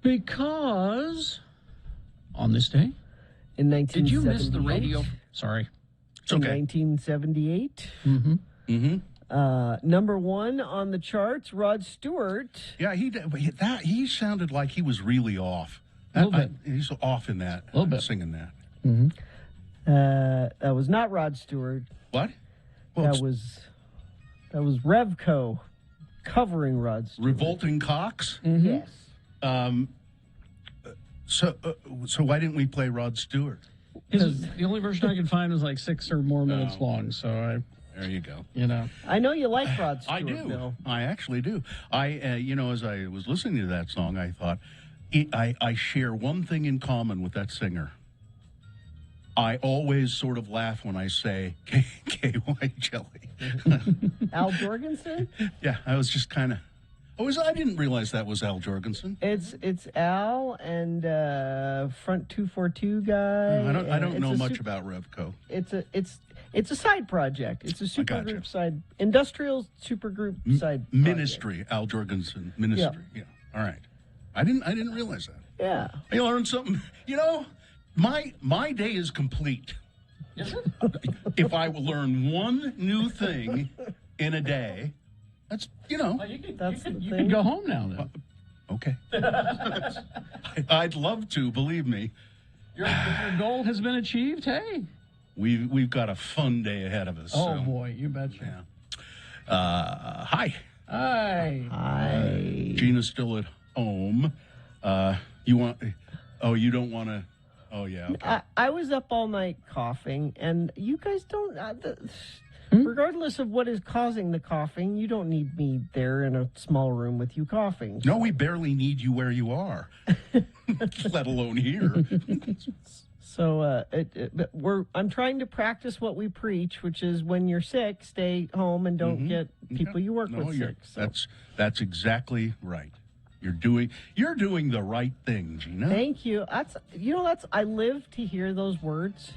Because on this day, In 1978. did you miss the radio? Sorry. It's In okay. 1978. Number one on the charts, Rod Stewart. Yeah, he sounded like he was really off. Little bit. He's off in that. Little bit. Singing that. That was not Rod Stewart. What? Well, That it's was Revco covering Rod Stewart. Revolting Cox. Yes. So why didn't we play Rod Stewart? The only version I could find was like 6 or more minutes long. So There you go. I know you like Rod Stewart, I do. Bill. I actually do. As I was listening to that song, I thought, I share one thing in common with that singer. I always sort of laugh when I say KY jelly. Al Jorgensen? Yeah, I was just kind of. I didn't realize that was Al Jorgensen. It's Al and Front 242 guy. I don't and know it's a much su- about Revco. It's a side project. It's a gotcha. supergroup side, industrial supergroup side project. Ministry, Al Jorgensen Ministry. Yeah. All right. I didn't realize that. Yeah. I learned something. My day is complete. is it? If I will learn one new thing in a day, that's Well, you could thing. go home now then. okay. I'd love to, believe me. If your goal has been achieved, hey. We've got a fun day ahead of us. Oh so. boy, you betcha. Yeah. Hi. Hi. Gina's still at home. You don't want to. Oh yeah. Okay. I was up all night coughing, and you guys don't. Regardless of what is causing the coughing, you don't need me there in a small room with you coughing. No, we barely need you where you are, let alone here. So I'm trying to practice what we preach, which is when you're sick, stay home and don't get people you work with sick. So. That's exactly right. You're doing the right thing, Gina. Thank you. I live to hear those words.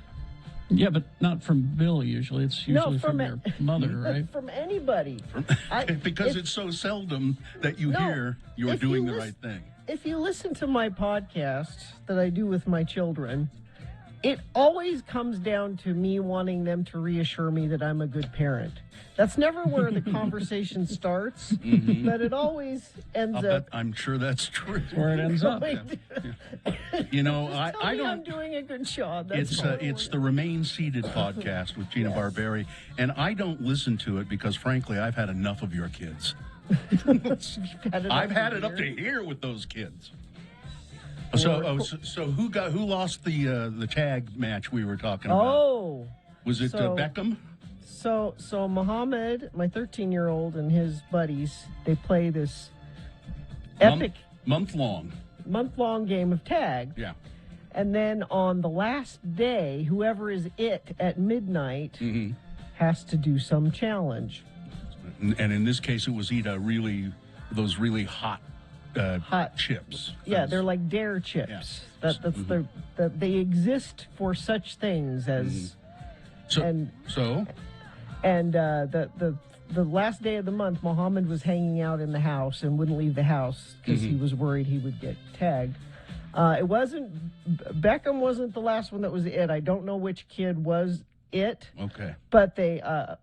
Yeah, but not from Bill usually. It's usually from your mother, right? From anybody. Because it's so seldom that you hear you're doing the right thing. If you listen to my podcast that I do with my children, it always comes down to me wanting them to reassure me that I'm a good parent. That's never where the conversation starts, but it always ends up. I'm sure that's true. Where it ends up. I don't. I'm doing a good job. It's the Remain Seated podcast with Gina Barberi, and I don't listen to it because, frankly, I've had enough of your kids. I've had it up to here with those kids. So who lost the tag match we were talking about? Oh, was it Beckham? So Muhammad, my 13-year-old, and his buddies, they play this epic month-long game of tag. Yeah. And then on the last day, whoever is it at midnight has to do some challenge. And in this case, it was eat those really hot chips. Yeah, they're like Dare chips. Yeah. They exist for such things as. And the last day of the month, Muhammad was hanging out in the house and wouldn't leave the house because he was worried he would get tagged. Beckham wasn't the last one that was it. I don't know which kid was it. Okay. But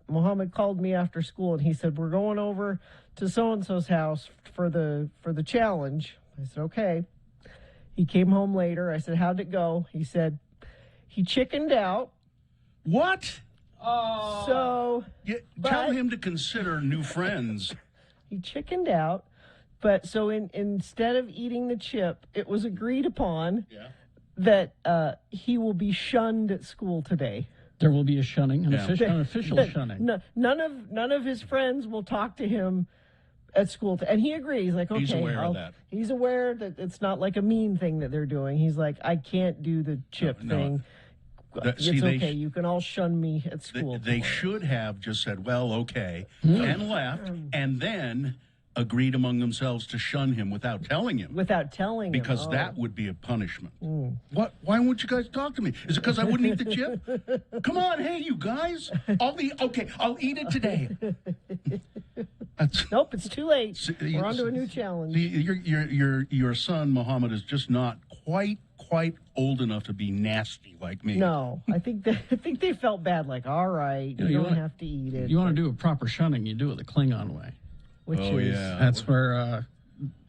Muhammad called me after school and he said, "We're going over to so-and-so's house for the challenge." I said, "Okay." He came home later. I said, "How'd it go?" He said, "He chickened out." What? So tell him to consider new friends. He chickened out, but so instead of eating the chip, it was agreed upon that he will be shunned at school today. There will be a shunning, an official shunning. None of his friends will talk to him at school, and he agrees. Like, okay, he's aware of that. He's aware that it's not like a mean thing that they're doing. He's like, I can't do the chip thing. It's okay. You can all shun me at school. They should have just said, well, okay, and left, and then agreed among themselves to shun him without telling him. Because that would be a punishment. What? Why won't you guys talk to me? Is it because I wouldn't eat the chip? Come on, hey, you guys. I'll eat it today. Nope, it's too late. See, We're on to a new challenge. Your son Muhammad is just not quite old enough to be nasty like me. No, I think they felt bad. Like, all right, you don't have to eat it. You want to do a proper shunning, you do it the Klingon way. Which is That's where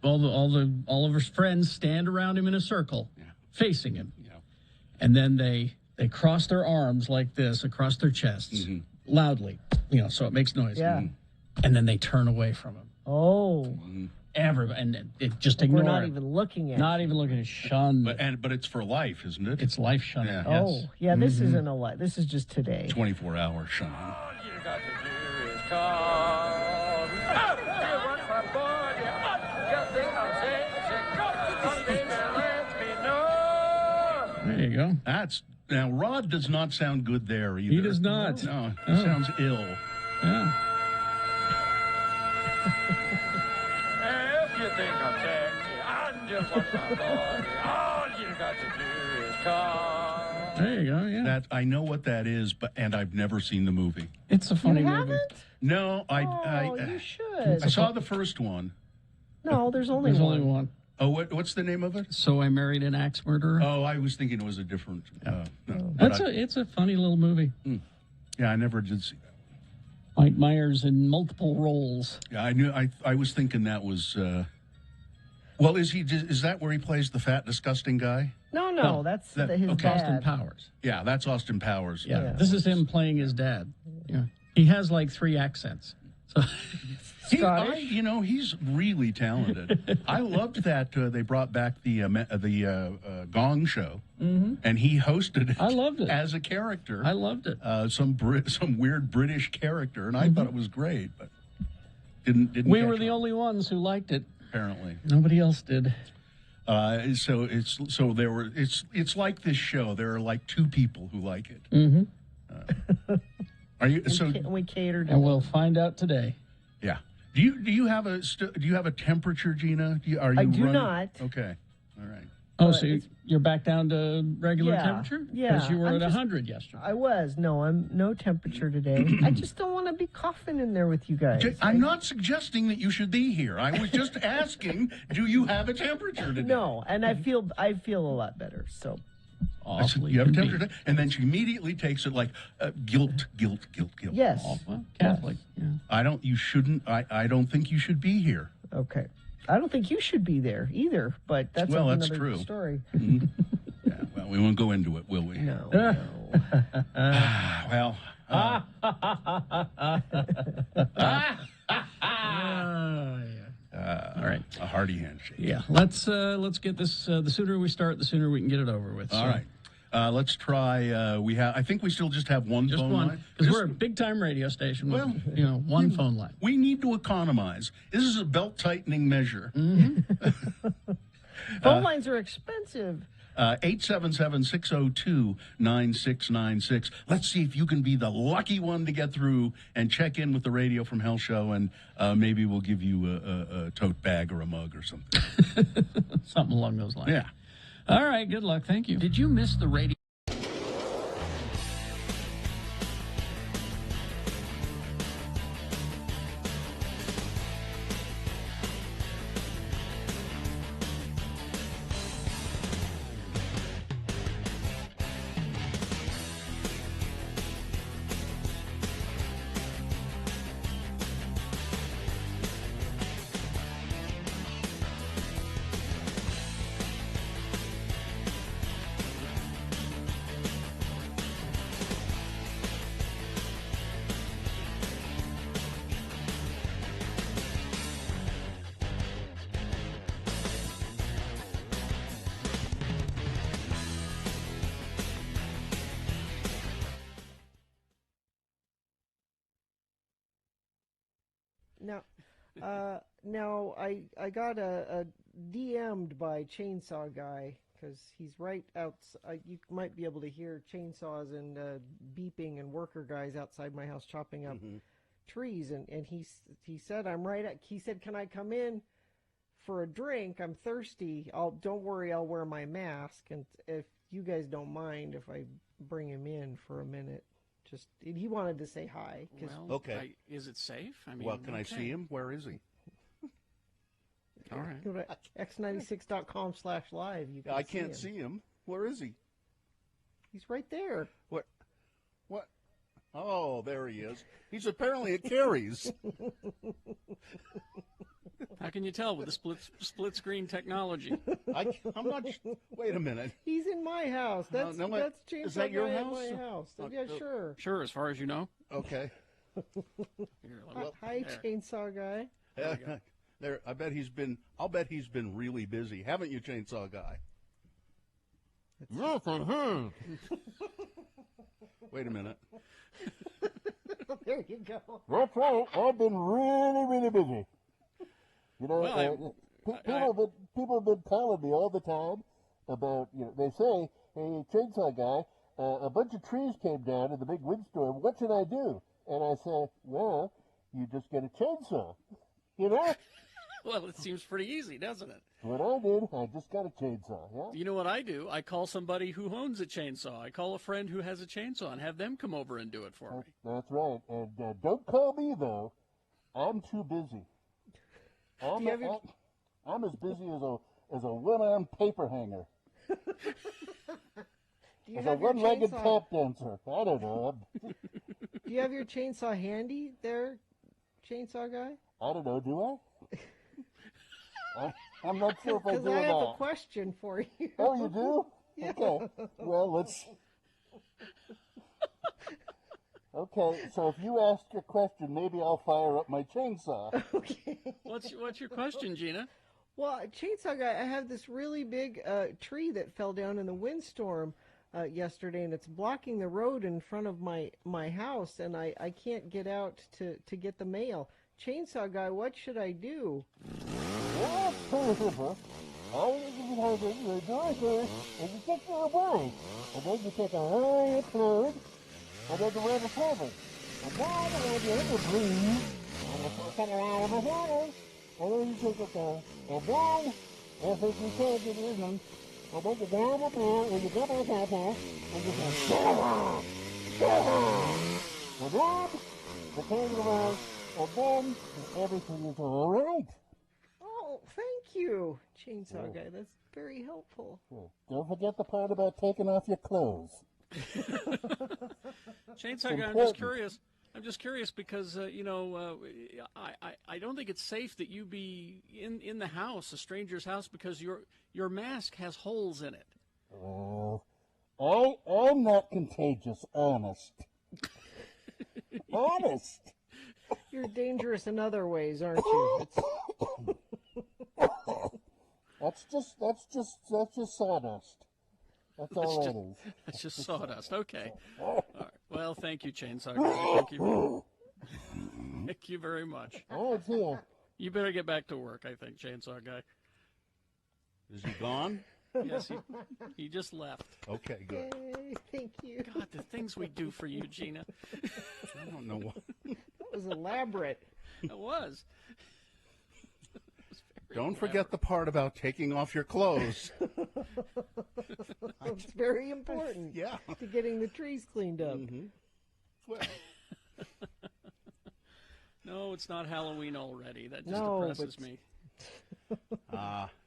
all of his friends stand around him in a circle, facing him, and then they cross their arms like this across their chests, loudly, so it makes noise. Yeah. And then they turn away from him. Oh. Everybody, and it just ignore We're not it. even looking at Not you. even looking at shun. But it's for life, isn't it? It's life shunning. Yeah. Yes. Oh, yeah, this isn't a life. This is just today. 24-hour shunning. All you got to do is call. You want my body? You think I'm saying? Something that lets me know. There you go. Now Rod does not sound good there either. He does not. No, he sounds ill. Yeah. If you think I'm sexy, I'm just want my body. All you got to do is call. There you go. Yeah. That I know what that is, and I've never seen the movie. It's a funny You movie. haven't? No, Oh, you should. I saw the first one. No, there's only There's one. only one. Oh, what's the name of it? So I Married an Axe Murderer. Oh, I was thinking it was a different. No, It's a funny little movie. yeah, I never did see that. Mike Myers in multiple roles. Yeah, I knew. I was thinking that was. Well, is that where he plays the fat, disgusting guy? No, that's his Austin dad. Powers. Yeah, that's Austin Powers. Yeah. Yeah. This is him playing his dad. Yeah. He has like 3 accents. So Scottish. He's really talented. I loved that they brought back the Gong Show, and he hosted it. I loved it. As a character. I loved it. Some weird British character, and I thought it was great, but didn't. We catch were the on, only ones who liked it. apparently. Nobody else did. So it's like this show. There are like 2 people who like it. Are you so? We catered. And we'll find out today. Yeah. Do you have a temperature, Gina? Are you I do running? not. Okay. All right. Oh, so you're back down to regular Yeah, temperature? yeah. Because you were I'm at just- 100 yesterday. I was. No, I'm no temperature today. I just don't want to be coughing in there with you guys. I'm not suggesting that you should be here. I was just asking, do you have a temperature today? No, and I feel a lot better. So I said, Awfully you have a convenient. temperature today? And then she immediately takes it like guilt. yes. Oh, well, Catholic. Yeah. I don't think you should be here. Okay. I don't think you should be there either, but that's Well, that's another true. story. Yeah, well, we won't go into it, will we? No. Well, Oh, All right. a hearty handshake. Yeah. Let's get this. The sooner we start, the sooner we can get it over with. All right. Let's try. I think we still just have one Just phone one. line. Because we're a big time radio station with, Well, one phone line. We need to economize. This is a belt tightening measure. Phone lines are expensive. 877-602-9696. Let's see if you can be the lucky one to get through and check in with the Radio from Hell show, and maybe we'll give you a tote bag or a mug or something. Something along those lines. Yeah. All right. Good luck. Thank you. Did you miss the radio? Now I got a DM'd by Chainsaw Guy because he's right out. You might be able to hear chainsaws and beeping and worker guys outside my house chopping up trees. And he said he said, can I come in for a drink? I'm thirsty. Don't worry, I'll wear my mask. And if you guys don't mind, if I bring him in for a minute. Just he wanted to say hi. 'Cause Well, Okay. is it safe? I mean, Well, can I okay. see him? Where is he? All right. go to x96.com/live. You can I can't him. see him. Where is he? He's right there. What? What? Oh, there he is. He's apparently at Carrie's. How can you tell with the split screen technology? I'm not. Wait a minute. He's in my house. That's no, that's is Chainsaw that your Guy house? at my house. Yeah, sure. Sure, as far as you know. Okay. Here, let me- Hi, there. Chainsaw Guy. There. I bet he's been. I'll bet he's been really busy, haven't you, Chainsaw Guy? Yes, I have. Wait a minute. There you go. That's right. I've been really, really busy. You know, Well, people have been calling me all the time about, they say, hey, Chainsaw Guy, a bunch of trees came down in the big windstorm. What should I do? And I say, well, you just get a chainsaw. You know? Well, it seems pretty easy, doesn't it? What I did, I just got a chainsaw, yeah? You know what I do? I call somebody who owns a chainsaw. I call a friend who has a chainsaw and have them come over and do it for me. That's right. And don't call me, though. I'm too busy. I'm as busy as a one-armed paper hanger. Do you As a have your one-legged chainsaw? tap dancer. I don't know. Do you have your chainsaw handy there, Chainsaw Guy? I don't know, do I? I'm not sure if I Because do I or have a not. question for you. Oh, you do? Okay. Well, let's... Okay, so if you ask your question, maybe I'll fire up my chainsaw. Okay. What's your question, Gina? Well, Chainsaw Guy, I have this really big tree that fell down in the windstorm yesterday, and it's blocking the road in front of my house, and I can't get out to get the mail. Chainsaw Guy, what should I do? Well, it's pretty simple. All you do is you do it first, and you take your away. And then you take a high fluid, and then you wear the cover. And then you have to breathe, and you turn around with the water, and then you take it down. And then, if you can't get in them, and then you grab a beer, and you grab a pepper, and you say, and then, you turn it around, and then everything is all right. Oh, thank you, Chainsaw Guy. That's very helpful. Don't forget the part about taking off your clothes. Chainsaw Guy, I'm important. just curious. I'm just curious because I don't think it's safe that you be in the house, a stranger's house, because your mask has holes in it. Well, I'm not contagious, honest. Honest. You're dangerous in other ways, aren't you? That's just sawdust. That's all that is. It's just sawdust. Okay. All right. Well, thank you, Chainsaw Guy. Thank you very much. All right, see ya. You better get back to work, I think, Chainsaw Guy. Is he gone? Yes, he just left. Okay, good. Yay, thank you. God, the things we do for you, Gina. I don't know what. That was elaborate. It was. Don't forget the part about taking off your clothes. It's very important. Yeah. To getting the trees cleaned up. Well, No, it's not Halloween already. That just No, depresses but- me.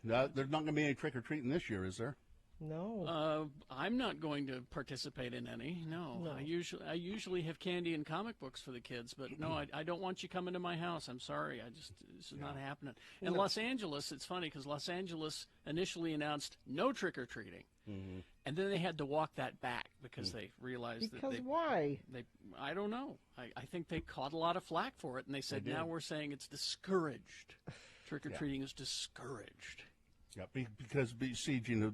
there's not going to be any trick-or-treating this year, is there? No. I'm not going to participate in any. No. I usually have candy and comic books for the kids, but no, I don't want you coming to my house. I'm sorry. This is not happening. And Los Angeles, it's funny because Los Angeles initially announced no trick-or-treating. And then they had to walk that back because they realized because that why? I don't know. I think they caught a lot of flack for it, and they said now we're saying it's discouraged. Trick-or-treating is discouraged. Yeah, because see, Gina,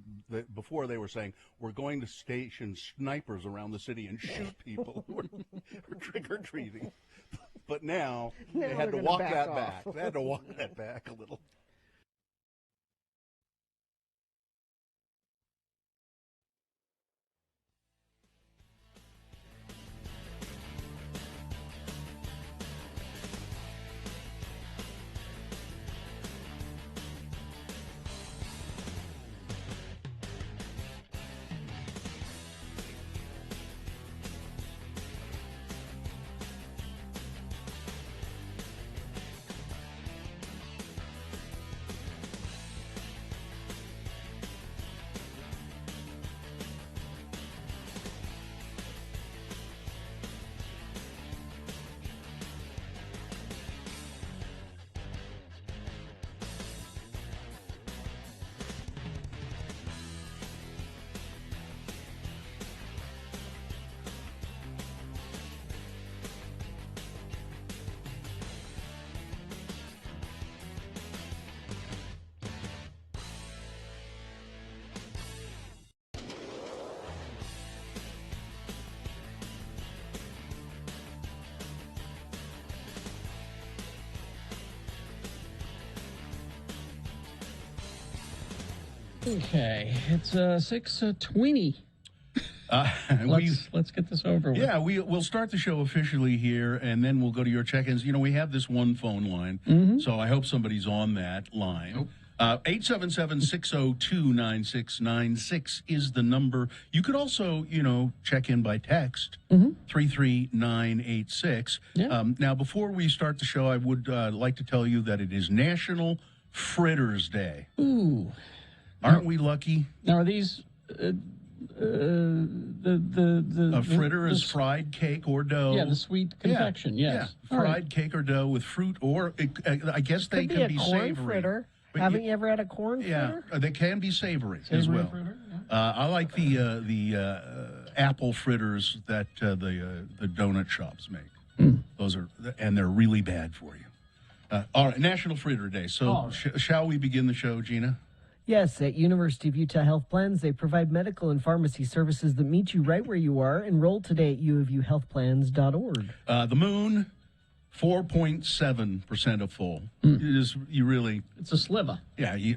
before they were saying we're going to station snipers around the city and shoot people who are trick or treating, but now they had to they're gonna walk back that off. back. They had to walk that back a little. Okay, it's 6:20. Let's get this over with. Yeah, we'll start the show officially here, and then we'll go to your check-ins. You know, we have this one phone line, so I hope somebody's on that line. 877-602-9696 is the number. You could also, check in by text, 33986. Yeah. Now, before we start the show, I would like to tell you that it is National Fritters Day. Ooh. Aren't we lucky? Now, are these A fritter is fried cake or dough. Yeah, the sweet confection. Yes. Yeah, All fried right. cake or dough with fruit, or I guess they Could can be be a corn savory. fritter. But Haven't you ever had a corn Yeah, fritter? they can be savory as Savory well. fritter, I like the apple fritters that the donut shops make. Those are, and they're really bad for you. All right, National Fritter Day. So shall we begin the show, Gina? Yes, at University of Utah Health Plans, they provide medical and pharmacy services that meet you right where you are. Enroll today at uofuhealthplans.org. The moon, 4.7% of full. It is, you really, It's a sliver. yeah, you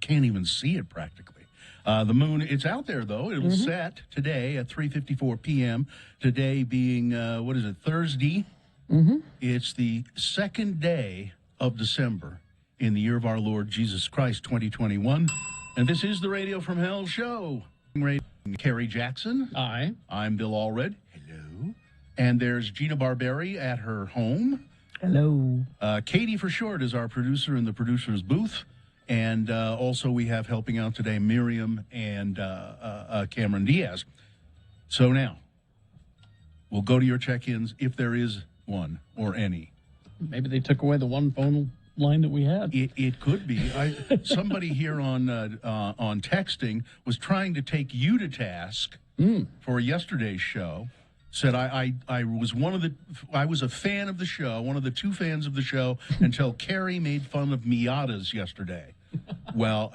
can't even see it practically. The moon, it's out there though. It will set today at 3:54 p.m. Today being, Thursday? It's the second day of December in the year of our Lord Jesus Christ, 2021. And this is the Radio from Hell show. Carrie Jackson. Aye. I'm Bill Allred. Hello. And there's Gina Barberi at her home. Hello. Katie for short is our producer in the producer's booth. And also we have helping out today Miriam and Cameron Diaz. So now, we'll go to your check-ins if there is one or any. Maybe they took away the one phone line that we had. It could be. Somebody here on texting was trying to take you to task for yesterday's show. Said I was I was a fan of the show, one of the two fans of the show, until Carrie made fun of Miatas yesterday. Well,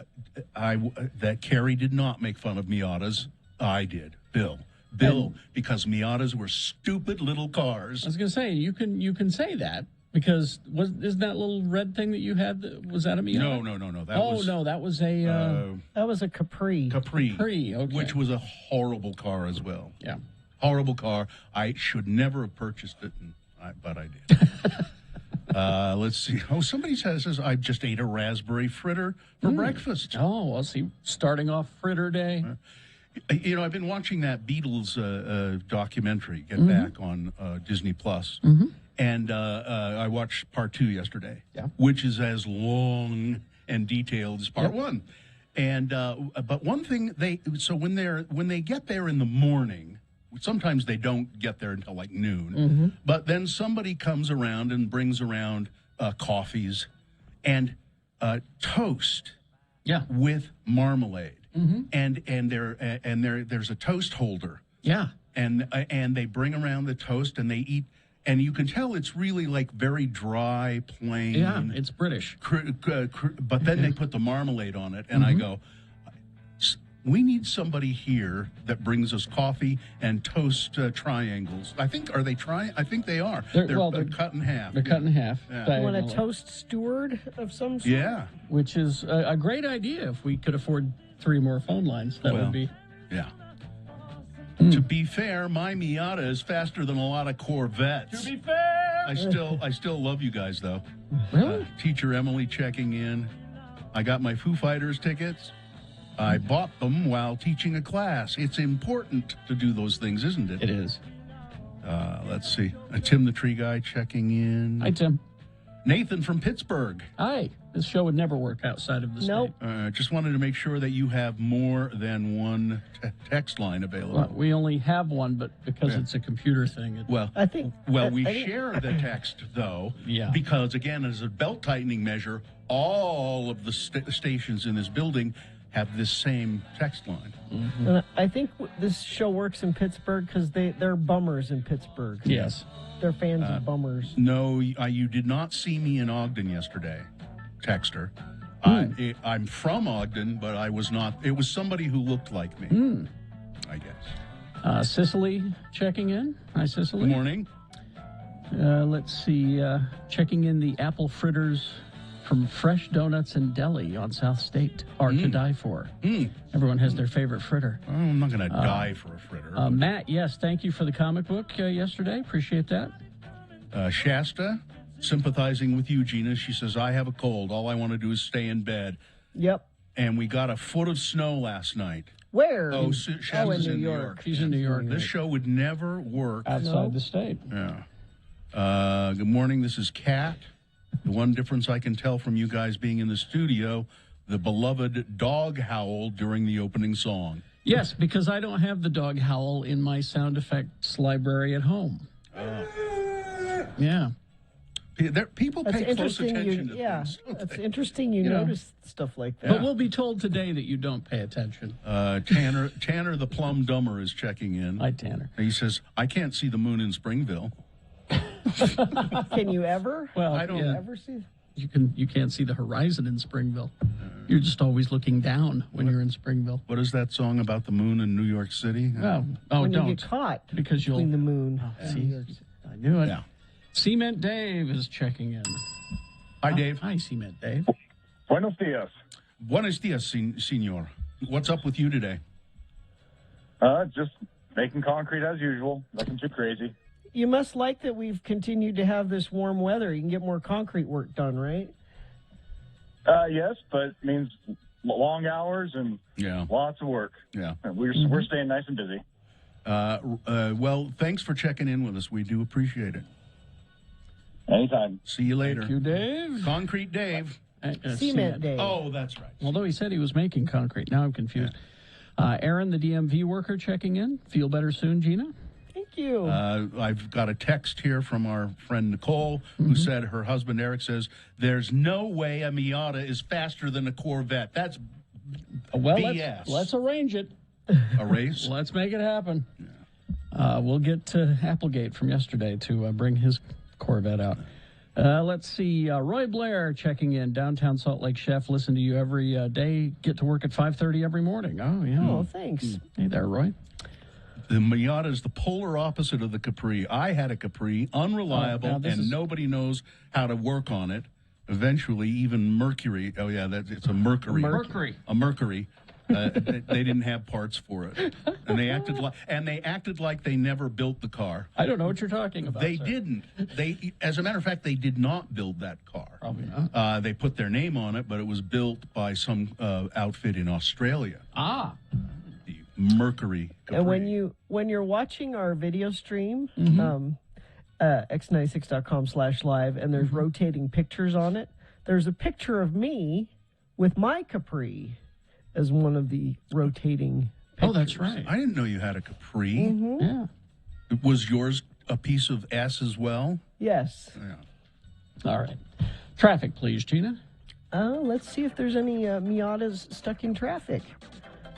that Carrie did not make fun of Miatas. I did, Bill, because Miatas were stupid little cars. I was going to say you can say that because isn't that little red thing that you had? Was that a Miata? No. That was a That was a Capri. Capri, okay. which was a horrible car as well. Yeah. Horrible car. I should never have purchased it, but I did. Let's see. Oh, somebody says I just ate a raspberry fritter for breakfast. Oh, well, see, starting off Fritter Day. I've been watching that Beatles documentary, Get Back, on Disney Plus, and I watched part 2 yesterday, which is as long and detailed as part 1. And but one thing when they get there in the morning. Sometimes they don't get there until like noon, but then somebody comes around and brings around coffees and toast, with marmalade, and there's a toast holder, and they bring around the toast and they eat, and you can tell it's really like very dry, plain. Yeah, it's British. But then they put the marmalade on it, and I go, we need somebody here that brings us coffee and toast triangles. I think, are they I think they are. They're cut in half. They're cut in half. Yeah. You want a diagonally, toast steward of some sort? Yeah. which is a great idea. If we could afford 3 more phone lines, that would be. Yeah. To be fair, my Miata is faster than a lot of Corvettes. To be fair. I still love you guys though. Really? Teacher Emily checking in. I got my Foo Fighters tickets. I bought them while teaching a class. It's important to do those things, isn't it? It is. Let's see. Tim the Tree Guy checking in. Hi, Tim. Nathan from Pittsburgh. Hi. This show would never work outside of the Nope. state. Just wanted to make sure that you have more than one text line available. Well, we only have one, but because it's a computer thing. Well, I think. we I think- share the text, though, Yeah. because, again, as a belt-tightening measure, all of the stations in this building have this same text line. And I think this show works in Pittsburgh because they're bummers in Pittsburgh. Yes. They're fans of bummers. No, you did not see me in Ogden yesterday, texter. I'm from Ogden, but I was not. It was somebody who looked like me, I guess. Cicely checking in. Hi, Cicely. Good morning. Let's see. Checking in the apple fritters from Fresh Donuts and Deli on South State are to die for. Everyone has their favorite fritter. I'm not going to die for a fritter. Matt, yes, thank you for the comic book yesterday. Appreciate that. Shasta, sympathizing with you, Gina. She says, I have a cold. All I want to do is stay in bed. Yep. And we got a foot of snow last night. Where? Oh, Shasta's in New York. She's in New York. This show would never work. Outside the state. Yeah. Good morning. This is Kat. The one difference I can tell from you guys being in the studio, the beloved dog howl during the opening song. Yes, because I don't have the dog howl in my sound effects library at home. Yeah. People That's pay close interesting. attention to Yeah, things. don't that's they? interesting. You know. notice stuff like that. But we'll be told today that you don't pay attention. Tanner the Plum Dumber is checking in. Hi, Tanner. He says, I can't see the moon in Springville. Can you ever? Well, I don't- yeah, Ever see? you can't see the horizon in Springville. You're just always looking down when you're in Springville. What is that song about the moon in New York City? Oh, When don't. you get caught Because you'll. between the moon. and see? New York City. I knew it. Yeah. Cement Dave is checking in. Hi, Dave. Hi, Cement Dave. Buenos dias. Buenos dias, senor. What's up with you today? Just making concrete as usual. Nothing too crazy. You must like that we've continued to have this warm weather. You can get more concrete work done, right? Yes, but it means long hours and Yeah. lots of work. Yeah. We're staying nice and busy. Well, thanks for checking in with us. We do appreciate it. Anytime. See you later. Thank you, Dave. Concrete Dave. Cement Day. Oh, that's right. Although he said he was making concrete. Now I'm confused. Aaron, the DMV worker, checking in. Feel better soon, Gina? Thank you. I've got a text here from our friend Nicole, who said her husband Eric says, there's no way a Miata is faster than a Corvette. That's Well, BS. let's arrange it. a race. Let's make it happen. We'll get to Applegate from yesterday to bring his Corvette out. Let's see. Roy Blair checking in. Downtown Salt Lake Chef. Listen to you every day. Get to work at 5:30 every morning. Oh, yeah. Oh, thanks. Hey there, Roy. The Miata is the polar opposite of the Capri. I had a Capri, unreliable, now this and is- nobody knows how to work on it. Eventually, even Mercury. Oh yeah, it's a Mercury. Mercury. A Mercury. They didn't have parts for it, and they acted like they never built the car. I don't know what you're talking about. They sir. didn't. As a matter of fact, they did not build that car. Probably not. They put their name on it, but it was built by some outfit in Australia. Ah. The Mercury Capri. And when you're watching our video stream, x96.com/live, and there's rotating pictures on it, there's a picture of me with my Capri as one of the rotating pictures. Oh, that's right. I didn't know you had a Capri. Yeah. Was yours a piece of S as well? Yes. Yeah. All right. Traffic, please, Gina. Let's see if there's any Miatas stuck in traffic.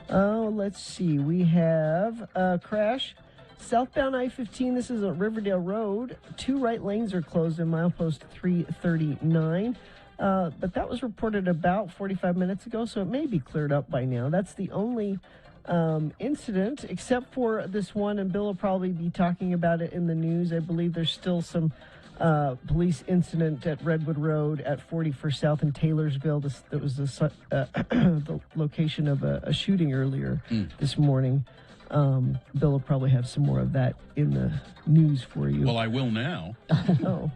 Let's see. We have a crash. Southbound I-15, this is at Riverdale Road. 2 right lanes are closed in milepost 339. But that was reported about 45 minutes ago, so it may be cleared up by now. That's the only incident, except for this one, and Bill will probably be talking about it in the news. I believe there's still some police incident at Redwood Road at 41st South in Taylorsville. That was the location of a shooting earlier this morning. Bill will probably have some more of that in the news for you. Well, I will now. Oh.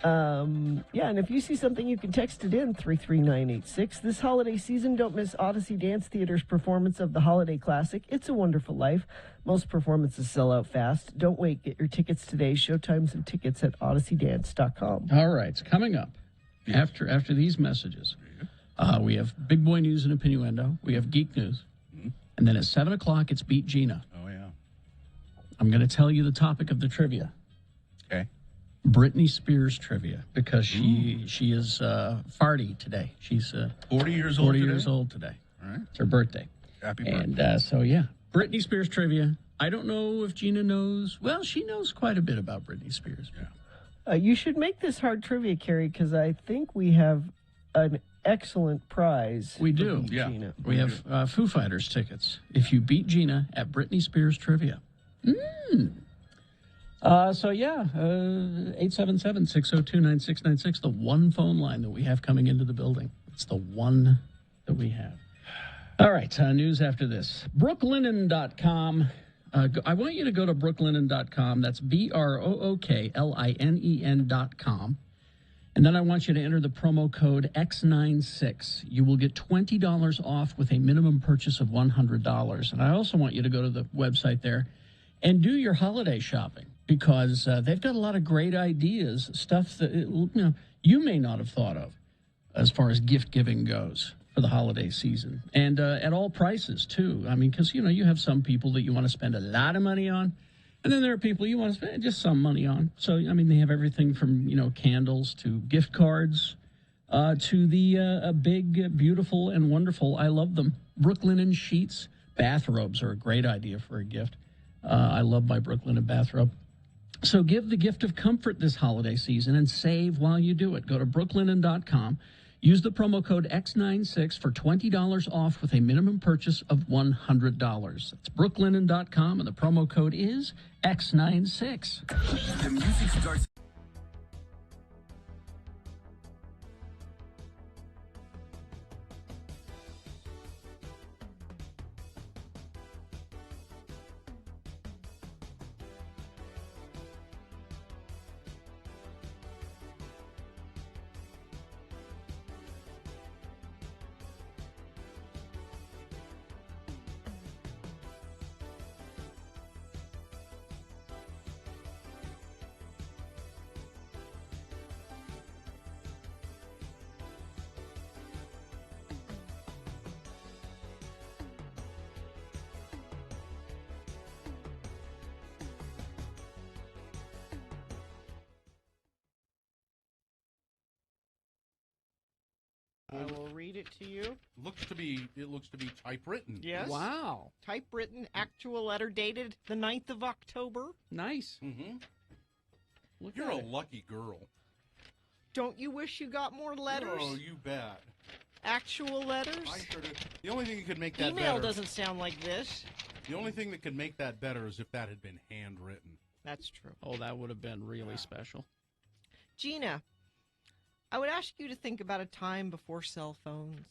Yeah, and if you see something, you can text it in 33986. This holiday season, don't miss Odyssey Dance Theater's performance of the holiday classic, It's a Wonderful Life. Most performances sell out fast. Don't wait. Get your tickets today. Showtimes and tickets at odysseydance.com. All right. It's coming up after these messages. We have Big Boy News and Opinioendo. We have Geek News. And then at 7 o'clock, it's Beat Gina. Oh, yeah. I'm going to tell you the topic of the trivia. Okay. Britney Spears trivia, because she is farty today. She's 40 years old 40 today? years old today. All right. It's her birthday. Happy birthday. And so, yeah, Britney Spears trivia. I don't know if Gina knows. Well, she knows quite a bit about Britney Spears. Yeah. You should make this hard trivia, Carrie, because I think we have an excellent prize. We do. Yeah. Gina. We have Foo Fighters tickets if you beat Gina at Britney Spears trivia. So yeah, 877-602-9696, the one phone line that we have coming into the building. It's the one that we have. All right, news after this. Brooklinen.com. I want you to go to brooklinen.com. That's BROOKLINEN.com. And then I want you to enter the promo code X96. You will get $20 off with a minimum purchase of $100. And I also want you to go to the website there and do your holiday shopping, because they've got a lot of great ideas, stuff that you may not have thought of as far as gift giving goes for the holiday season, and at all prices too. I mean, because you have some people that you want to spend a lot of money on, and then there are people you want to spend just some money on. So I mean, they have everything from candles to gift cards to the big, beautiful, and wonderful. I love them. Brooklinen sheets, bathrobes are a great idea for a gift. I love my Brooklinen bathrobe. So give the gift of comfort this holiday season and save while you do it. Go to brooklinen.com. Use the promo code X96 for $20 off with a minimum purchase of $100. That's brooklinen.com, and the promo code is X96. The music starts. I will read it to you. It looks to be typewritten. Yes. Wow. Typewritten, actual letter dated the 9th of October. Nice. Mm-hmm. Look You're at a it. lucky girl. Don't you wish you got more letters? Oh, you bet. Actual letters? I sure do. The only thing that could make that Email better. doesn't sound like this. The only thing that could make that better is if that had been handwritten. That's true. Oh, that would have been really special. Gina, I would ask you to think about a time before cell phones,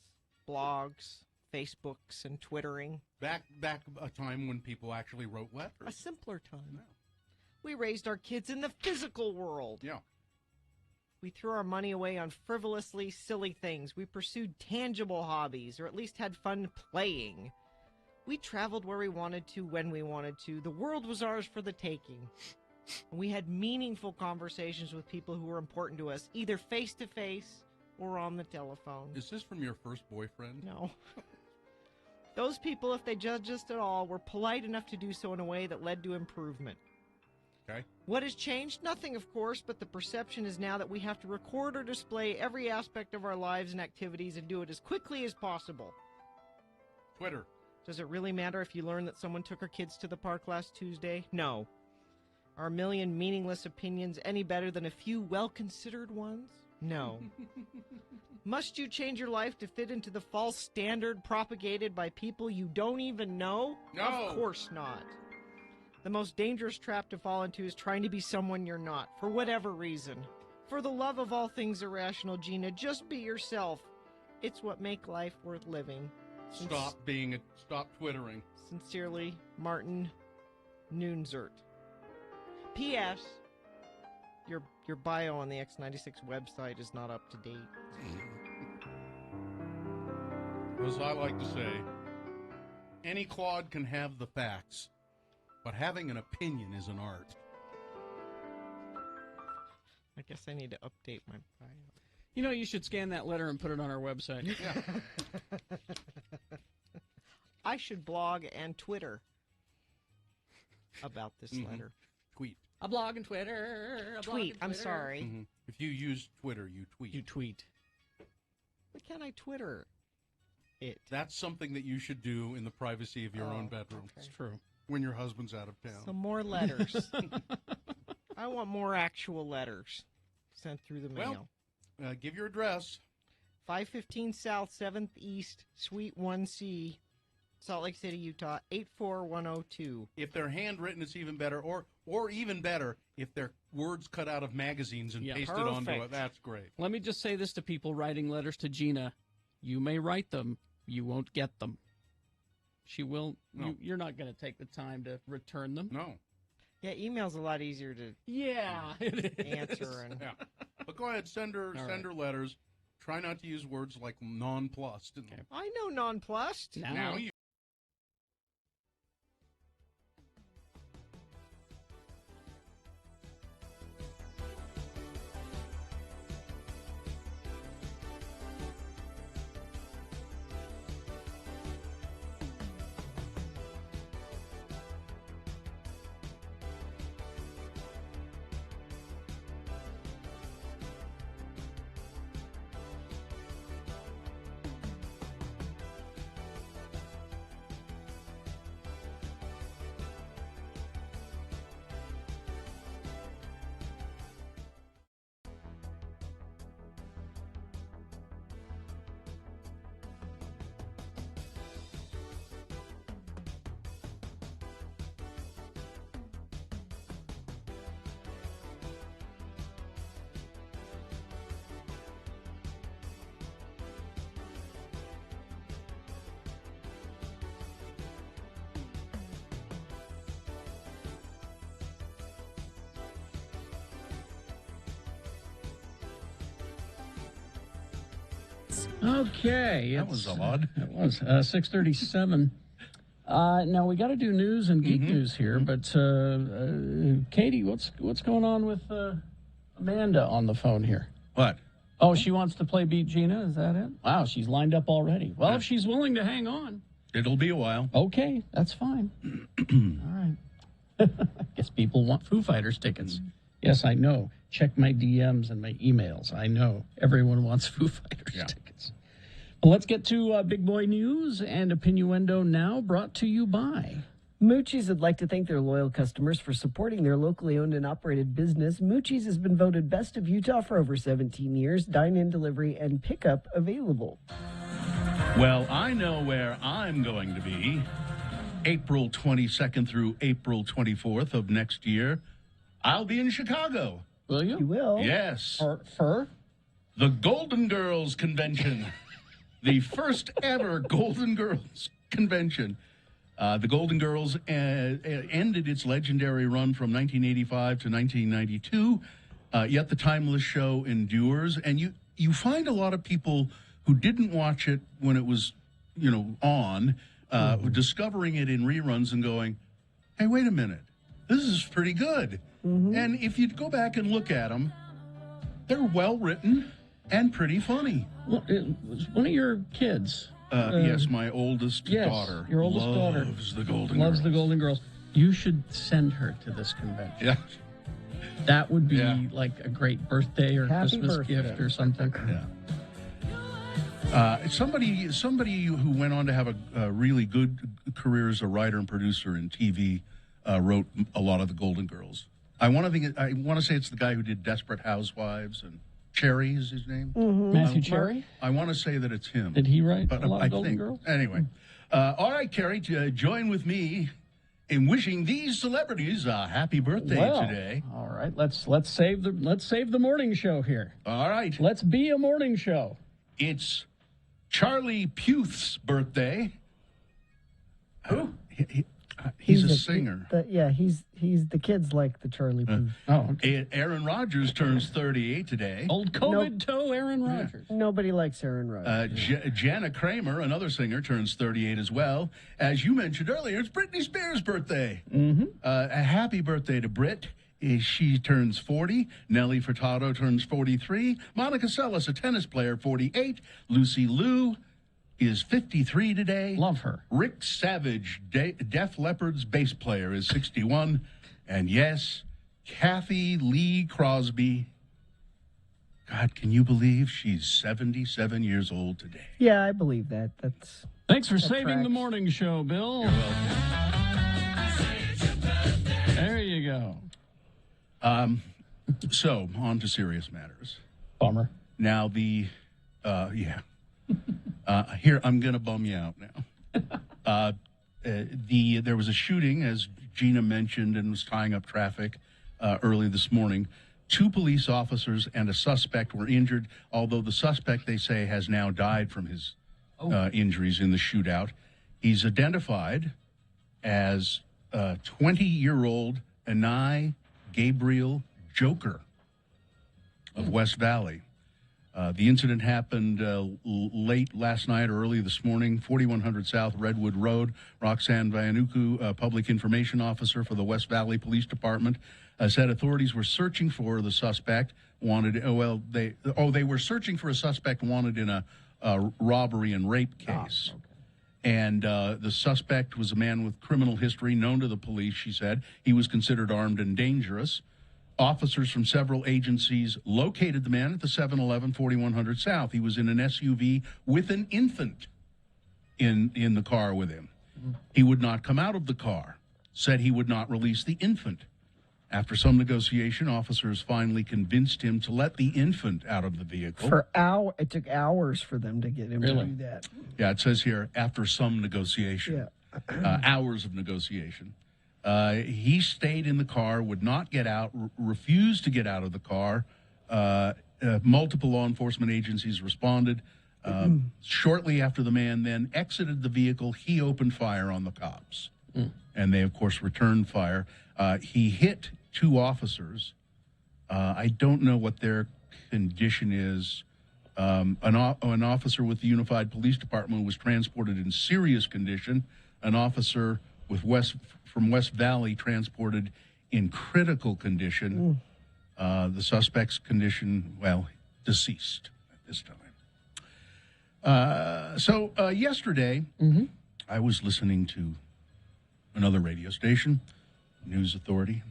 blogs, Facebooks, and Twittering. Back a time when people actually wrote letters. A simpler time. Yeah. We raised our kids in the physical world. Yeah. We threw our money away on frivolously silly things. We pursued tangible hobbies, or at least had fun playing. We traveled where we wanted to, when we wanted to. The world was ours for the taking. And we had meaningful conversations with people who were important to us, either face-to-face or on the telephone. Is this from your first boyfriend? No. Those people, if they judged us at all, were polite enough to do so in a way that led to improvement. Okay. What has changed? Nothing, of course, but the perception is now that we have to record or display every aspect of our lives and activities and do it as quickly as possible. Twitter. Does it really matter if you learn that someone took our kids to the park last Tuesday? No. Are a million meaningless opinions any better than a few well-considered ones? No. Must you change your life to fit into the false standard propagated by people you don't even know? No. Of course not. The most dangerous trap to fall into is trying to be someone you're not, for whatever reason. For the love of all things irrational, Gina, just be yourself. It's what makes life worth living. Stop twittering. Sincerely, Martin Noonzert. P.S. Your bio on the X96 website is not up to date. As I like to say, any clod can have the facts, but having an opinion is an art. I guess I need to update my bio. You know, you should scan that letter and put it on our website. Yeah. I should blog and Twitter about this letter. Tweet. A blog and Twitter. Tweet. I'm sorry. Mm-hmm. If you use Twitter, you tweet. You tweet. Why can't I Twitter it? That's something that you should do in the privacy of your own bedroom. okay. It's true. When your husband's out of town. Some more letters. I want more actual letters sent through the mail. Well, give your address. 515 South, 7th East, Suite 1C, Salt Lake City, Utah, 84102. If they're handwritten, it's even better. Or even better, if they're words cut out of magazines and Yeah. pasted onto Perfect. it. That's great. Let me just say this to people writing letters to Gina. You may write them. You won't get them. She will. No. You're not going to take the time to return them. No. Yeah, email's a lot easier to Yeah, it is. answer. And Yeah. But go ahead, send her letters. Try not to use words like nonplussed. Okay. I know nonplussed. Now you. Okay. That was odd. It was 6:37. Now we got to do news and geek news here, but Katie, what's going on with Amanda on the phone here? What? Oh, she wants to play Beat Gina. Is that it? Wow, she's lined up already. Well, if she's willing to hang on, It'll be a while. okay, that's fine. All right. I guess people want Foo Fighters tickets. Yes, I know. Check my DMs and my emails. I know everyone wants Foo Fighters tickets. Well, let's get to big boy news and Opinioendo now, brought to you by. Moochie's would like to thank their loyal customers for supporting their locally owned and operated business. Moochie's has been voted Best of Utah for over 17 years. Dine-in, delivery, and pickup available. Well, I know where I'm going to be. April 22nd through April 24th of next year. I'll be in Chicago. Will you? You will. Yes. For? The Golden Girls Convention. The first ever Golden Girls Convention. The Golden Girls ended its legendary run from 1985 to 1992. Yet the timeless show endures. And you find a lot of people who didn't watch it when it was, on, discovering it in reruns and going, hey, wait a minute. This is pretty good. And if you go back and look at them, they're well written and pretty funny. Well, it was one of your kids. Yes, my oldest yes, daughter. your oldest daughter loves the Golden loves Girls. the Golden Girls. You should send her to this convention. Yeah. That would be Yeah. like a great birthday or Happy Christmas birthday. gift or something. Yeah. Somebody who went on to have a really good career as a writer and producer in TV wrote a lot of the Golden Girls. I want to say it's the guy who did Desperate Housewives and Cherry is his name. Matthew Cherry? I want to say that it's him. Did he write But a lot I of Golden think Girls? anyway. All right, Carrie, join with me in wishing these celebrities a happy birthday Well, today. all right, let's save the morning show here. All right, Let's be a morning show. it's Charlie Puth's birthday. Who? He's a singer. He's the kids like the Charlie Puth. Oh, okay. Aaron Rodgers turns 38 today. Old COVID toe Aaron Rodgers. Nobody likes Aaron Rodgers. Jana Kramer, another singer, turns 38 as well. As you mentioned earlier, it's Britney Spears' birthday. A happy birthday to Brit. She turns 40. Nelly Furtado turns 43. Monica Seles, a tennis player, 48. Lucy Liu is 53 today. Love her. Rick Savage, Def Leppard's bass player, is 61. And yes, Kathy Lee Crosby. God, can you believe she's 77 years old today? Yeah, I believe that. That's Thanks for saving the tracks. morning show, Bill. There you go. So, on to serious matters. Bummer. Now, here, I'm going to bum you out now. There was a shooting, as Gina mentioned, and was tying up traffic early this morning. 2 police officers and a suspect were injured, although the suspect, they say, has now died from his injuries in the shootout. He's identified as 20-year-old Anai Gabriel Joker of West Valley. The incident happened late last night or early this morning, 4100 South Redwood Road. Roxanne Vanuku, public information officer for the West Valley Police Department, said authorities were searching for the suspect they were searching for a suspect wanted in a robbery and rape case. And the suspect was a man with criminal history known to the police, she said. He was considered armed and dangerous. Officers from several agencies located the man at the 7-Eleven 4100 South. He was in an SUV with an infant in the car with him. He would not come out of the car, said he would not release the infant. After some negotiation, officers finally convinced him to let the infant out of the vehicle. It took hours for them to get him to do that. Yeah, it says here, after some negotiation. Hours of negotiation. He stayed in the car, would not get out, refused to get out of the car. Multiple law enforcement agencies responded. Shortly after the man then exited the vehicle, he opened fire on the cops. And they, of course, returned fire. He hit 2 officers. I don't know what their condition is. An officer with the Unified Police Department was transported in serious condition. An officer from West Valley transported in critical condition. The suspect's condition, deceased at this time. So yesterday, I was listening to another radio station, News Authority,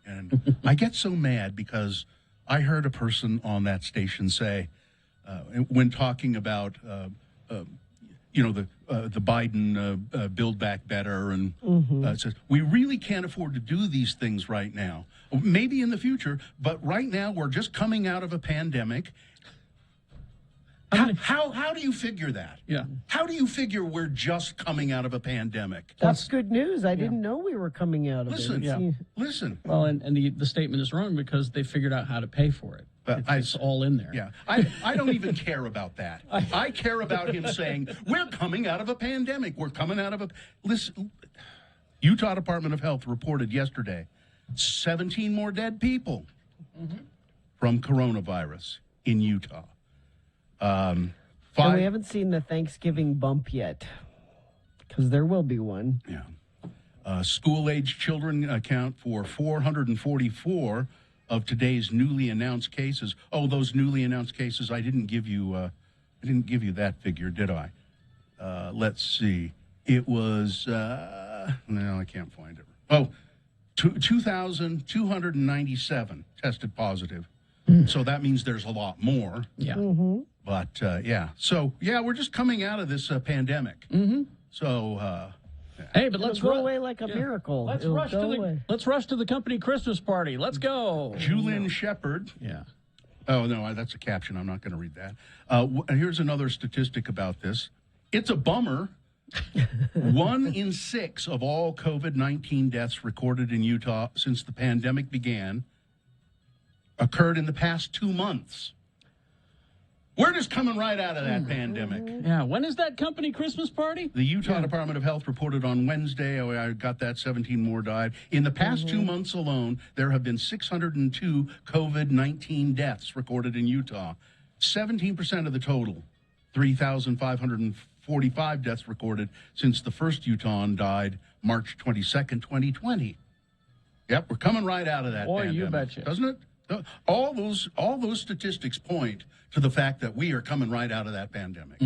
and I get so mad because I heard a person on that station say, when talking about the Biden Build Back Better, and it says, we really can't afford to do these things right now. Maybe in the future, but right now we're just coming out of a pandemic. How do you figure that? Yeah. How do you figure we're just coming out of a pandemic? That's good news. I didn't know we were coming out of it. Listen. Well, and the statement is wrong because they figured out how to pay for it. It's all in there. Yeah, I don't even care about that. I care about him saying, we're coming out of a pandemic. We're coming out of a... Listen, Utah Department of Health reported yesterday 17 more dead people from coronavirus in Utah. And we haven't seen the Thanksgiving bump yet, because there will be one. Yeah. School-age children account for 444 of today's newly announced cases. Oh, those newly announced cases! I didn't give you that figure, did I? Let's see. It was no, I can't find it. Oh, 2,297 tested positive. So that means there's a lot more. Yeah. But so we're just coming out of this pandemic. So. Hey, but let's go away like a miracle. Let's rush to the company Christmas party. Let's go. Julin Shepard. Yeah. Oh, no, that's a caption. I'm not going to read that. Here's another statistic about this. It's a bummer. 1 in 6 of all COVID-19 deaths recorded in Utah since the pandemic began occurred in the past 2 months. We're just coming right out of that pandemic. Yeah. When is that company Christmas party? The Utah Department of Health reported on Wednesday, I got that, 17 more died. In the past 2 months alone, there have been 602 COVID-19 deaths recorded in Utah. 17% of the total, 3,545 deaths recorded since the first Utahn died March 22nd, 2020. Yep, we're coming right out of that pandemic. You betcha. Doesn't it? All those statistics point to the fact that we are coming right out of that pandemic.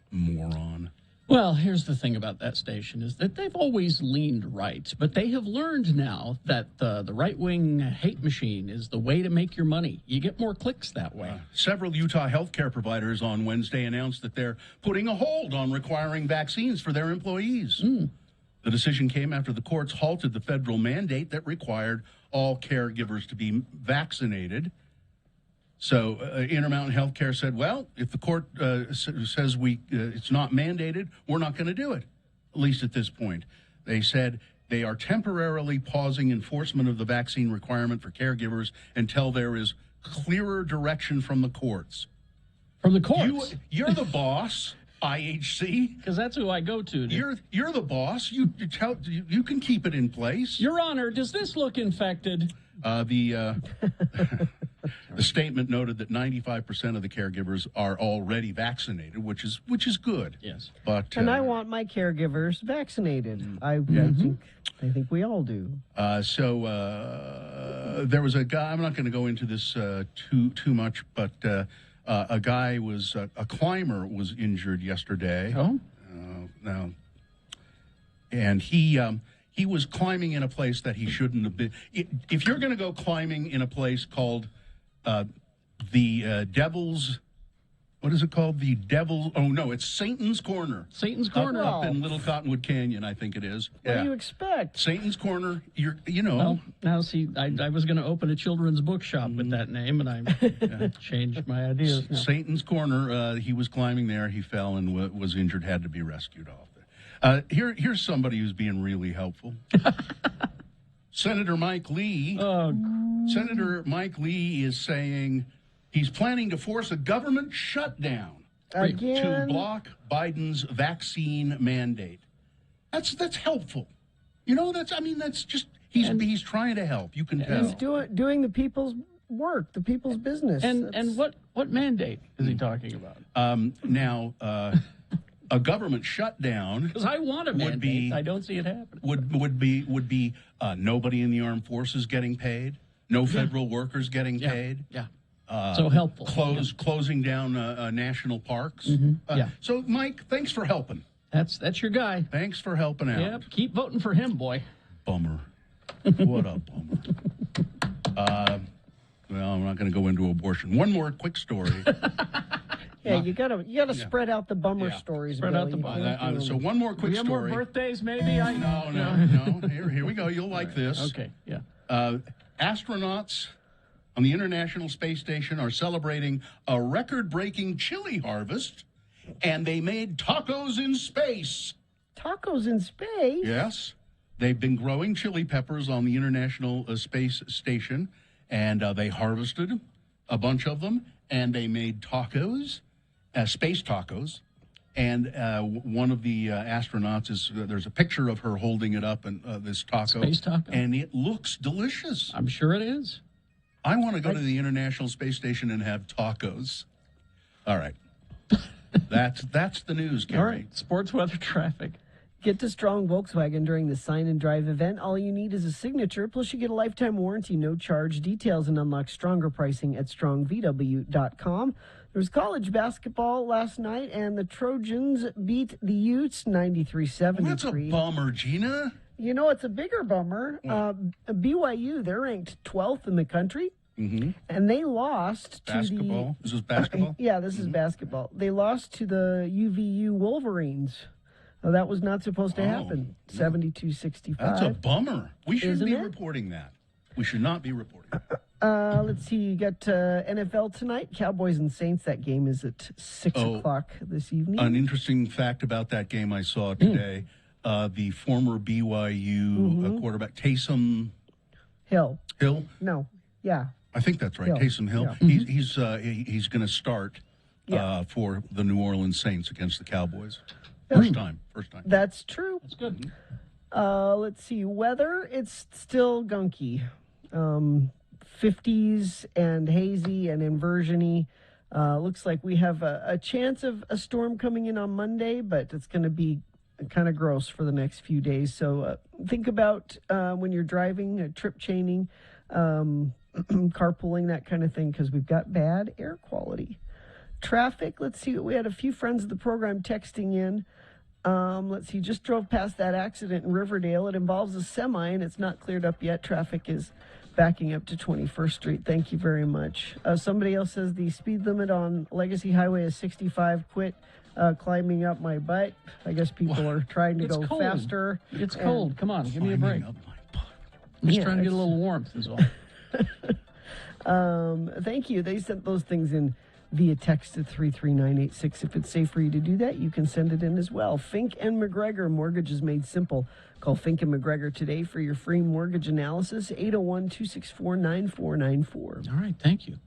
Moron. Well, here's the thing about that station is that they've always leaned right, but they have learned now that the right-wing hate machine is the way to make your money. You get more clicks that way. Several Utah healthcare providers on Wednesday announced that they're putting a hold on requiring vaccines for their employees. The decision came after the courts halted the federal mandate that required all caregivers to be vaccinated. So Intermountain Healthcare said, well, if the court says it's not mandated, we're not going to do it. at least at this point. They said they are temporarily pausing enforcement of the vaccine requirement for caregivers until there is clearer direction from the courts. From the courts? You're the boss, IHC. Because that's who I go to. You're the boss. You can keep it in place. Your Honor, does this look infected? The statement noted that 95% of the caregivers are already vaccinated, which is good. Yes. But And I want my caregivers vaccinated. I think we all do. So there was a guy. I'm not going to go into this too much, but a guy was a climber was injured yesterday. Oh. Now, and he was climbing in a place that he shouldn't have been. If you're going to go climbing in a place called the Devil's, what is it called? The Devil's, oh no, it's Satan's Corner. Satan's Corner. Up in Little Cottonwood Canyon, I think it is. What do you expect? Satan's Corner, you know. Well, now see, I was going to open a children's bookshop with that name, and I changed my ideas now. Satan's Corner, he was climbing there, he fell and was injured, had to be rescued off there. Here's somebody who's being really helpful. Senator Mike Lee. Senator Mike Lee is saying he's planning to force a government shutdown to block Biden's vaccine mandate. That's helpful. You know, that's just he's trying to help. You can tell. He's doing the people's work, the people's business. And what mandate is he talking about? Now, a government shutdown. Because I want a mandate. I don't see it happening. Would be nobody in the armed forces getting paid, no federal workers getting paid. Yeah. So helpful. Closing down national parks. So, Mike, thanks for helping. That's your guy. Thanks for helping out. Yep. Keep voting for him, boy. Bummer. What a bummer. Well, I'm not going to go into abortion. One more quick story. Yeah, you gotta spread out the bummer stories. Spread out the bummer. So one more quick We have story. more birthdays, maybe? No. Here we go. You'll like this. Okay. Yeah. Astronauts on the International Space Station are celebrating a record-breaking chili harvest, and they made tacos in space. Tacos in space? Yes. They've been growing chili peppers on the International Space Station, and they harvested a bunch of them, and they made tacos, space tacos. And one of the astronauts there's a picture of her holding it up, and this taco. Space taco. And it looks delicious. I'm sure it is. I want to go to the International Space Station and have tacos. All right. That's the news, Gary. All right. Sports, weather, traffic. Get to Strong Volkswagen during the Sign and Drive event. All you need is a signature, plus you get a lifetime warranty, no charge. Details and unlock stronger pricing at strongvw.com. There was college basketball last night, and the Trojans beat the Utes 93-73. Well, that's a bummer, Gina. You know, it's a bigger bummer. BYU, they're ranked 12th in the country, and they lost basketball. This is basketball? Yeah, this is basketball. They lost to the UVU Wolverines. That was not supposed to happen. 72-65. That's a bummer. We shouldn't Isn't be it? reporting that. We should not be reporting that. Let's see. You got NFL tonight. Cowboys and Saints. That game is at 6 o'clock this evening. An interesting fact about that game I saw today, the former BYU quarterback, Taysom Hill. Hill? Yeah. I think that's right. Hill. Taysom Hill. Yeah. He's going to start Yeah. for the New Orleans Saints against the Cowboys. First time. That's true. That's good. Let's see. Weather, it's still gunky. 50s and hazy and inversiony. Looks like we have a chance of a storm coming in on Monday, but it's going to be kind of gross for the next few days. So think about when you're driving, trip chaining, carpooling, that kind of thing, because we've got bad air quality. Traffic, let's see. We had a few friends of the program texting in. Let's see, just drove past that accident in Riverdale. It involves a semi, and it's not cleared up yet. Traffic is backing up to 21st Street. Thank you very much. Somebody else says the speed limit on Legacy Highway is 65. Quit climbing up my butt. I guess people are trying to go cold. faster. It's cold. Come on, give me a break. Up my butt. I'm just trying to get a little warmth is all. Thank you. They sent those things in via text at 33986. If it's safe for you to do that, you can send it in as well. Fink and McGregor, mortgage is made simple. Call Fink and McGregor today for your free mortgage analysis, 801-264-9494. All right, thank you.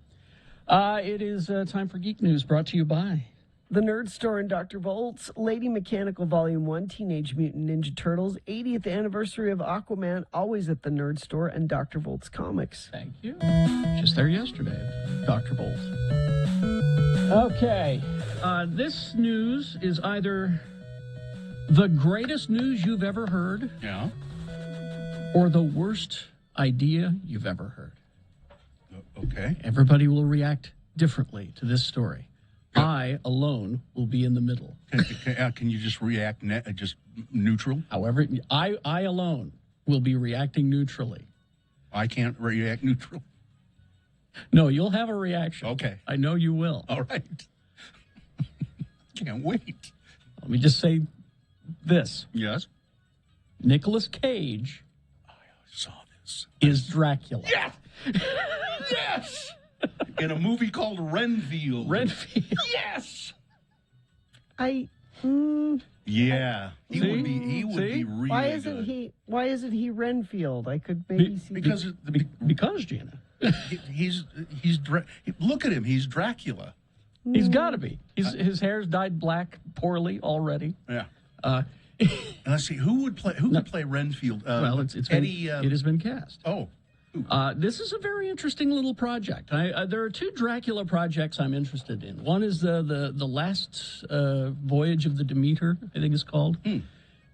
It is time for Geek News, brought to you by The Nerd Store and Dr. Volt's, Lady Mechanical Volume 1, Teenage Mutant Ninja Turtles, 80th anniversary of Aquaman, always at the Nerd Store and Dr. Volt's Comics. Thank you. Just there yesterday, Dr. Bolt. Okay, this news is either the greatest news you've ever heard, Yeah. or the worst idea you've ever heard. Okay. Everybody will react differently to this story. I alone will be in the middle. Can you just react just neutral? However, I alone will be reacting neutrally. I can't react neutral. No, you'll have a reaction. Okay. I know you will. All right. Can't wait. Let me just say this. Yes. Nicolas Cage I saw this. is Dracula. Yes. Yes. In a movie called Renfield. Renfield. Yes. I. Yeah. He See? would be really Why isn't good. Why isn't he Renfield? I could maybe see. Because Because, Gina. he's look at him. He's Dracula. He's got to be. His hair's dyed black poorly already. Yeah. Uh, And let's see who would play Renfield. well, it's been, Eddie. it has been cast. Oh. This is a very interesting little project. There are two Dracula projects I'm interested in. One is the last voyage of the Demeter, I think it's called,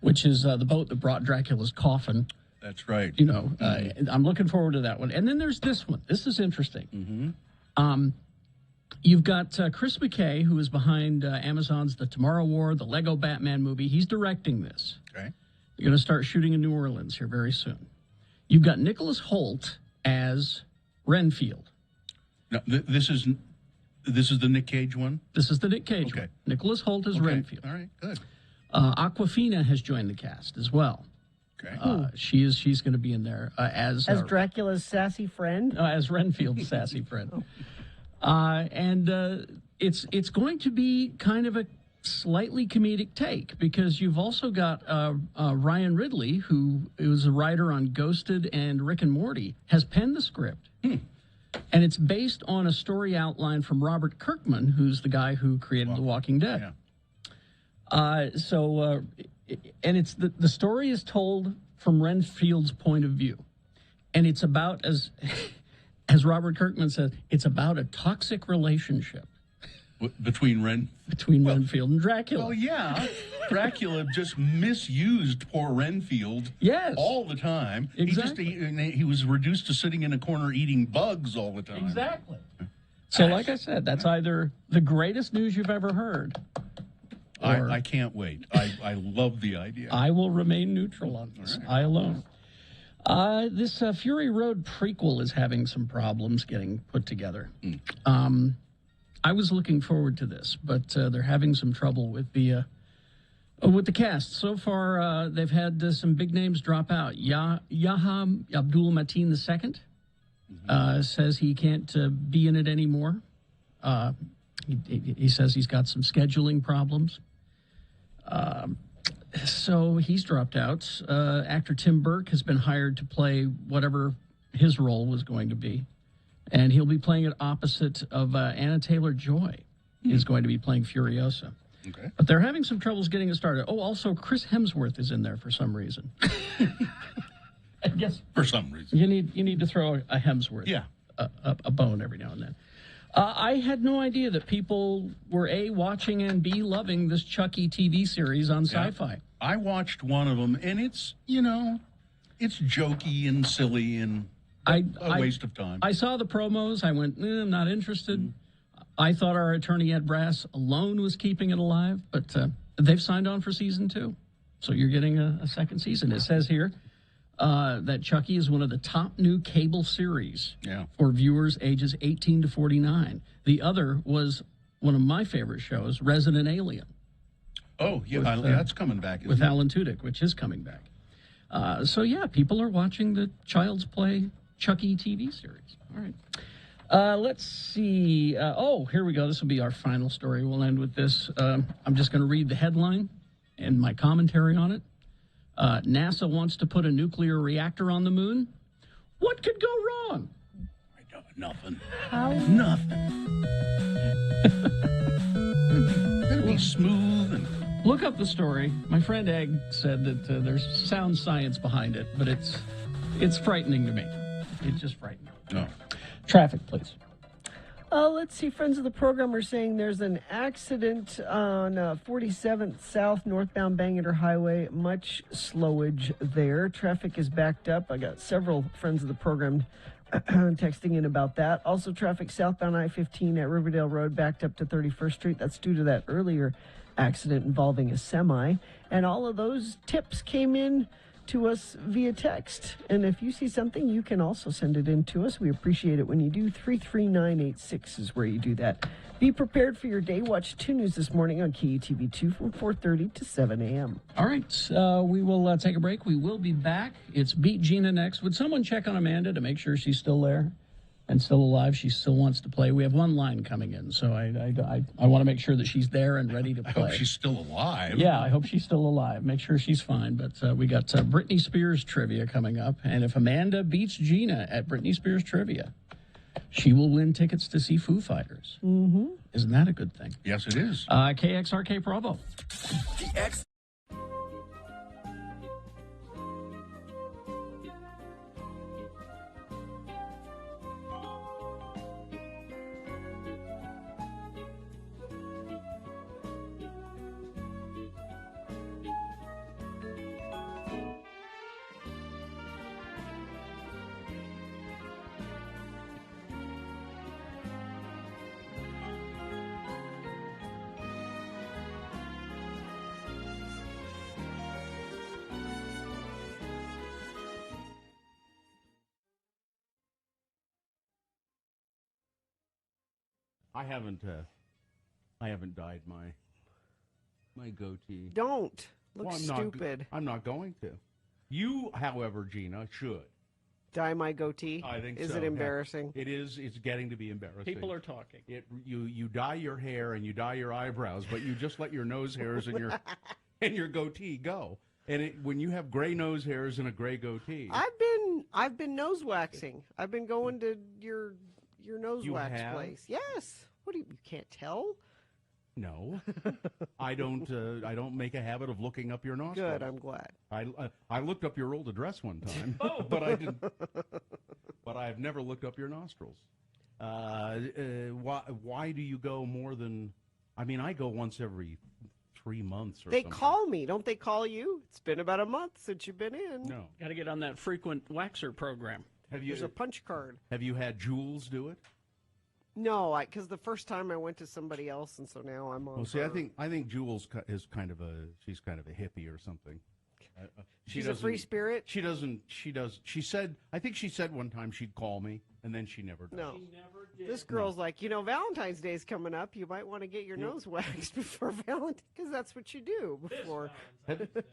which is the boat that brought Dracula's coffin. That's right. You know, I'm looking forward to that one. And then there's this one. This is interesting. You've got Chris McKay, who is behind Amazon's The Tomorrow War, the Lego Batman movie. He's directing this. Okay. They're going to start shooting in New Orleans here very soon. You've got Nicholas Hoult as Renfield. Now, this is the Nick Cage one. This is the Nick Cage Okay. one. Nicholas Hoult as Okay. Renfield. All right. Good. Aquafina has joined the cast as well. Okay. She's going to be in there as Dracula's sassy friend. as Renfield's sassy friend. And it's going to be kind of a slightly comedic take, because you've also got Ryan Ridley, who is a writer on Ghosted and Rick and Morty, has penned the script. And it's based on a story outline from Robert Kirkman, who's the guy who created The Walking Dead. Yeah. And it's the story is told from Renfield's point of view. And it's about, as Robert Kirkman says, it's about a toxic relationship Between Renfield and Dracula. Well, yeah. Dracula just misused poor Renfield. Yes. All the time. Exactly. He was reduced to sitting in a corner eating bugs all the time. Exactly. So, like I said, that's either the greatest news you've ever heard, or I can't wait. I love the idea. I will remain neutral on this. Right. I alone. This Fury Road prequel is having some problems getting put together. I was looking forward to this, but they're having some trouble with the cast. So far, they've had some big names drop out. Yaha Abdul Mateen II says he can't be in it anymore. He says he's got some scheduling problems. So he's dropped out. Actor Tim Burke has been hired to play whatever his role was going to be. And he'll be playing it opposite of Anna Taylor-Joy, is going to be playing Furiosa. Okay. But they're having some troubles getting it started. Oh, also, Chris Hemsworth is in there for some reason. I guess For some reason. you need to throw a Hemsworth, a bone every now and then. I had no idea that people were A, watching, and B, loving this Chucky TV series on Sci-Fi. I watched one of them, and it's jokey and silly and a waste of time. I saw the promos. I went, I'm not interested. I thought our attorney Ed Brass alone was keeping it alive, but they've signed on for season 2. So you're getting a second season. It says here that Chucky is one of the top new cable series for viewers ages 18 to 49. The other was one of my favorite shows, Resident Alien. Oh, yeah, that's coming back. With Alan Tudyk, which is coming back. So, yeah, people are watching the Child's Play Chucky TV series. All right. Let's see. Here we go. This will be our final story. We'll end with this. I'm just going to read the headline and my commentary on it. NASA wants to put a nuclear reactor on the moon. What could go wrong? Nothing. How? Nothing. It'll be smooth and. Look up the story. My friend Egg said that there's sound science behind it, but it's frightening to me. It's just frightening. No. Traffic, please. Let's see. Friends of the program are saying there's an accident on 47th South northbound Bangor Highway. Much slowage there. Traffic is backed up. I got several friends of the program texting in about that. Also, traffic southbound I-15 at Riverdale Road backed up to 31st Street. That's due to that earlier accident involving a semi. And all of those tips came in to us via text. And if you see something, you can also send it in to us. We appreciate it when you do. 33986 is where you do that. Be prepared for your day. Watch 2 News this morning on KUTV2 from 4:30 to 7 a.m. All right, we will take a break. We will be back. It's Beat Gina next. Would someone check on Amanda to make sure she's still there and still alive? She still wants to play. We have one line coming in, so I want to make sure that she's there and ready to play. I hope she's still alive. Yeah, I hope she's still alive. Make sure she's fine. But we got Britney Spears trivia coming up. And if Amanda beats Gina at Britney Spears trivia, she will win tickets to see Foo Fighters. Mm-hmm. Isn't that a good thing? Yes, it is. KXRK Provo. I haven't dyed my goatee. Don't. Looks Well, stupid. I'm not going to. You, however, Gina, should. Dye my goatee? I think Is so. it embarrassing? It is. It's getting to be embarrassing. People are talking. You dye your hair and you dye your eyebrows, but you just let your nose hairs and your and your goatee go. And when you have gray nose hairs and a gray goatee, I've been nose waxing. I've been going to your nose You wax have? place. Yes. What do you can't tell? no, I don't make a habit of looking up your nostrils. Good, I'm glad. I looked up your old address one time, but I didn't. But I've never looked up your nostrils. Why do you go more than? I mean, I go once every 3 months or They something. call me. Don't they call you? It's been about a month since you've been in. No. Got to get on that frequent waxer program. There's a punch card. Have you had Jules do it? No, because the first time I went to somebody else, and so now I'm on. Well, see, her. I think Jules is kind of she's kind of a hippie or something. She's a free spirit. She doesn't. She does. She said. I think she said one time she'd call me, and then she never does. No, this girl's like, Valentine's Day's coming up. You might want to get your nose waxed before Valentine's, because that's what you do before.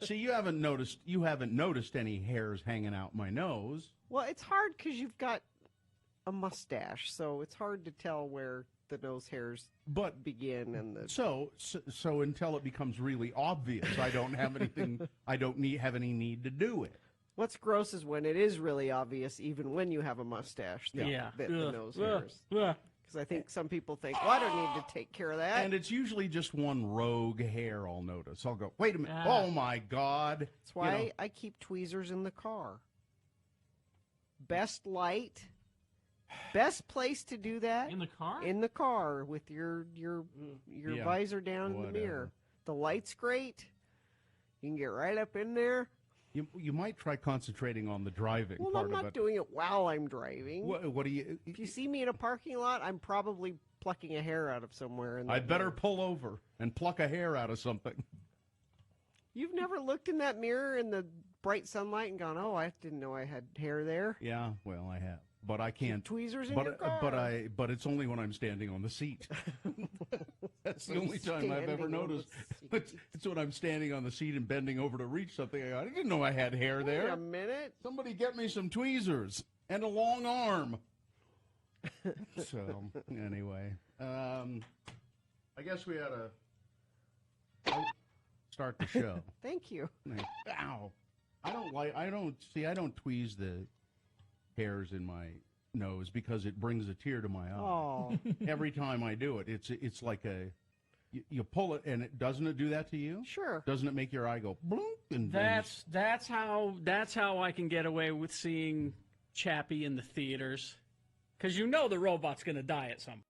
See, you haven't noticed any hairs hanging out my nose. Well, it's hard because you've got a mustache, so it's hard to tell where the nose hairs begin and the. So until it becomes really obvious, I don't have anything. I don't have any need to do it. What's gross is when it is really obvious, even when you have a mustache. The nose hairs. Because I think some people think, well, I don't need to take care of that. And it's usually just one rogue hair I'll notice. I'll go, wait a minute. Oh, my God. That's why I keep tweezers in the car. Best light. Best place to do that. In the car? In the car with your visor down in the mirror. The light's great. You can get right up in there. You might try concentrating on the driving Well, part I'm of it. not doing it while I'm driving. What do you? If you see me in a parking lot, I'm probably plucking a hair out of somewhere. I'd better pull over and pluck a hair out of something. You've never looked in that mirror in the bright sunlight and gone, "Oh, I didn't know I had hair there." Yeah, well, I have, but I can't. Tweezers in your car. But it's only when I'm standing on the seat. That's the only time I've ever noticed. It's when I'm standing on the seat and bending over to reach something. I didn't know I had hair there. Wait a minute. Somebody get me some tweezers and a long arm. So, anyway, I guess we ought to start the show. Thank you. Ow. I don't tweeze the hairs in my nose because it brings a tear to my eye. Oh, Every time I do it, it's like you pull it, and doesn't it do that to you? sure. Doesn't it make your eye go bloop? And That's how I can get away with seeing Chappie in the theaters, because you know the robot's going to die at some point.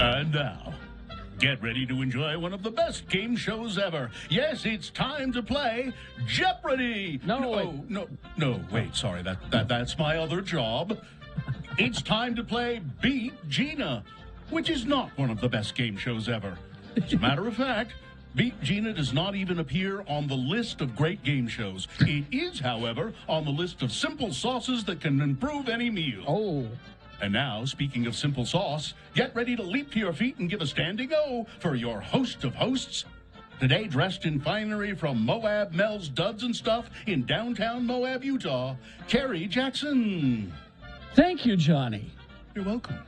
And now, get ready to enjoy one of the best game shows ever. Yes, it's time to play Jeopardy! No, wait, sorry, that's my other job. It's time to play Beat Gina, which is not one of the best game shows ever. As a matter of fact, Beat Gina does not even appear on the list of great game shows. It is, however, on the list of simple sauces that can improve any meal. Oh. And now, speaking of simple sauce, get ready to leap to your feet and give a standing O for your host of hosts. Today, dressed in finery from Moab Mel's Duds and Stuff in downtown Moab, Utah, Carrie Jackson. Thank you, Johnny. You're welcome.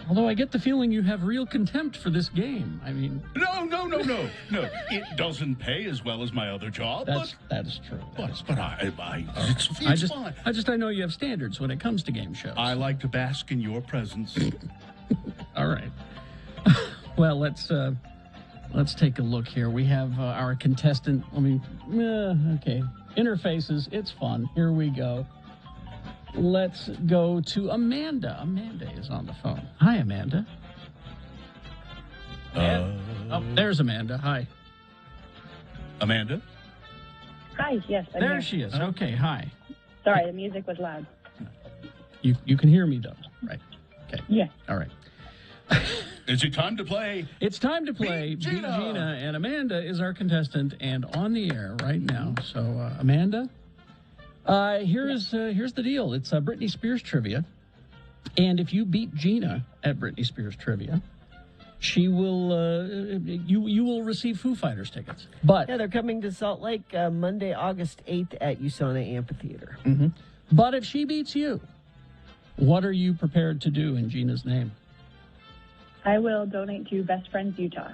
Although I get the feeling you have real contempt for this game. I mean... No. It doesn't pay as well as my other job. That is true. But it's fine. I know you have standards when it comes to game shows. I like to bask in your presence. All right. Well, let's take a look here. We have our contestant. Okay. Interfaces. It's fun. Here we go. Let's go to Amanda. Amanda is on the phone. Hi, Amanda. Oh, there's Amanda. Hi. Amanda? Hi, yes, I'm There here. she is. Okay, hi. Sorry, the music was loud. You can hear me, though, right? Okay. Yeah. All right. Is it time to play? It's time to play Beat Gina. Beat Gina, and Amanda is our contestant and on the air right now. So, Amanda, here's the deal. It's Britney Spears trivia, and if you beat Gina at Britney Spears trivia, she will you will receive Foo Fighters tickets. But Yeah, they're coming to Salt Lake Monday, August 8th at USANA Amphitheater. but if she beats you, what are you prepared to do in Gina's name? I will donate to Best Friends Utah.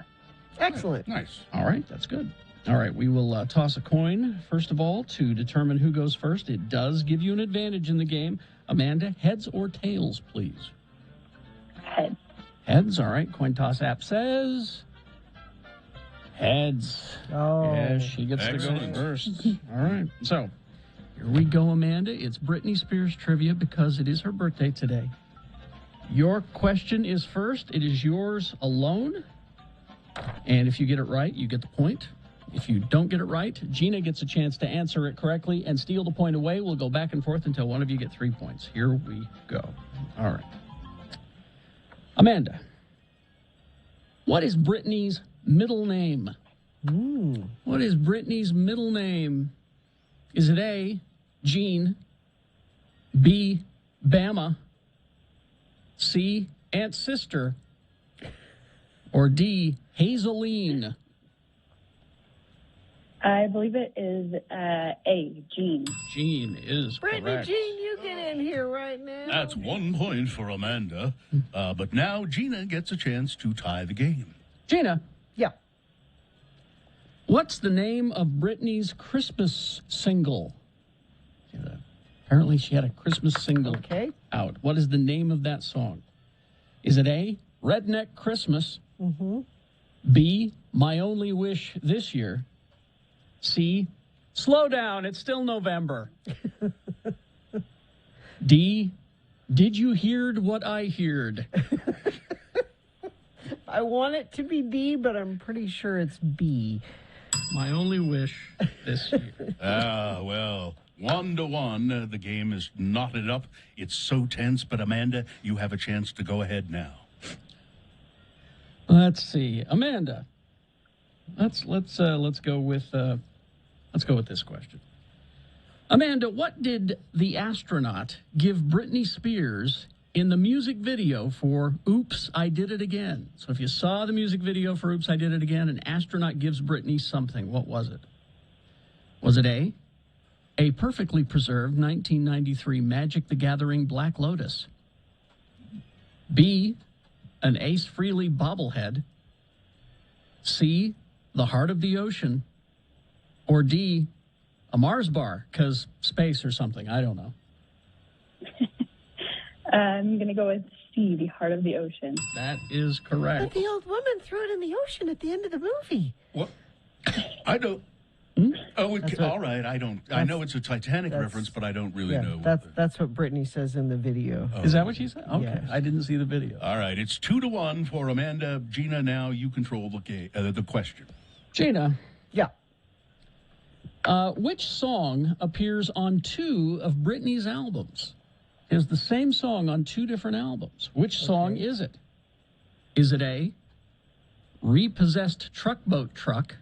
Excellent. Nice. All right, that's good. All right, we will toss a coin, first of all, to determine who goes first. It does give you an advantage in the game. Amanda, heads or tails, please? Head. Heads, all right. Coin toss app says heads. Oh. Yeah, she gets Excellent. to go first. All right, so here we go, Amanda. It's Britney Spears trivia because it is her birthday today. Your question is first. It is yours alone. And if you get it right, you get the point. If you don't get it right, Gina gets a chance to answer it correctly and steal the point away. We'll go back and forth until one of you get 3 points. Here we go. All right. Amanda, what is Britney's middle name? What is Britney's middle name? Is it A, Jean. B, Bama. C, Aunt Sister. Or D, Hazeline. I believe it is A, Jean. Jean is Brittany correct. Jean, you get in here right now. That's 1 point for Amanda. But now Gina gets a chance to tie the game. Gina, Yeah. what's the name of Britney's Christmas single? Apparently she had a Christmas single Okay. out. What is the name of that song? Is it A, Redneck Christmas? Mm-hmm. B, My Only Wish This Year? C, Slow Down, it's still November. D, Did You Heard What I Heard? I want it to be D, but I'm pretty sure it's B. My Only Wish This Year. Well, 1-1. The game is knotted up. It's so tense. But Amanda, you have a chance to go ahead now. Let's see, Amanda. Let's go with this question. Amanda, what did the astronaut give Britney Spears in the music video for Oops, I Did It Again? So if you saw the music video for Oops, I Did It Again, an astronaut gives Britney something. What was it? Was it A perfectly preserved 1993 Magic the Gathering Black Lotus? B, an Ace Frehley bobblehead? C, the heart of the ocean? Or D, a Mars bar, because space or something? I don't know. I'm going to go with C, the heart of the ocean. That is But correct. the old woman threw it in the ocean at the end of the movie. What? I don't. Oh, That's what- all right. I don't. I know it's a Titanic that's- reference, but I don't really Yeah, know. that's what Brittany says in the video. Is that what she said? Okay, Yes. I didn't see the video. All right. It's 2-1 for Amanda. Gina, now you control the game. The question. Gina, Yeah. which song appears on 2 of Britney's albums? Is the same song on 2 different albums. Which song is it? Is it A, Repossessed Truck Boat Truck?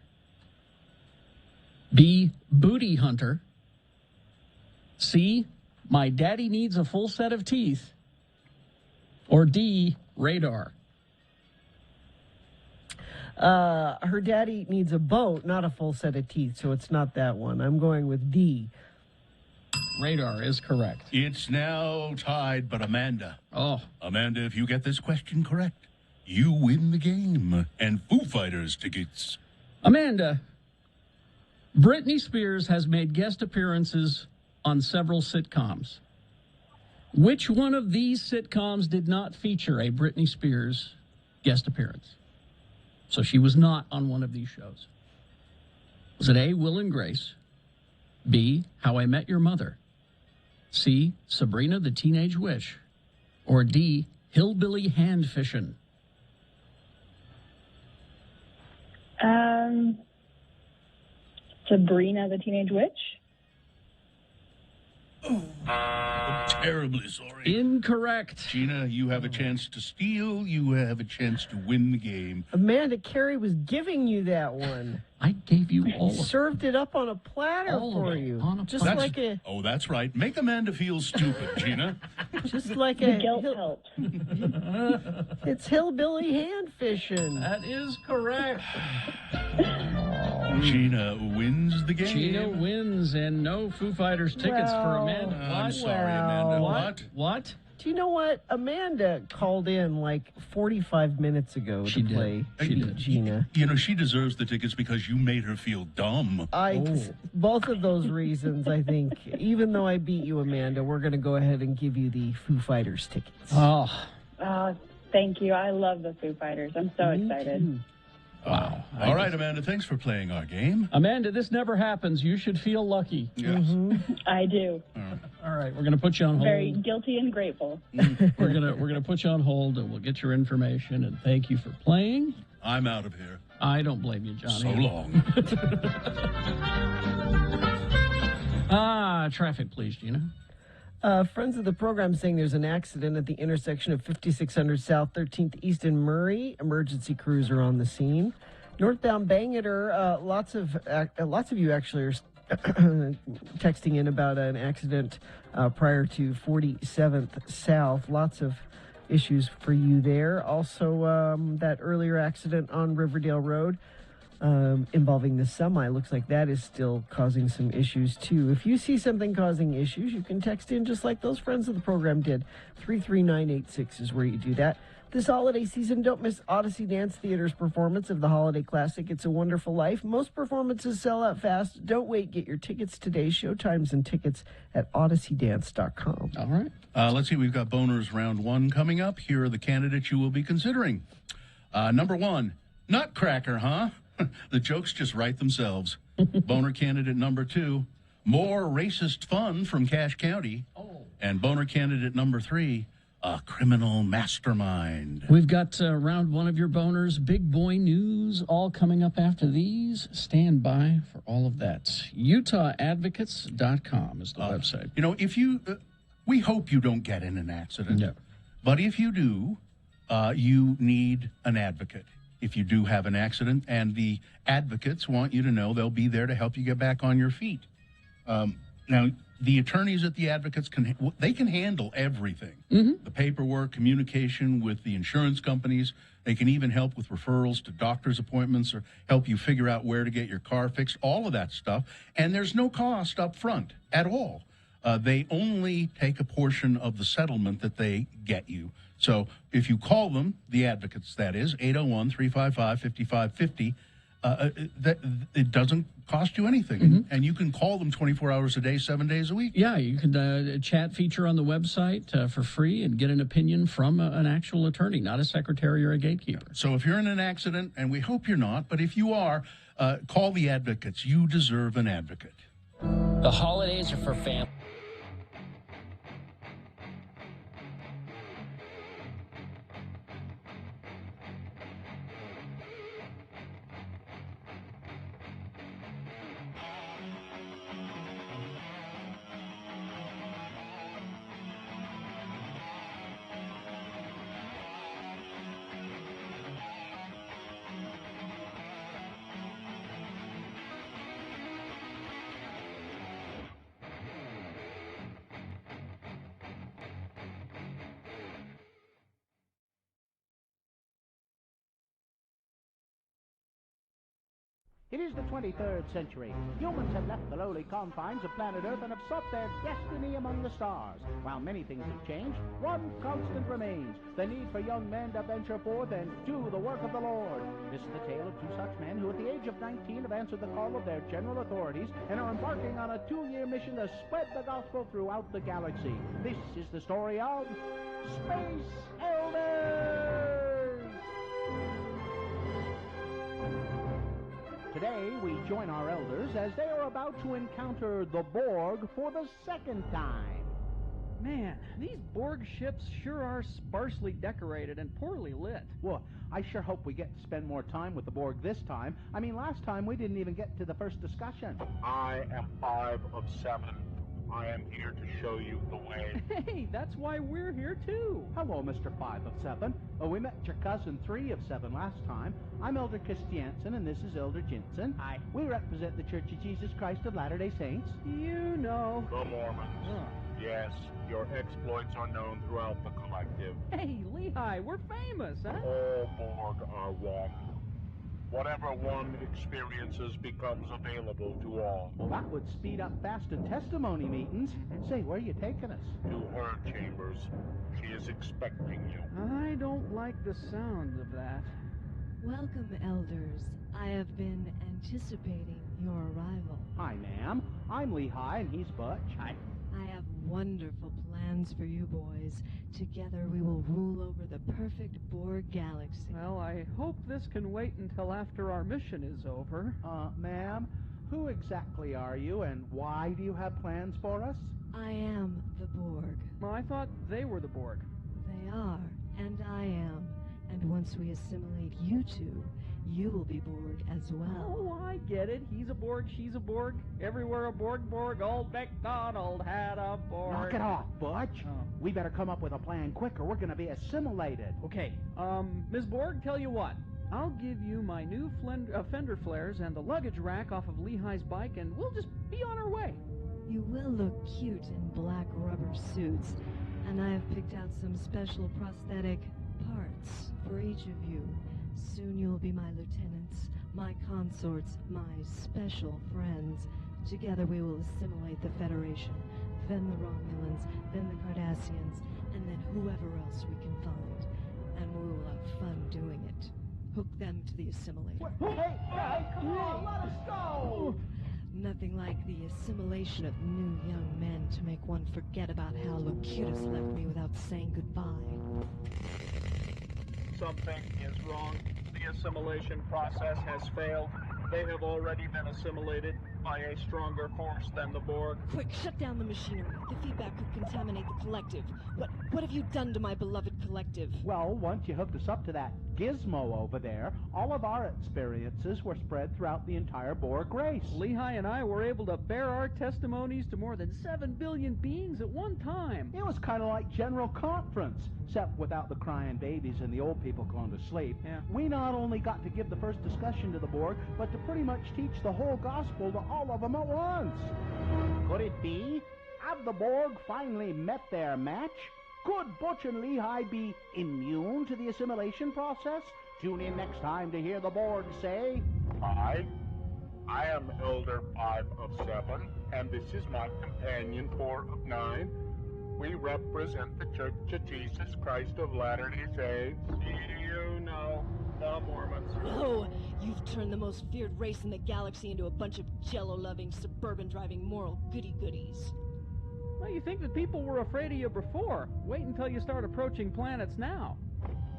B, Booty Hunter? C, My Daddy Needs a Full Set of Teeth? Or D, Radar? Her daddy needs a boat, not a full set of teeth, so it's not that one. I'm going with D. Radar is correct. It's now tied, but Amanda. Oh, Amanda, if you get this question correct, you win the game and Foo Fighters tickets. Amanda, Britney Spears has made guest appearances on several sitcoms. Which one of these sitcoms did not feature a Britney Spears guest appearance? So she was not on one of these shows. Was it A, Will and Grace? B, How I Met Your Mother? C, Sabrina the Teenage Witch? Or D, Hillbilly Hand Fishin'? Sabrina the Teenage Witch? I'm terribly sorry. Incorrect. Gina, you have a chance to steal. You have a chance to win the game. Amanda Carey was giving you that one. I gave you all of Served it up on a platter All of for it you. on a Just platter. like a Oh, that's right. Make Amanda feel stupid, Gina. just like The a guilt helped. it's hillbilly hand fishing. That is correct. Gina wins the game. Gina wins, and no Foo Fighters tickets for Well, Amanda. I'm What? sorry, Amanda. What? What? Do you know what? Amanda called in like 45 minutes ago She to did. play She did. Gina. You know, she deserves the tickets because you made her feel dumb. Both of those reasons, I think. Even though I beat you, Amanda, we're going to go ahead and give you the Foo Fighters tickets. Oh, Oh, thank you. I love the Foo Fighters. I'm so excited. wow. All right, Amanda, thanks for playing our game. Amanda, this never happens. You should feel lucky. Yes. I do. All right, we're going to put you on hold. Very guilty and grateful. We're gonna put you on hold, and we'll get your information. And thank you for playing. I'm out of here. I don't blame you, Johnny. So long. Traffic, please, Gina. Friends of the program saying there's an accident at the intersection of 5600 South 13th East in Murray. Emergency crews are on the scene. Northbound Bangor, lots of you actually are texting in about an accident prior to 47th South. Lots of issues for you there. Also, that earlier accident on Riverdale Road involving the semi. Looks like that is still causing some issues, too. If you see something causing issues, you can text in just like those friends of the program did. 33986 is where you do that. This holiday season, don't miss Odyssey Dance Theater's performance of the holiday classic, It's a Wonderful Life. Most performances sell out fast. Don't wait. Get your tickets today. Showtimes and tickets at odysseydance.com. All right. Let's see. We've got Boners Round 1 coming up. Here are the candidates you will be considering. Number 1, Nutcracker, huh? The jokes just write themselves. Boner candidate number 2, more racist fun from Cache County. And boner candidate number 3, a criminal mastermind. We've got round 1 of your boners, big boy news, all coming up after these. Stand by for all of that. UtahAdvocates.com is the website. You know, if you, we hope you don't get in an accident. Yeah. But if you do, you need an advocate. If you do have an accident, and the advocates want you to know they'll be there to help you get back on your feet. Now, the attorneys at the advocates can handle everything. The paperwork, communication with the insurance companies. They can even help with referrals to doctor's appointments or help you figure out where to get your car fixed, all of that stuff. And there's no cost up front at all. They only take a portion of the settlement that they get you. So if you call them, the advocates, that is, 801-355-5550, it doesn't cost you anything. And you can call them 24 hours a day, 7 days a week. Yeah, you can chat feature on the website for free and get an opinion from an actual attorney, not a secretary or a gatekeeper. So if you're in an accident, and we hope you're not, but if you are, call the advocates. You deserve an advocate. The holidays are for family. It is the 23rd century. Humans have left the lowly confines of planet Earth and have sought their destiny among the stars. While many things have changed, one constant remains: the need for young men to venture forth and do the work of the Lord. This is the tale of 2 such men who at the age of 19 have answered the call of their general authorities and are embarking on a 2-year mission to spread the gospel throughout the galaxy. This is the story of Space Elders! Today, we join our elders as they are about to encounter the Borg for the 2nd time. Man, these Borg ships sure are sparsely decorated and poorly lit. Well, I sure hope we get to spend more time with the Borg this time. I mean, last time we didn't even get to the first discussion. I am 5 of 7. I am here to show you the way. Hey, that's why we're here too. Hello, Mr. 5 of 7. We met your cousin 3 of 7 last time. I'm Elder Christiansen, and this is Elder Jensen. Hi. We represent the Church of Jesus Christ of Latter-day Saints. You know. The Mormons. Oh. Yes, your exploits are known throughout the collective. Hey, Lehigh, we're famous, huh? All Borg are one. Whatever one experiences becomes available to all. Well, that would speed up fast and testimony meetings. Say, where are you taking us? To her chambers. She is expecting you. I don't like the sound of that. Welcome, elders. I have been anticipating your arrival. Hi, ma'am. I'm Lehigh, and he's Butch. Hi. I have wonderful plans for you boys. Together we will rule over the perfect Borg galaxy. Well, I hope this can wait until after our mission is over. Ma'am, who exactly are you, and why do you have plans for us? I am the Borg. Well, I thought they were the Borg. They are, and I am. And once we assimilate you two, you will be Borg as well. Oh, I get it. He's a Borg, she's a Borg. Everywhere a Borg. Old MacDonald had a Borg. Knock it off, Butch. Oh. We better come up with a plan quick, or we're going to be assimilated. Okay, Ms. Borg, tell you what. I'll give you my new fender flares and the luggage rack off of Lehi's bike, and we'll just be on our way. You will look cute in black rubber suits, and I have picked out some special prosthetic parts for each of you. Soon you'll be my lieutenants, my consorts, my special friends. Together we will assimilate the Federation, then the Romulans, then the Cardassians, and then whoever else we can find. And we will have fun doing it. Hook them to the assimilator. Hey, come on, let us go! Nothing like the assimilation of new young men to make one forget about how Locutus left me without saying goodbye. Something is wrong. The assimilation process has failed. They have already been assimilated by a stronger force than the Borg. Quick, shut down the machinery. The feedback could contaminate the collective. What have you done to my beloved collective? Well, once you hooked us up to that gizmo over there, all of our experiences were spread throughout the entire Borg race. Lehi and I were able to bear our testimonies to more than 7 billion beings at one time. It was kind of like General Conference, except without the crying babies and the old people going to sleep. Yeah. We not only got to give the first discussion to the Borg, but to pretty much teach the whole gospel to all of them at once. Could it be? Have the Borg finally met their match? Could Butch and Lehi be immune to the assimilation process? Tune in next time to hear the Borg say... I am Elder 5 of 7, and this is my companion 4 of 9. We represent the Church of Jesus Christ of Latter-day Saints. You know, the Mormons. No, you've turned the most feared race in the galaxy into a bunch of jello-loving, suburban-driving moral goody-goodies. Well, you think that people were afraid of you before. Wait until you start approaching planets now.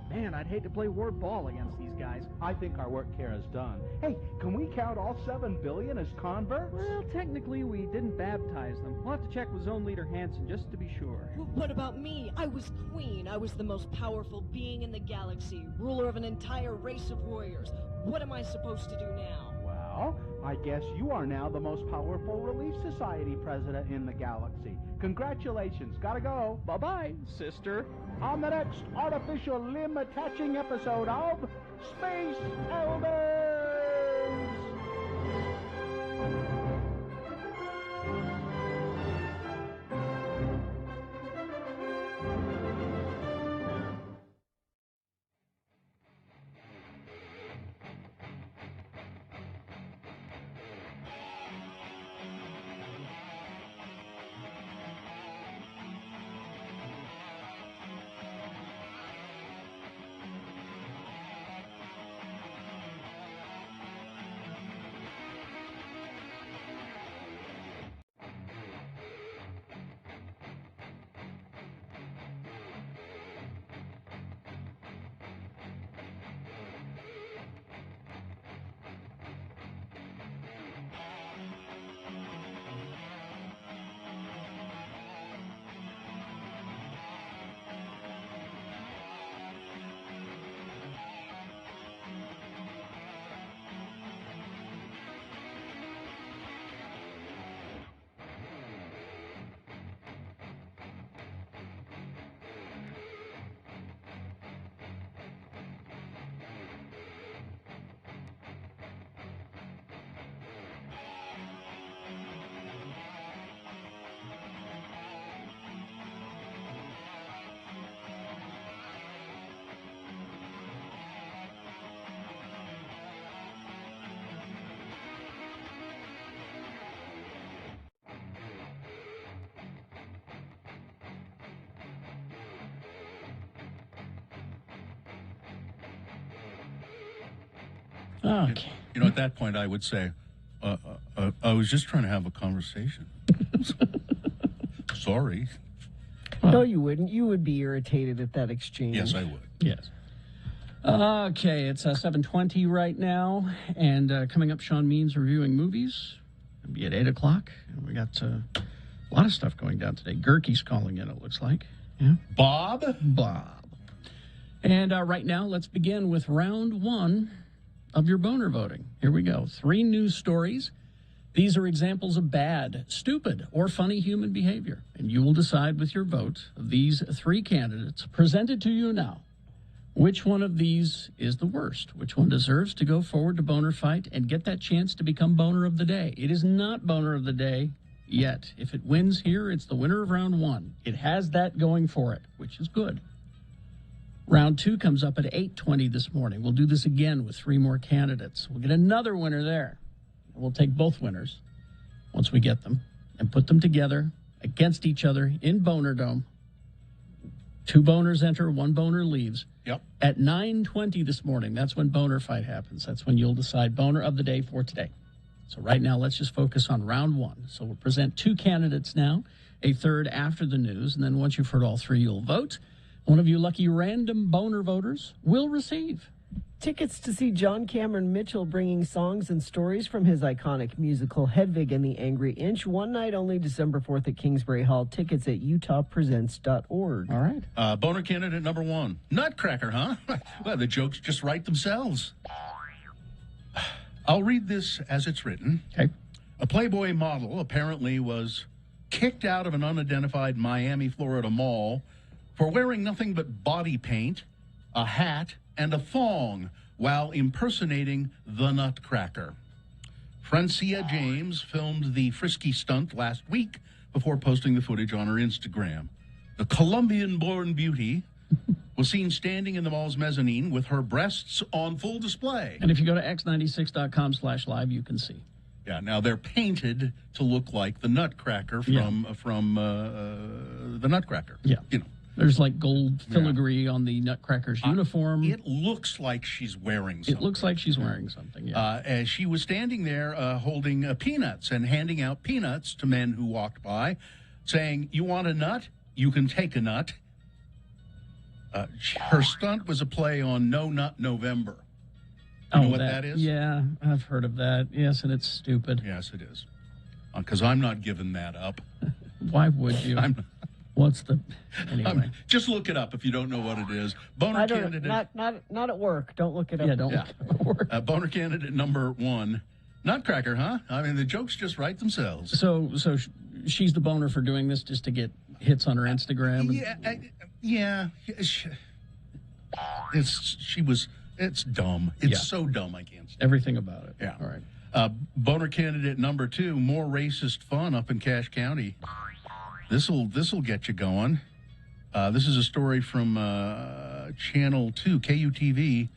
Man, I'd hate to play word ball against these guys. I think our work here is done. Hey, can we count all 7 billion as converts? Well, technically we didn't baptize them. We'll have to check with Zone Leader Hansen just to be sure. What about me? I was queen. I was the most powerful being in the galaxy, ruler of an entire race of warriors. What am I supposed to do now? Well, I guess you are now the most powerful Relief Society president in the galaxy. Congratulations. Gotta go. Bye-bye, sister. On the next artificial limb attaching episode of Space Elders! Okay. You know, at that point, I would say, I was just trying to have a conversation. Sorry. No, you wouldn't. You would be irritated at that exchange. Yes, I would. Yes. Okay, it's 7:20 right now, and coming up, Sean Means reviewing movies. It'll be at 8 o'clock. And we got a lot of stuff going down today. Gerke's calling in, it looks like. Yeah. Bob? Bob. And right now, let's begin with round one of your boner voting. Here we go. 3 news stories. These are examples of bad, stupid, or funny human behavior. And you will decide with your vote of these 3 candidates presented to you now Which one of these is the worst? Which one deserves to go forward to Boner Fight and get that chance to become Boner of the Day? It is not Boner of the Day yet. If it wins here, it's the winner of round 1. It has that going for it, which is good. Round 2 comes up at 8:20 this morning. We'll do this again with 3 more candidates. We'll get another winner there. We'll take both winners once we get them and put them together against each other in Boner Dome. 2 boners enter, 1 boner leaves. Yep. At 9:20 this morning, that's when Boner Fight happens. That's when you'll decide Boner of the Day for today. So right now, let's just focus on round 1. So we'll present 2 candidates now, a third after the news, and then once you've heard all 3, you'll vote. One of you lucky random Boner voters will receive tickets to see John Cameron Mitchell bringing songs and stories from his iconic musical Hedwig and the Angry Inch. One night only, December 4th at Kingsbury Hall. Tickets at utahpresents.org. All right. Boner candidate number 1. Nutcracker, huh? Well, the jokes just write themselves. I'll read this as it's written. Okay. A Playboy model apparently was kicked out of an unidentified Miami, Florida mall for wearing nothing but body paint, a hat, and a thong while impersonating the Nutcracker. Francia James filmed the frisky stunt last week before posting the footage on her Instagram. The Colombian-born beauty was seen standing in the mall's mezzanine with her breasts on full display. And if you go to x96.com/live, you can see. Yeah, now they're painted to look like the Nutcracker from the Nutcracker. Yeah. You know. There's like gold filigree on the Nutcracker's uniform. It looks like she's wearing something. It looks like she's wearing something, yeah. As she was standing there holding peanuts and handing out peanuts to men who walked by, saying, "You want a nut? You can take a nut." Her stunt was a play on No Nut November. You know what that is? Yeah, I've heard of that. Yes, and it's stupid. Yes, it is. Because I'm not giving that up. Why would you? What's the... Anyway. Just look it up if you don't know what it is. Boner candidate... Not at work. Don't look it up. Yeah, don't look it up at work. Boner candidate number 1. Nutcracker, huh? I mean, the jokes just write themselves. So she's the boner for doing this just to get hits on her Instagram? It's dumb. It's so dumb I can't stand it. Everything about it. Yeah. All right. Boner candidate number 2, more racist fun up in Cache County. This'll get you going. This is a story from Channel 2, KUTV,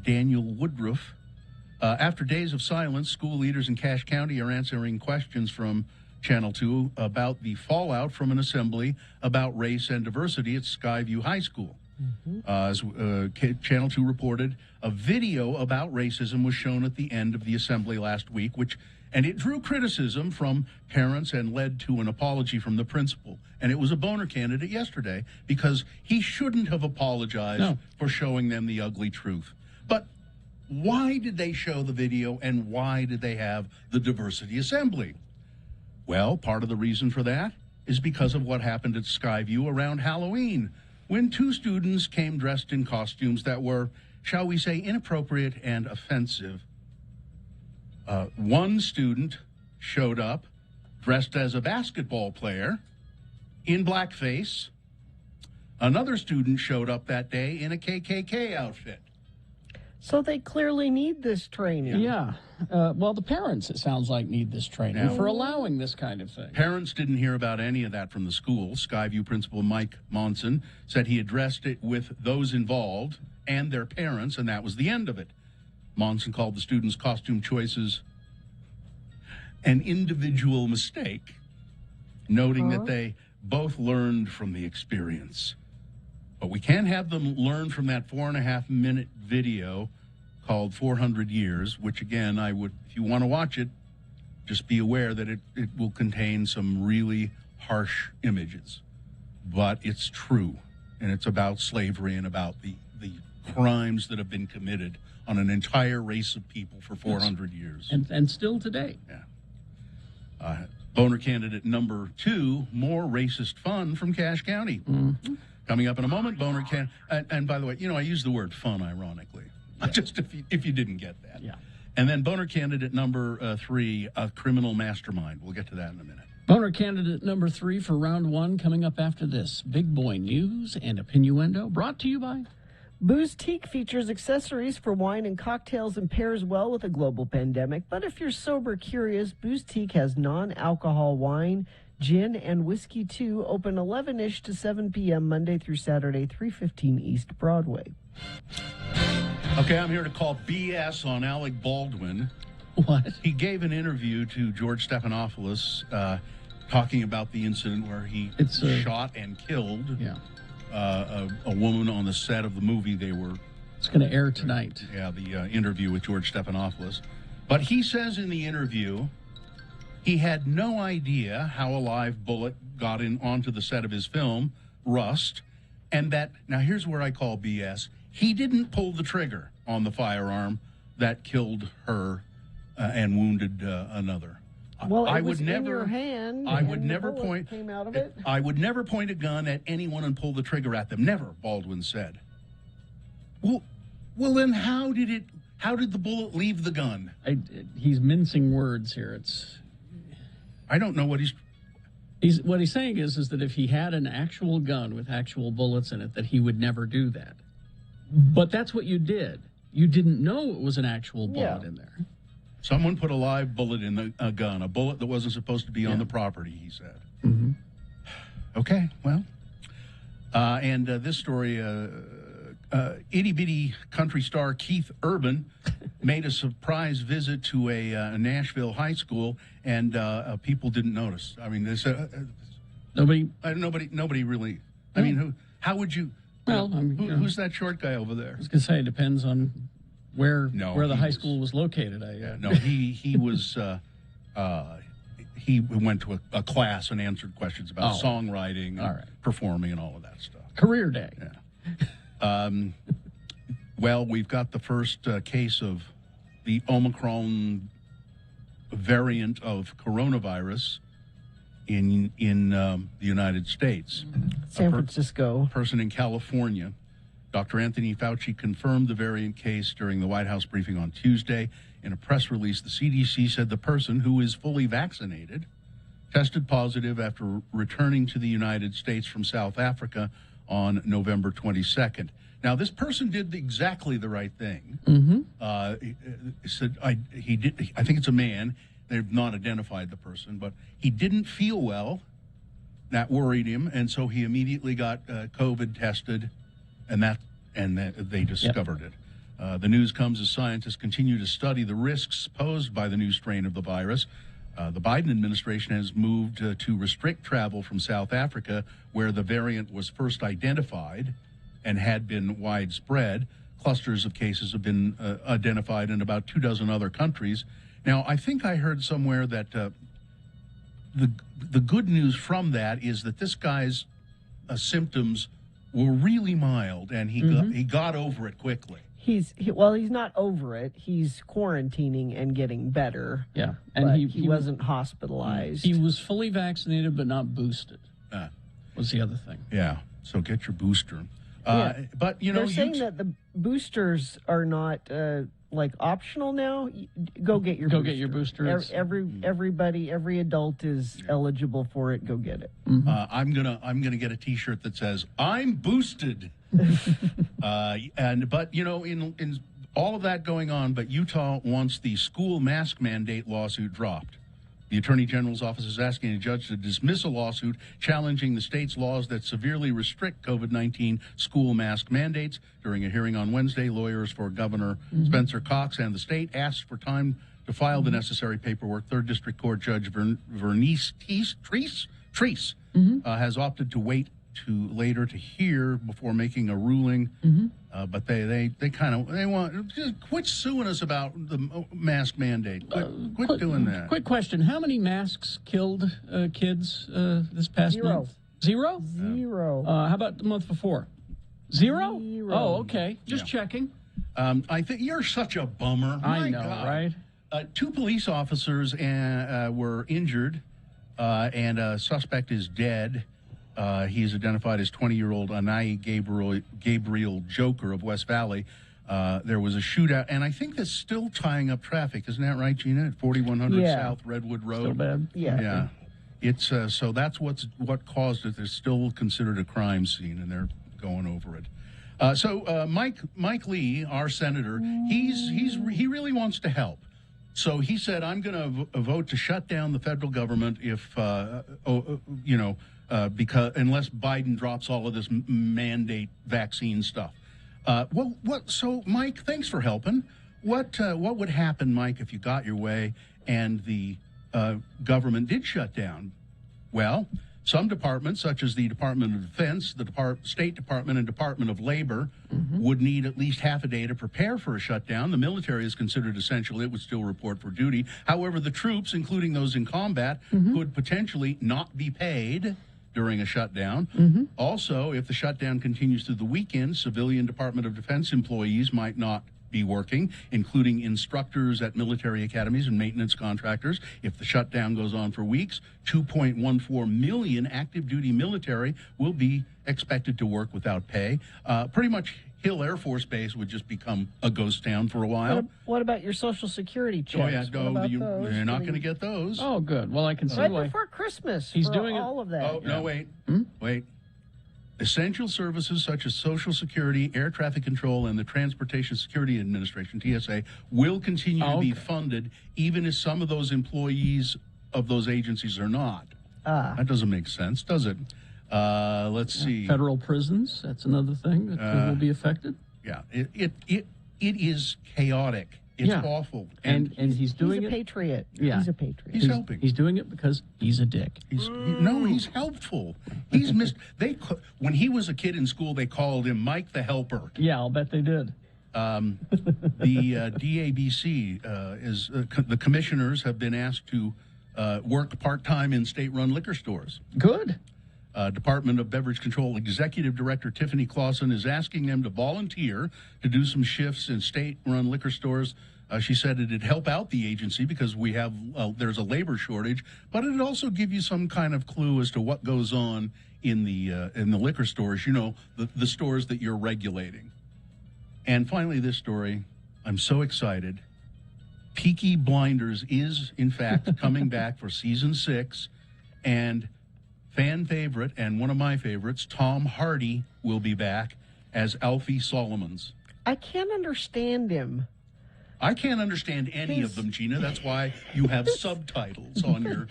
Daniel Woodruff. After days of silence, school leaders in Cache County are answering questions from Channel 2 about the fallout from an assembly about race and diversity at Skyview High School. As Channel 2 reported, a video about racism was shown at the end of the assembly last week, and it drew criticism from parents and led to an apology from the principal. And it was a boner candidate yesterday because he shouldn't have apologized for showing them the ugly truth. But why did they show the video, and why did they have the diversity assembly? Well, part of the reason for that is because of what happened at Skyview around Halloween, when 2 students came dressed in costumes that were, shall we say, inappropriate and offensive. One student showed up dressed as a basketball player in blackface. Another student showed up that day in a KKK outfit. So they clearly need this training. Yeah. Well, the parents, it sounds like, need this training for allowing this kind of thing. Parents didn't hear about any of that from the school. Skyview principal Mike Monson said he addressed it with those involved and their parents, and that was the end of it. Monson called the students' costume choices an individual mistake, noting that they both learned from the experience. But we can't have them learn from that 4.5-minute video called 400 Years, which, again, if you want to watch it, just be aware that it will contain some really harsh images. But it's true, and it's about slavery and about the crimes that have been committed on an entire race of people for 400 years. And still today. Yeah. Boner candidate number 2, more racist fun from Cache County. Mm-hmm. Coming up in a moment, Boner can. And by the way, I use the word fun ironically, just if you didn't get that. Yeah. And then Boner candidate number 3, a criminal mastermind. We'll get to that in a minute. Boner candidate number 3 for round 1 coming up after this. Big boy news and opinioendo brought to you by Boozteak features accessories for wine and cocktails and pairs well with a global pandemic. But if you're sober curious, Boozteak has non-alcohol wine, gin, and whiskey too. Open 11-ish to 7 p.m. Monday through Saturday, 315 East Broadway. Okay, I'm here to call BS on Alec Baldwin. What? He gave an interview to George Stephanopoulos talking about the incident where he shot and killed a woman on the set of the movie they were... It's going to air tonight. Yeah, the interview with George Stephanopoulos. But he says in the interview he had no idea how a live bullet got onto the set of his film, Rust, and that, now here's where I call BS, he didn't pull the trigger on the firearm that killed her and wounded another. Well, I it was would never, in your hand. I would and the never bullet point. Came out of it. I would never point a gun at anyone and pull the trigger at them. Never, Baldwin said. Well, then how did the bullet leave the gun? He's mincing words here. I don't know what what he's saying is that if he had an actual gun with actual bullets in it, that he would never do that. But that's what you did. You didn't know it was an actual bullet in there. Someone put a live bullet in a gun, a bullet that wasn't supposed to be on the property, he said. Mm-hmm. Okay, well. And this story, itty-bitty country star Keith Urban made a surprise visit to a Nashville high school, and people didn't notice. I mean, they said... Nobody really... I mean, how would you... Well, who's that short guy over there? I was going to say, it depends on where the high school was located. No, he was... he went to a class and answered questions about songwriting, and performing, and all of that stuff. Career day. Yeah. Well, we've got the first case of the Omicron variant of coronavirus in the United States. San Francisco. A person in California. Dr. Anthony Fauci confirmed the variant case during the White House briefing on Tuesday. In a press release, the CDC said the person, who is fully vaccinated, tested positive after returning to the United States from South Africa on November 22nd. Now, this person did exactly the right thing. Mm-hmm. He said, I think it's a man. They've not identified the person, but he didn't feel well. That worried him, and so he immediately got COVID tested, and they discovered it. The news comes as scientists continue to study the risks posed by the new strain of the virus. The Biden administration has moved to restrict travel from South Africa, where the variant was first identified and had been widespread. Clusters of cases have been identified in about 24 other countries. Now, I think I heard somewhere that the good news from that is that this guy's symptoms were really mild, and he got over it quickly. He's not over it. He's quarantining and getting better. Yeah, and he wasn't hospitalized. He was fully vaccinated, but not boosted. Was the other thing. Yeah, so get your booster. But they're saying that the boosters are not optional now. Go get your booster. Every adult is eligible for it. Go get it. Mm-hmm. I'm gonna get a T-shirt that says "I'm boosted." But in all of that going on, but Utah wants the school mask mandate lawsuit dropped. The Attorney General's office is asking a judge to dismiss a lawsuit challenging the state's laws that severely restrict COVID-19 school mask mandates. During a hearing on Wednesday, lawyers for Governor Spencer Cox and the state asked for time to file the necessary paperwork. Third District Court Judge Vernice Treese has opted to wait to later to hear before making a ruling. But they want just quit suing us about the mask mandate. Quit doing that. Quick question: how many masks killed kids this past month? Zero. How about the month before? Zero. Oh, okay. Just checking. I think you're such a bummer. I know, God. Right? 2 police officers were injured, and a suspect is dead. He is identified as 20-year-old Anai Gabriel Joker of West Valley. There was a shootout, and I think that's still tying up traffic. Isn't that right, Gina? At 4100 South Redwood Road. Still bad. Yeah. It's so that's what caused it. It's still considered a crime scene, and they're going over it. So Mike Lee, our senator, he really wants to help. So he said, I'm going to vote to shut down the federal government if, because unless Biden drops all of this mandate vaccine stuff. So, Mike, thanks for helping. What would happen, Mike, if you got your way and the government did shut down? Well, some departments, such as the Department of Defense, the State Department, and Department of Labor, would need at least half a day to prepare for a shutdown. The military is considered essential. It would still report for duty. However, the troops, including those in combat, could potentially not be paid during a shutdown. Also, if the shutdown continues through the weekend, civilian Department of Defense employees might not be working, including instructors at military academies and maintenance contractors. If the shutdown goes on for weeks, 2.14 million active duty military will be expected to work without pay. Pretty much Hill Air Force Base would just become a ghost town for a while. What about your Social Security checks? Oh, yeah, no, you're not going to get those. Oh, good. Well, I can see right why. before Christmas. He's for doing all of that. Oh, no, wait. Essential services such as Social Security, Air Traffic Control, and the Transportation Security Administration, TSA, will continue to be funded, even if some of those employees of those agencies are not. That doesn't make sense, does it? Let's see. Federal prisons, that's another thing that will be affected. Yeah, it is chaotic. It's awful. And he's doing He's a it. patriot. Yeah. He's a patriot. He's helping. He's doing it because he's a dick. He's helpful. He's missed. When he was a kid in school, they called him Mike the Helper. Yeah, I'll bet they did. The DABC the commissioners have been asked to work part-time in state-run liquor stores. Good. Department of Beverage Control Executive Director Tiffany Clausen is asking them to volunteer to do some shifts in state-run liquor stores. She said it'd help out the agency because there's a labor shortage, but it'd also give you some kind of clue as to what goes on in the liquor stores. You know, the stores that you're regulating. And finally, this story, I'm so excited. Peaky Blinders is, in fact, coming back for season 6, and fan favorite and one of my favorites, Tom Hardy, will be back as Alfie Solomons. I can't understand him. I can't understand any of them, Gina. That's why you have subtitles on your...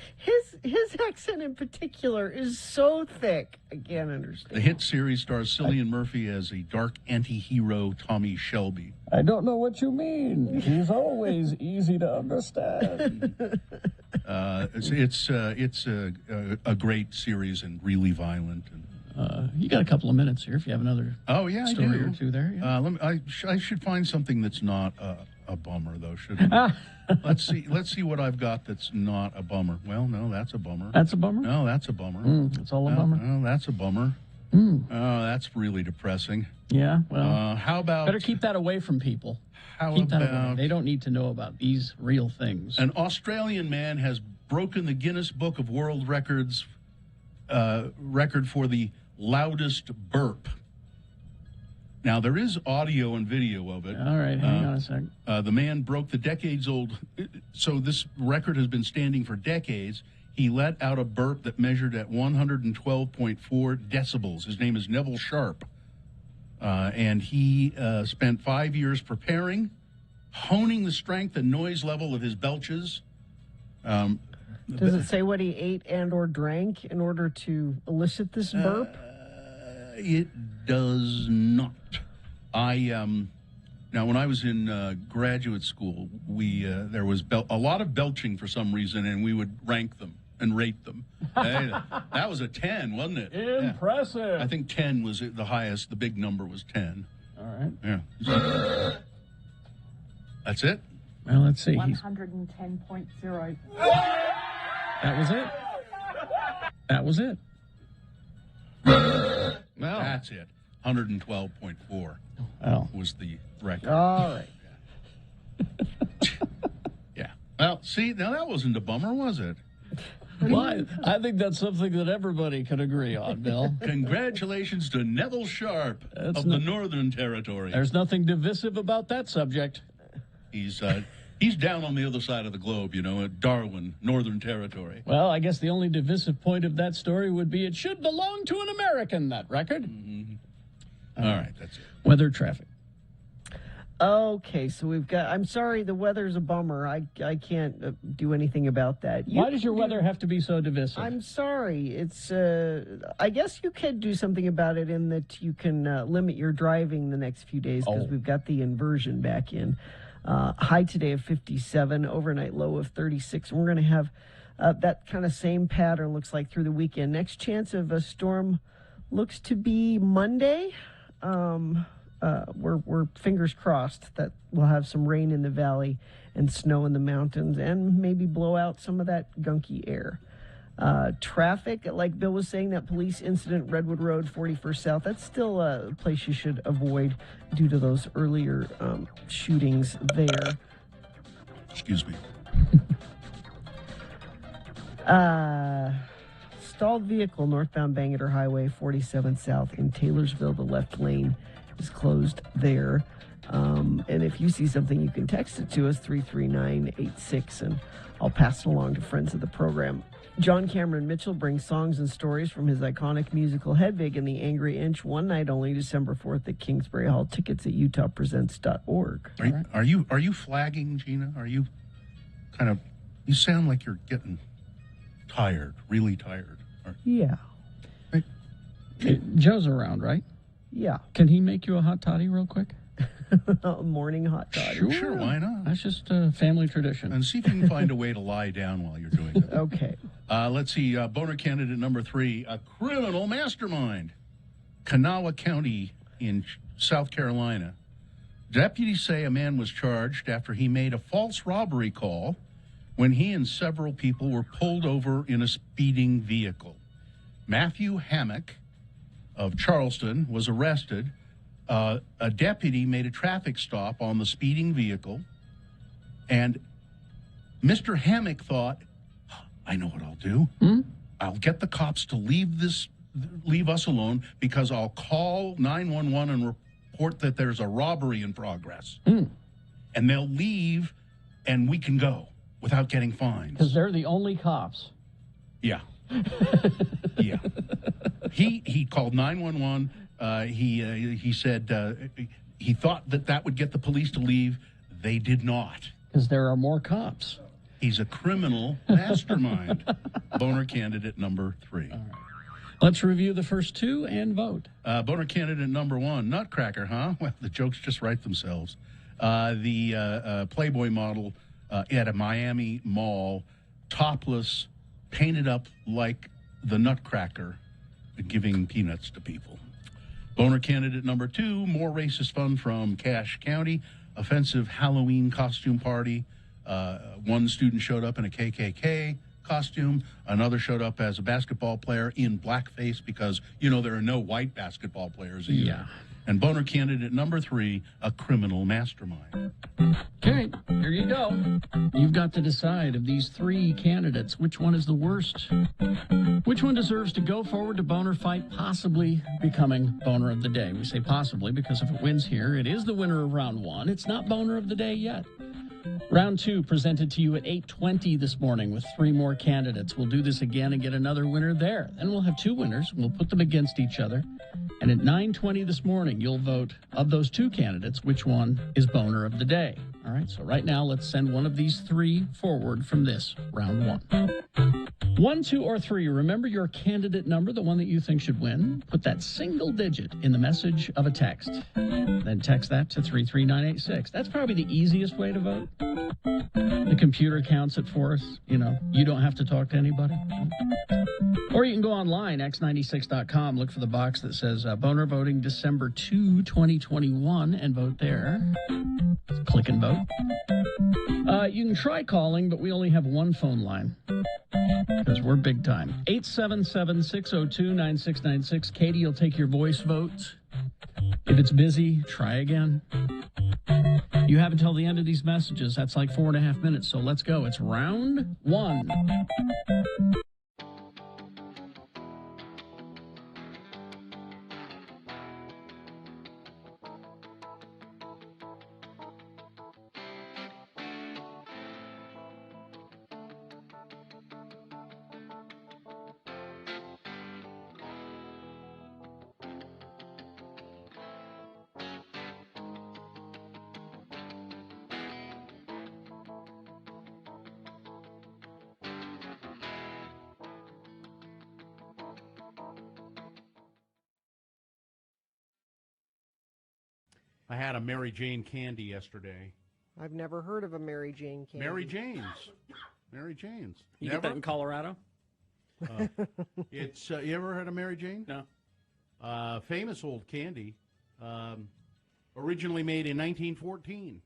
His accent in particular is so thick, I can't understand. The hit series stars Cillian Murphy as a dark anti-hero Tommy Shelby. I don't know what you mean. He's always easy to understand. It's a great series and really violent. And you got a couple of minutes here if you have another story or two there. Yeah. I should find something that's not a bummer, though, shouldn't I? Let's see what I've got that's not a bummer. Well, no, that's a bummer. That's a bummer? No, that's a bummer. It's all a bummer? No, that's a bummer. Oh, that's really depressing. Yeah, well, how about... Better keep that away from people. Keep that away. They don't need to know about these real things. An Australian man has broken the Guinness Book of World Records record for the loudest burp. Now, there is audio and video of it. All right, hang on a second. The man broke the decades-old... So this record has been standing for decades. He let out a burp that measured at 112.4 decibels. His name is Neville Sharp. And he spent 5 years preparing, honing the strength and noise level of his belches. Does it say what he ate and or drank in order to elicit this burp? It does not. Now, when I was in graduate school, there was a lot of belching for some reason, and we would rank them and rate them. That was a 10, wasn't it? Impressive. Yeah. I think 10 was the highest. The big number was 10. All right. Yeah. That's it? Well, let's see. 110.0. That was it. That was it. Well, that's it. 112.4 was the record. All right. Yeah. Well, see, now that wasn't a bummer, was it? Well, I think that's something that everybody can agree on, Bill. Congratulations to Neville Sharp of the Northern Territory. There's nothing divisive about that subject. He's down on the other side of the globe, at Darwin, Northern Territory. Well, I guess the only divisive point of that story would be it should belong to an American, that record. Mm-hmm. All right, that's it. Weather, traffic. Okay, so we've got. I'm sorry, the weather's a bummer. I can't do anything about that. Why does your weather have to be so divisive? I'm sorry. It's. I guess you could do something about it in that you can limit your driving the next few days because we've got the inversion back in. High today of 57, overnight low of 36. And we're going to have that kind of same pattern. Looks like through the weekend. Next chance of a storm looks to be Monday. We're fingers crossed that we'll have some rain in the valley and snow in the mountains and maybe blow out some of that gunky air. Traffic, like Bill was saying, that police incident, Redwood Road, 41st South, that's still a place you should avoid due to those earlier shootings there. Excuse me. Stalled vehicle northbound Bangerter Highway, 47 South in Taylorsville, the left lane is closed there. And if you see something, you can text it to us, 33986, and I'll pass it along to friends of the program. John Cameron Mitchell brings songs and stories from his iconic musical Hedwig and the Angry Inch, one night only, December 4th at Kingsbury Hall. Tickets at utahpresents.org. Are you flagging, Gina? Are you kind of? You sound like you're getting tired, really tired. Yeah. Joe's around, right? Yeah. Can he make you a hot toddy real quick? A morning hot toddy. Sure, why not? That's just a family tradition. And see if you can find a way to lie down while you're doing it. Okay. Let's see. Boner candidate number 3, a criminal mastermind. Kanawha County in South Carolina. Deputies say a man was charged after he made a false robbery call when he and several people were pulled over in a speeding vehicle. Matthew Hammock of Charleston was arrested. A deputy made a traffic stop on the speeding vehicle, and Mr. Hammock thought, I know what I'll do. I'll get the cops to leave us alone because I'll call 911 and report that there's a robbery in progress. And they'll leave and we can go without getting fines. Because they're the only cops. Yeah. Yeah. He called 911. He said he thought that would get the police to leave. They did not. Because there are more cops. He's a criminal mastermind. Boner candidate number 3. All right. Let's review the first 2 and vote. Boner candidate number 1, Nutcracker, huh? Well, the jokes just write themselves. The Playboy model at a Miami mall, topless, painted up like the Nutcracker, giving peanuts to people. Boner candidate number 2, more racist fun from Cache County, offensive Halloween costume party. One student showed up in a KKK costume. Another showed up as a basketball player in blackface because, there are no white basketball players either. Yeah. And Boner candidate number 3, a criminal mastermind. Okay, here you go. You've got to decide of these 3 candidates, which one is the worst? Which one deserves to go forward to Boner Fight, possibly becoming Boner of the Day? We say possibly because if it wins here, it is the winner of round 1. It's not Boner of the Day yet. Round 2 presented to you at 8:20 this morning with 3 more candidates. We'll do this again and get another winner there. Then we'll have 2 winners. We'll put them against each other. And at 9:20 this morning, you'll vote of those 2 candidates, which one is Boner of the Day. All right, so right now, let's send one of these 3 forward from this round 1. 1, 2, or 3. Remember your candidate number, the one that you think should win. Put that single digit in the message of a text. Then text that to 33986. That's probably the easiest way to vote. The computer counts it for us. You don't have to talk to anybody. Or you can go online, x96.com, look for the box that says Boner Voting December 2, 2021, and vote there. Click and vote. You can try calling, but we only have one phone line because we're big time. 877-602-9696. Katie will take your voice vote. If it's busy, try again. You have until the end of these messages. That's like 4.5 minutes, so let's go. It's round 1. I had a Mary Jane candy yesterday. I've never heard of a Mary Jane candy. Mary Jane's. Mary Jane's. You Never? get that in Colorado? It's you ever heard of Mary Jane? No. Famous old candy. Originally made in 1914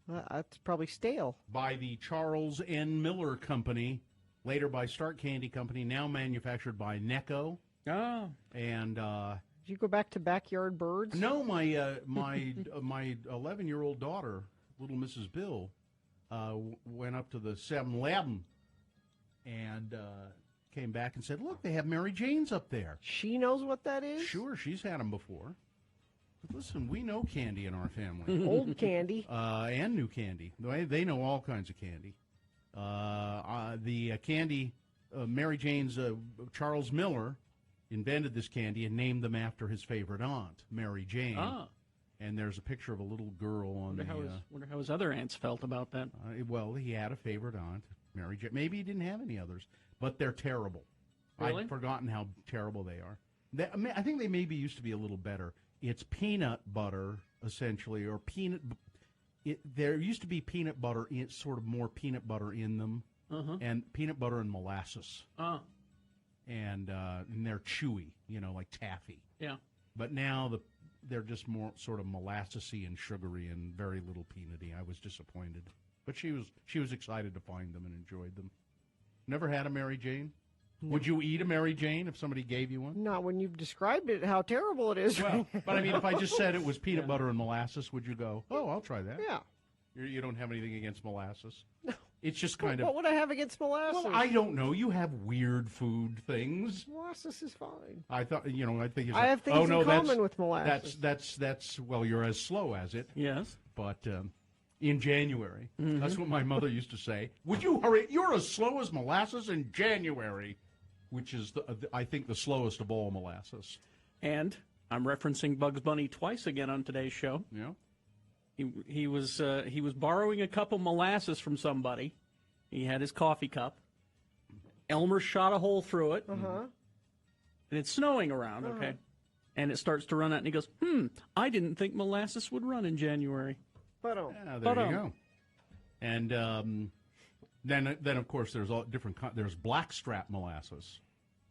That's probably stale. by the Charles N. Miller Company, later by Stark Candy Company, now manufactured by Necco. Oh. And Did you go back to Backyard Birds? no, my my 11-year-old daughter, little Mrs. Bill, went up to the 7-Eleven and came back and said, "Look, they have Mary Jane's up there." She knows what that is? Sure, she's had them before. But listen, we know candy in our family. Old candy. And new candy. They know all kinds of candy. The candy, Mary Jane's, Charles Miller invented this candy and named them after his favorite aunt, Mary Jane. Ah. And there's a picture of a little girl on Wonder how his other aunts felt about that. well, he had a favorite aunt, Mary Jane. Maybe he didn't have any others, but they're terrible. Really? I'd forgotten how terrible they are. I think they maybe used to be a little better. It's peanut butter, essentially, or peanut. There used to be peanut butter, sort of more peanut butter in them, and peanut butter and molasses. Oh. And they're chewy, like taffy. Yeah. But now they're just more sort of molassesy and sugary and very little peanutty. I was disappointed, but she was excited to find them and enjoyed them. Never had a Mary Jane? Would you eat a Mary Jane if somebody gave you one? Not when you've described it, how terrible it is. Well, but I mean, if I just said it was peanut butter and molasses, would you go, "Oh, I'll try that"? Yeah. You don't have anything against molasses? No. It's just kind What would I have against molasses? Well, I don't know. You have weird food things. Molasses is fine. I thought, I think I have things in common with molasses. That's well, you're as slow as it. Yes. But in January, that's what my mother used to say. Would you hurry? You're as slow as molasses in January, which is, I think, the slowest of all molasses. And I'm referencing Bugs Bunny twice again on today's show. Yeah. He was borrowing a cup of molasses from somebody. He had his coffee cup. Elmer shot a hole through it. And it's snowing around, okay? And it starts to run out, and he goes, I didn't think molasses would run in January. Yeah, there you go. And then of course there's all different. There's blackstrap molasses,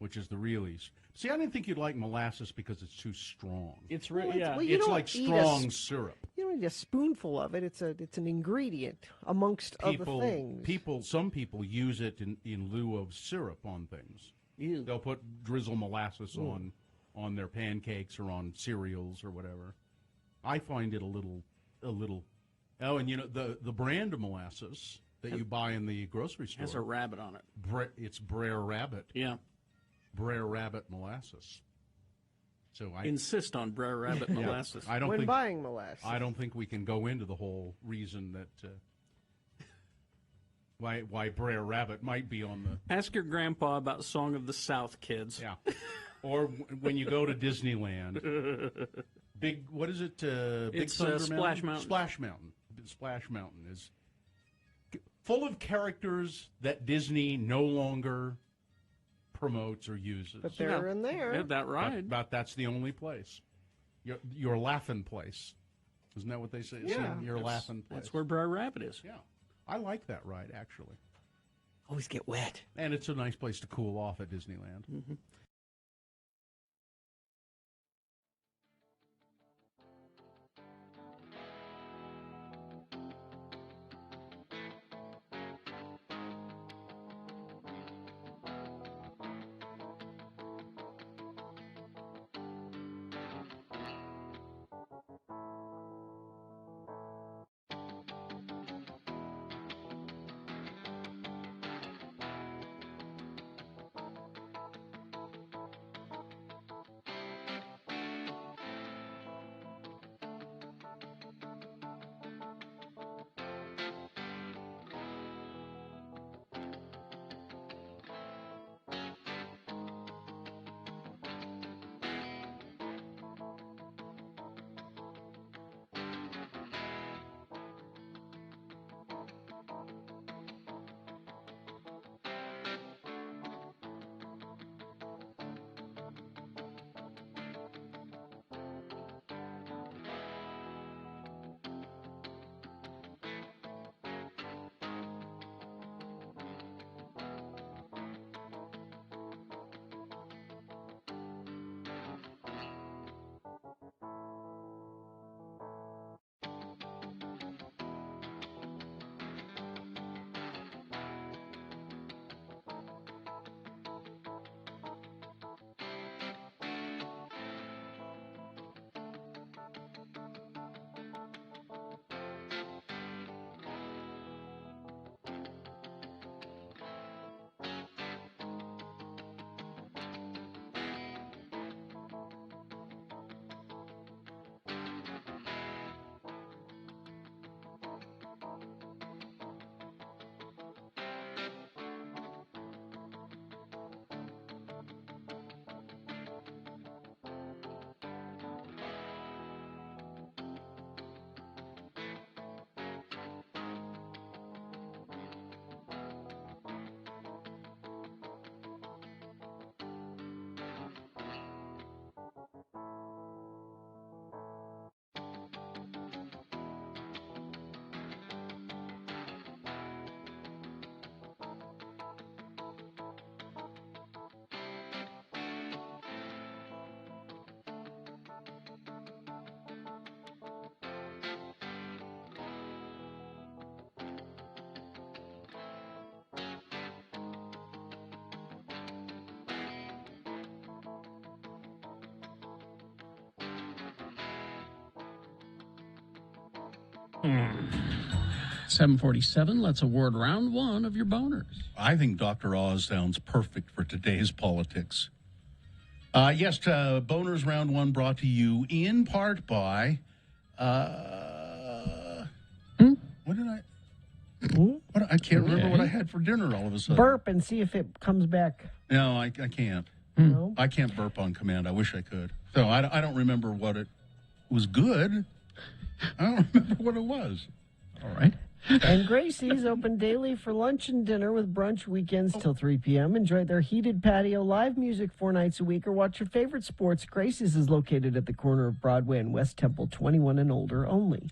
which is the realies. See, I didn't think you'd like molasses because it's too strong. It's it's like strong syrup. You don't need a spoonful of it. It's an ingredient amongst other things. Some people use it in lieu of syrup on things. Ew. They'll drizzle molasses on their pancakes or on cereals or whatever. I find it a little. Oh, and the brand of molasses that you buy in the grocery store has a rabbit on it. It's Brer Rabbit. Yeah. Brer Rabbit molasses. So I insist on Brer Rabbit molasses. Buying molasses. I don't think we can go into the whole reason that why Brer Rabbit might be on the. Ask your grandpa about Song of the South, kids. Yeah. Or when you go to Disneyland, what is it? Big Thunder Splash Mountain. Splash Mountain. Splash Mountain is full of characters that Disney no longer promotes or uses. But they're in there. Yeah, that ride. But that's the only place. Your laughing place. Isn't that what they say? Yeah. Your laughing place. That's where Brer Rabbit is. Yeah. I like that ride, actually. Always get wet. And it's a nice place to cool off at Disneyland. Mm-hmm. 7:47. Let's award round one of your boners. I think Dr. Oz sounds perfect for today's politics. Yes, boners round one brought to you in part by. What did I? What, I can't remember what I had for dinner all of a sudden. Burp and see if it comes back. No, I can't. No? I can't burp on command. I wish I could. So I don't remember what it was good. I don't remember what it was. All right. And Gracie's open daily for lunch and dinner with brunch weekends till 3 p.m. Enjoy their heated patio, live music 4 nights a week, or watch your favorite sports. Gracie's is located at the corner of Broadway and West Temple, 21 and older only.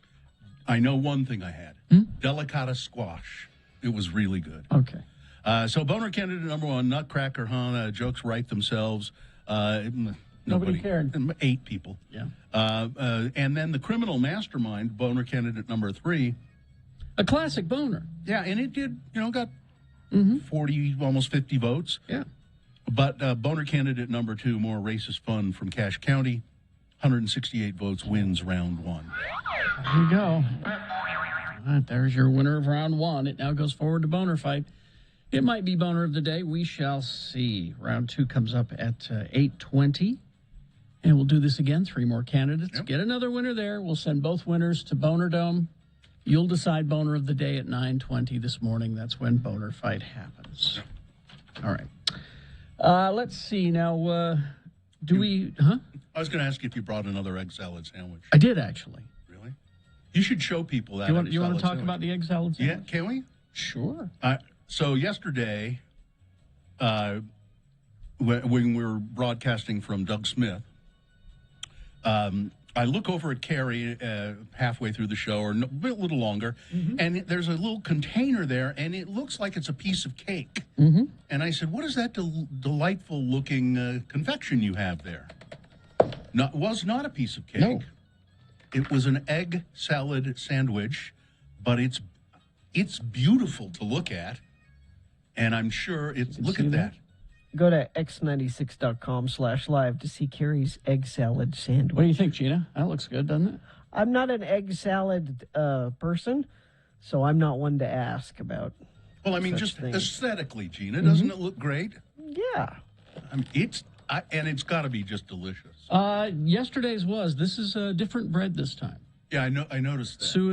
I know one thing I had. Delicata squash. It was really good. Okay. So boner candidate number one, Nutcracker Hana, jokes write themselves. Nobody cared. 8 people. Yeah. And then the criminal mastermind, boner candidate number 3. A classic boner. Yeah, and it did, got 40, almost 50 votes. Yeah. But boner candidate number 2, more racist fun from Cache County, 168 votes, wins round one. There you go. All right, there's your winner of round one. It now goes forward to boner fight. It might be boner of the day. We shall see. Round 2 comes up at 8:20. And we'll do this again. 3 more candidates. Yep. Get another winner there. We'll send both winners to Boner Dome. You'll decide boner of the day at 9:20 this morning. That's when boner fight happens. All right. Let's see now. Do we? Huh? I was going to ask you if you brought another egg salad sandwich. I did actually. Really? You should show people that. You want to talk about the egg salad Yeah, sandwich? can we? Sure. So yesterday, when we were broadcasting from Doug Smith, I look over at Carrie halfway through the show, or a little longer, and there's a little container there, and it looks like it's a piece of cake. And I said, what is that delightful-looking confection you have there? Was not a piece of cake. No. It was an egg salad sandwich, but it's beautiful to look at, and I'm sure it's... Look at that. Go to x96.com/live to see Carrie's egg salad sandwich. What do you think, Gina? That looks good, doesn't it? I'm not an egg salad person, so I'm not one to ask about. Well, I mean, such just things. aesthetically, Gina, doesn't it look great? Yeah. I mean, and it's got to be just delicious. Yesterday's was. This is a different bread this time. Yeah, I noticed that. Sue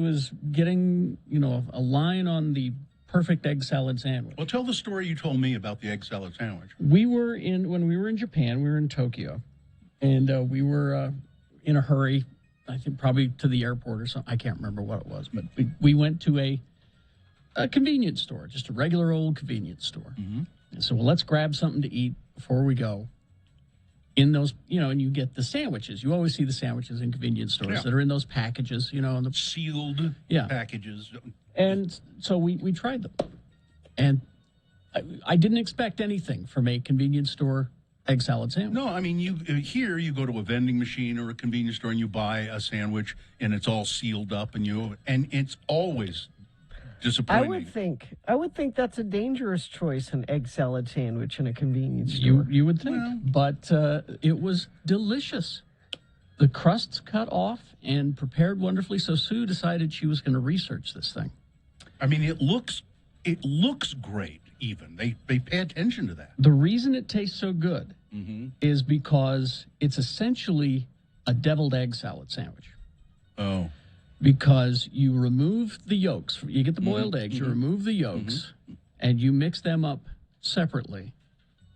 is getting a line on the perfect egg salad sandwich. Well, tell the story you told me about the egg salad sandwich. When we were in Japan, we were in Tokyo, and we were in a hurry. I think probably to the airport or something. I can't remember what it was, but we went to a convenience store, just a regular old convenience store. And so, let's grab something to eat before we go. In those, and you get the sandwiches. You always see the sandwiches in convenience stores that are in those packages, and the sealed packages. And so we tried them, and I didn't expect anything from a convenience store egg salad sandwich. No, I mean, you go to a vending machine or a convenience store and you buy a sandwich and it's all sealed up, and it's always disappointing. I would think that's a dangerous choice, an egg salad sandwich in a convenience store. You would think, but it was delicious. The crust's cut off and prepared wonderfully. So Sue decided she was going to research this thing. I mean, it looks great. Even they pay attention to that. The reason it tastes so good is because it's essentially a deviled egg salad sandwich. Oh. Because you remove the yolks. You get the boiled eggs, you remove the yolks, and you mix them up separately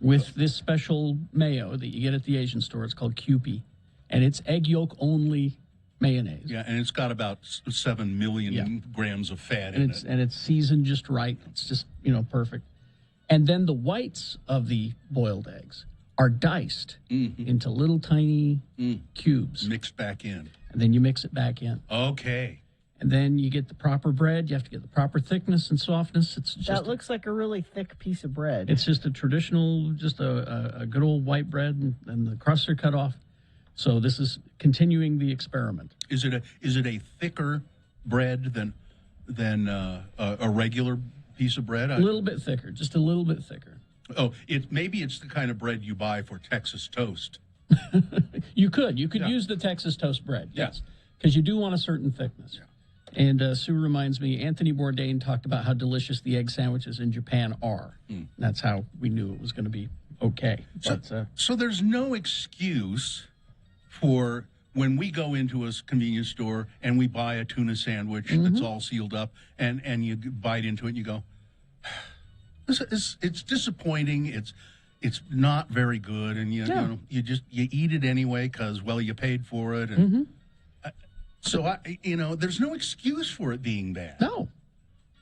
with this special mayo that you get at the Asian store. It's called Kewpie, and it's egg yolk only mayonnaise. Yeah, and it's got about 7 million grams of fat in it. And it's seasoned just right. It's just, perfect. And then the whites of the boiled eggs are diced into little tiny cubes. Mixed back in. And then you mix it back in. Okay. And then you get the proper bread. You have to get the proper thickness and softness. That looks like a really thick piece of bread. It's just a traditional, just a good old white bread, and the crusts are cut off. So this is continuing the experiment. Is it a thicker bread than a regular piece of bread? A little bit thicker, just a little bit thicker. Oh, maybe it's the kind of bread you buy for Texas toast. You could use the Texas toast bread, yes, because you do want a certain thickness. And Sue reminds me, Anthony Bourdain talked about how delicious the egg sandwiches in Japan are. That's how we knew it was going to be okay. So there's no excuse for when we go into a convenience store and we buy a tuna sandwich that's all sealed up, and you bite into it and you go, it's disappointing. It's not very good, and you eat it anyway because you paid for it, and so there's no excuse for it being bad. No,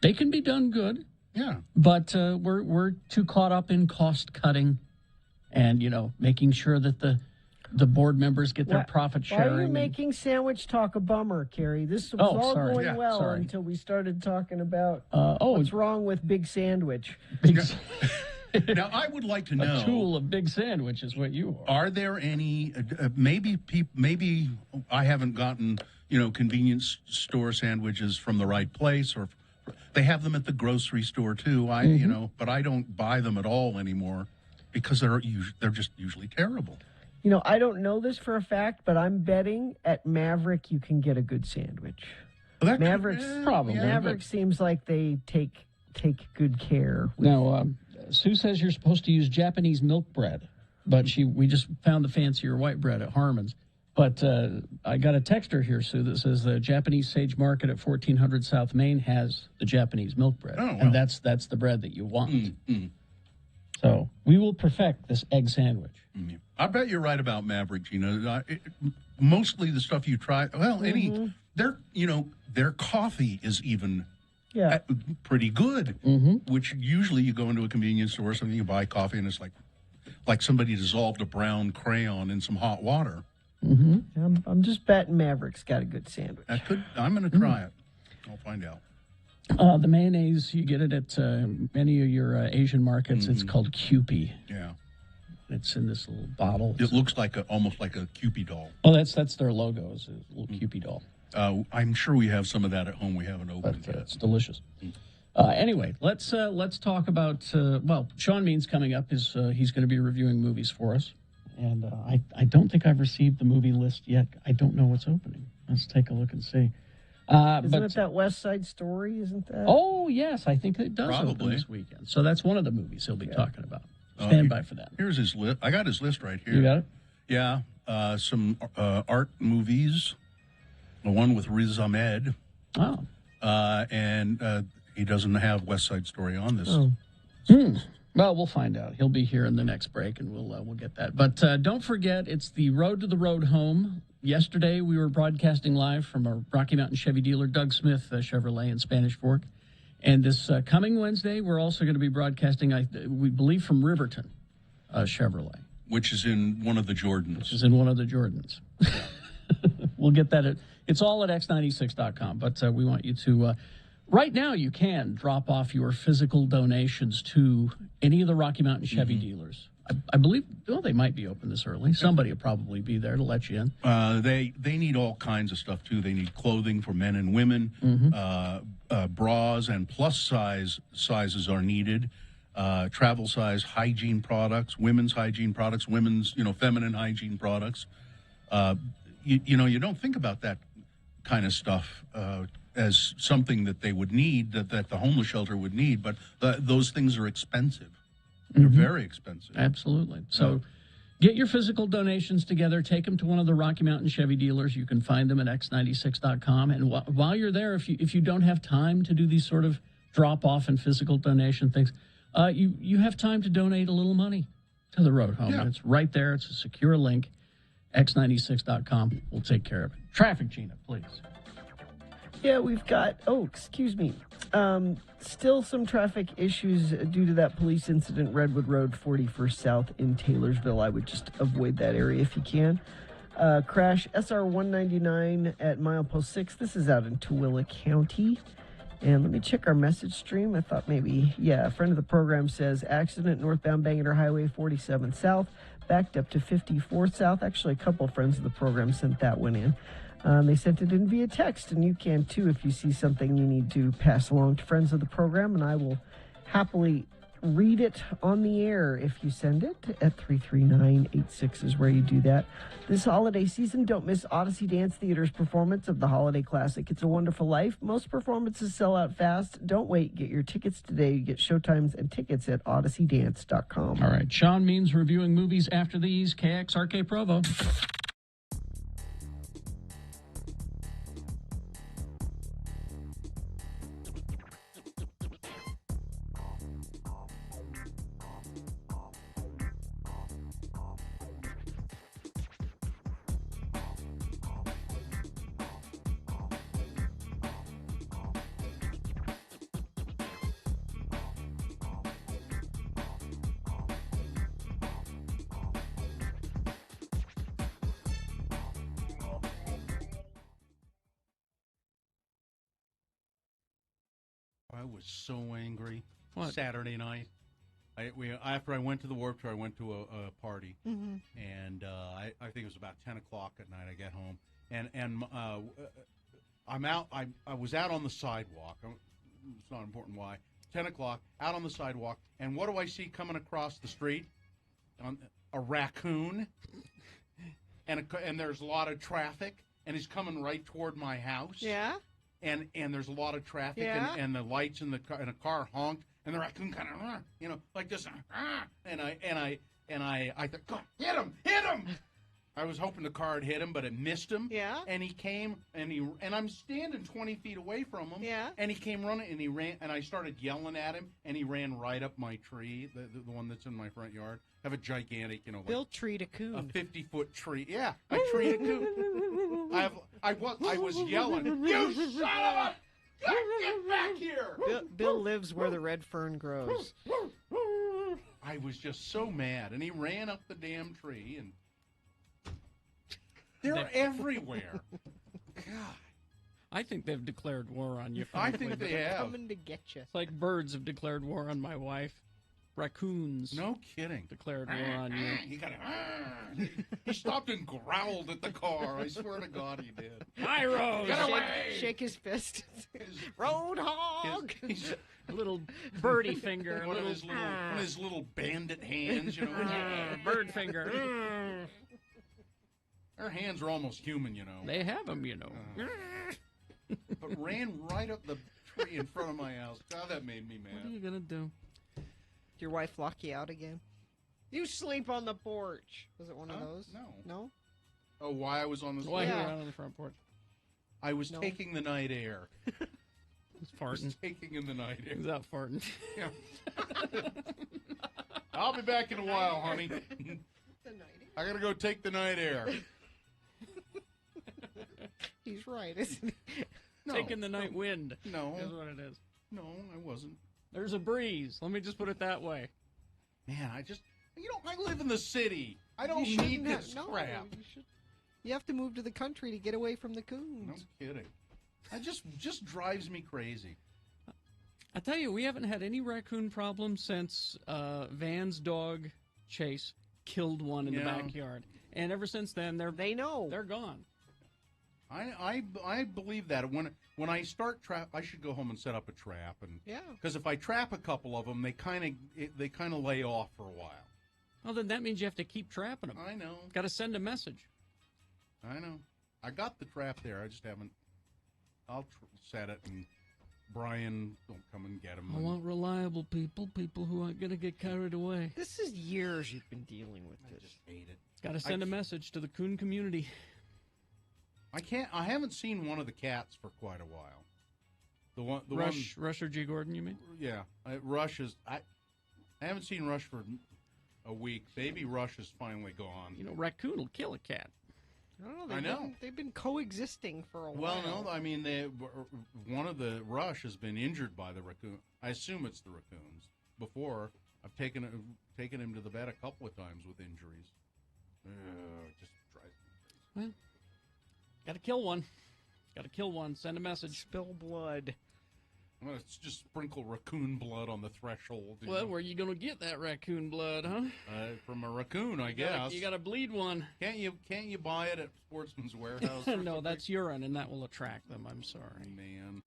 they can be done good. Yeah, but we're too caught up in cost cutting, and making sure that the board members get their profit sharing. Why are you making sandwich talk a bummer, Kerry? This was all going until we started talking about what's wrong with Big Sandwich. Now, I would like to know. A tool of Big Sandwich is what you are. Are there any, maybe I haven't gotten, convenience store sandwiches from the right place, or they have them at the grocery store too. But I don't buy them at all anymore because they're just usually terrible. I don't know this for a fact, but I'm betting at Maverick you can get a good sandwich. Well, Maverick seems like they take good care. Now, Sue says you're supposed to use Japanese milk bread, but we just found the fancier white bread at Harmon's. But I got a texter here, Sue, that says the Japanese Sage Market at 1400 South Main has the Japanese milk bread, and that's the bread that you want. So we will perfect this egg sandwich. I bet you're right about Maverick, Gina. Mostly the stuff you try. Well, their coffee is even pretty good. Which usually you go into a convenience store or something, you buy coffee, and it's like somebody dissolved a brown crayon in some hot water. I'm just betting Maverick's got a good sandwich. I'm going to try it. I'll find out. The mayonnaise, you get it at many of your Asian markets. It's called Kewpie. Yeah. It's in this little bottle. It looks almost like a Kewpie doll. Oh, that's their logo, is a little Kewpie doll. I'm sure we have some of that at home. We haven't opened it yet. It's delicious. Anyway, let's talk about Sean Means coming up. He's going to be reviewing movies for us, and I don't think I've received the movie list yet. I don't know what's opening. Let's take a look and see. Isn't it that West Side Story? Isn't that? Oh yes, I think it does open this weekend. So that's one of the movies he'll be talking about. Stand by for that. Here's his list. I got his list right here. You got it? Yeah. Some art movies. The one with Riz Ahmed. Oh. And he doesn't have West Side Story on this. Oh. Well, we'll find out. He'll be here in the next break, and we'll get that. But don't forget, it's the Road to the Road Home. Yesterday, we were broadcasting live from a Rocky Mountain Chevy dealer, Doug Smith Chevrolet in Spanish Fork. And this coming Wednesday, we're also going to be broadcasting, we believe, from Riverton Chevrolet. Which is in one of the Jordans. We'll get that. It's all at x96.com. But we want you to, right now you can drop off your physical donations to any of the Rocky Mountain Chevy dealers. I believe, they might be open this early. Somebody will probably be there to let you in. They need all kinds of stuff, too. They need clothing for men and women. Bras and plus sizes are needed. Travel size hygiene products, women's hygiene products, women's, feminine hygiene products. You don't think about that kind of stuff as something that they would need, that the homeless shelter would need, but those things are expensive. They're very expensive. Absolutely. So get your physical donations together. Take them to one of the Rocky Mountain Chevy dealers. You can find them at x96.com. And while you're there, if you don't have time to do these sort of drop-off and physical donation things, you have time to donate a little money to the Road Home. Yeah. And it's right there. It's a secure link, x96.com. We'll take care of it. Traffic, Gina, please. Yeah, we've got, excuse me. Still some traffic issues due to that police incident, Redwood Road, 41st South in Taylorsville. I would just avoid that area if you can. Crash SR 199 at milepost 6. This is out in Tooele County. And let me check our message stream. I thought maybe, a friend of the program says accident northbound Bangor Highway 47 South, backed up to 54 South. Actually, a couple of friends of the program sent that one in. They sent it in via text, and you can too if you see something you need to pass along to friends of the program, and I will happily read it on the air if you send it at 33986 is where you do that. This holiday season, don't miss Odyssey Dance Theater's performance of the holiday classic It's a Wonderful Life. Most performances sell out fast. Don't wait. Get your tickets today. You get showtimes and tickets at odysseydance.com. All right. Sean Means reviewing movies after these. KXRK Provo. I was so angry. What? Saturday night. After I went to the Warped Tour, I went to a party, and I think it was about 10 o'clock at night. I get home, and I'm out. I was out on the sidewalk. It's not important why. 10 o'clock, out on the sidewalk, and what do I see coming across the street? A raccoon, and there's a lot of traffic, and he's coming right toward my house. Yeah. And there's a lot of traffic, Yeah. and the lights in the car honked, and the raccoon kind of, like this, and I thought, God, hit him! I was hoping the car had hit him, but it missed him. Yeah. And he came, and I'm standing 20 feet away from him. Yeah. And he came running, and he ran, and I started yelling at him, and he ran right up my tree, the one that's in my front yard. I have a gigantic, Bill treed a coon. a 50-foot tree. Yeah, I treed a coon. I was yelling, you son of a... Get back here! Bill lives where the red fern grows. I was just so mad, and he ran up the damn tree, and they're everywhere. God. I think they've declared war on you. I frankly, think they but have. Coming to get you. It's like birds have declared war on my wife. Raccoons No kidding. declared war on you. He got he stopped and growled at the car. I swear to God, he did. Pyro! Get away! Shake his fist. Roadhog! He's A little birdie finger. one a of little his little bandit hands, bird finger. Their hands are almost human, They have them, But ran right up the tree in front of my house. God, that made me What are mad. you going to do? Did your wife lock you out again? You sleep on the porch. Was it one of those? No. No? Oh, why I was on this? Why Yeah. you were out on the front porch? I was No. taking the night air. He's I was farting. taking in the night air. He's out farting. Yeah. I'll be back in a while, honey. I gotta go take the night air. He's right, isn't he? No, Taking the night wind. No, That's what it is. no, I wasn't. There's a breeze. Let me just put it that way. Man, I live in the city. I don't You need shouldn't have- this no, crap. You have to move to the country to get away from the coons. No kidding. It just drives me crazy. I tell you, we haven't had any raccoon problems since Van's dog Chase killed one in the Yeah. backyard, and ever since then They know. they're gone. I believe that when I start trap, I should go home and set up a trap, and Yeah. because if I trap a couple of them, they kind of lay off for a while. Well, then that means you have to keep trapping them. I know. Got to send a message. I know. I got the trap there. I just haven't. I'll set it, and Brian will come and get him. I want reliable people who aren't going to get carried away. This is years you've been dealing with I this. just hate it. Got to send a message to the coon community. I haven't seen one of the cats for quite a while. The Rush or G. Gordon, you mean? Yeah, Rush is. I haven't seen Rush for a week. Baby Rush is finally gone. You know, raccoon will kill a cat. I don't know. I know. They've been coexisting for a Well, while. no, I mean, one of the Rush has been injured by the raccoon. I assume it's the raccoons. Before, I've taken him to the vet a couple of times with injuries. It just drives me crazy. Well, got to kill one. Got to kill one. Send a message. Spill blood. Well, it's just sprinkle raccoon blood on the threshold. Well, where are you going to get that raccoon blood, huh? From a raccoon, I guess. You got to bleed one. Can't you buy it at Sportsman's Warehouse? No, that's urine, and that will attract them. I'm sorry. Man.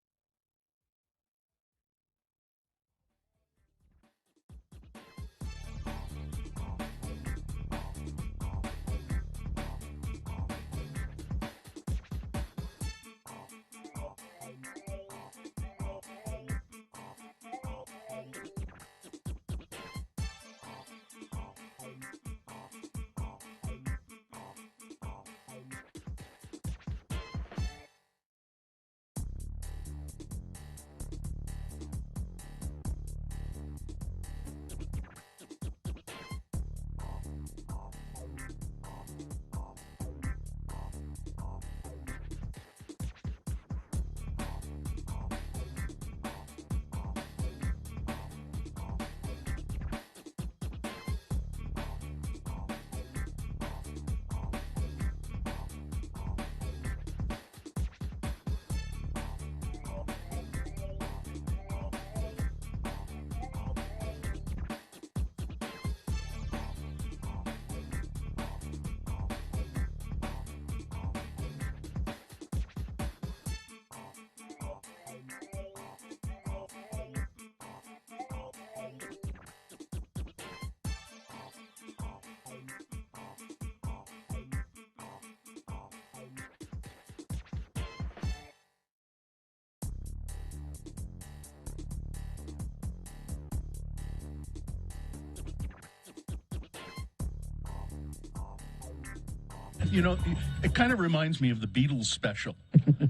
You know, it kind of reminds me of the Beatles special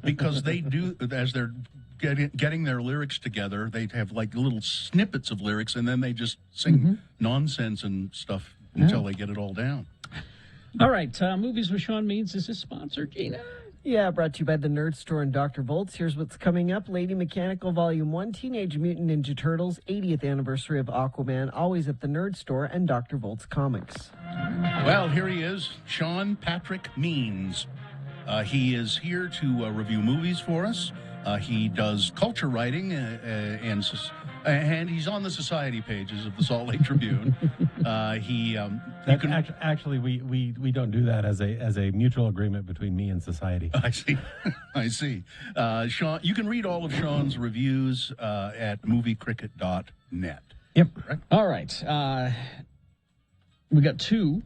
because they do, as they're getting their lyrics together, they have like little snippets of lyrics and then they just sing nonsense and stuff until they get it all down. All right, Movies with Sean Means is his sponsor, Gina. Yeah, brought to you by the Nerd Store and Dr. Volts. Here's what's coming up. Lady Mechanical Volume 1, Teenage Mutant Ninja Turtles, 80th anniversary of Aquaman, always at the Nerd Store and Dr. Volts Comics. Well, here he is, Sean Patrick Means. He is here to review movies for us. He does culture writing, and he's on the society pages of the Salt Lake Tribune. Actually, we don't do that as a mutual agreement between me and society. I see. I see. Sean, you can read all of Sean's reviews at moviecricket.net. Yep. Correct? All right. We got two.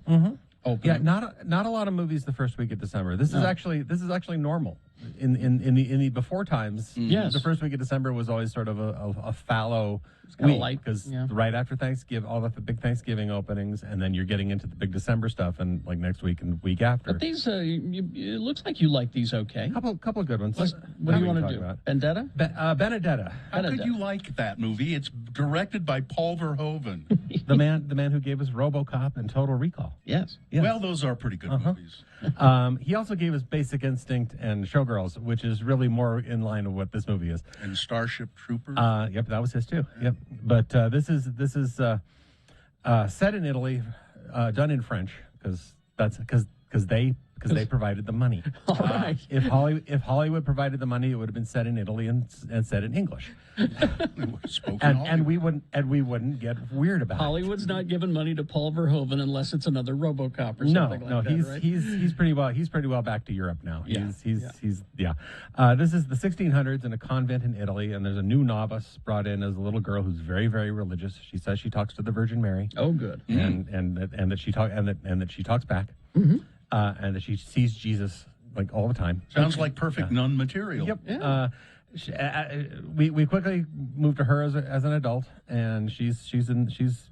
Open. Yeah, not a lot of movies the first week of December. This is actually normal. In the before times, Yes. the first week of December was always sort of a fallow kinda week light, because yeah. right after Thanksgiving, all the big Thanksgiving openings, and then you're getting into the big December stuff, and like next week and week after. But these, it looks like you like these okay. Couple of good ones. What do you want to do? Vendetta? Benedetta. How could you like that movie? It's directed by Paul Verhoeven. the man who gave us RoboCop and Total Recall. Yes. Well, those are pretty good movies. He also gave us Basic Instinct and Showgirls, which is really more in line with what this movie is. And Starship Troopers. Yep, that was his too. Yep, but this is set in Italy, done in French because they provided the money. All right. If Hollywood provided the money, it would have been set in Italy and set in English. and we wouldn't get weird about Hollywood's not giving money to Paul Verhoeven unless it's another RoboCop or something like that. he's right? he's pretty well back to Europe now. Yeah. He's this is the 1600s in a convent in Italy, and there's a new novice brought in as a little girl who's very, very religious. She says she talks to the Virgin Mary. Oh, good. And that she talks back. And that she sees Jesus like all the time. Sounds like perfect nun material. Yep. Yeah. We quickly moved to her as an adult, and she's seeing Jesus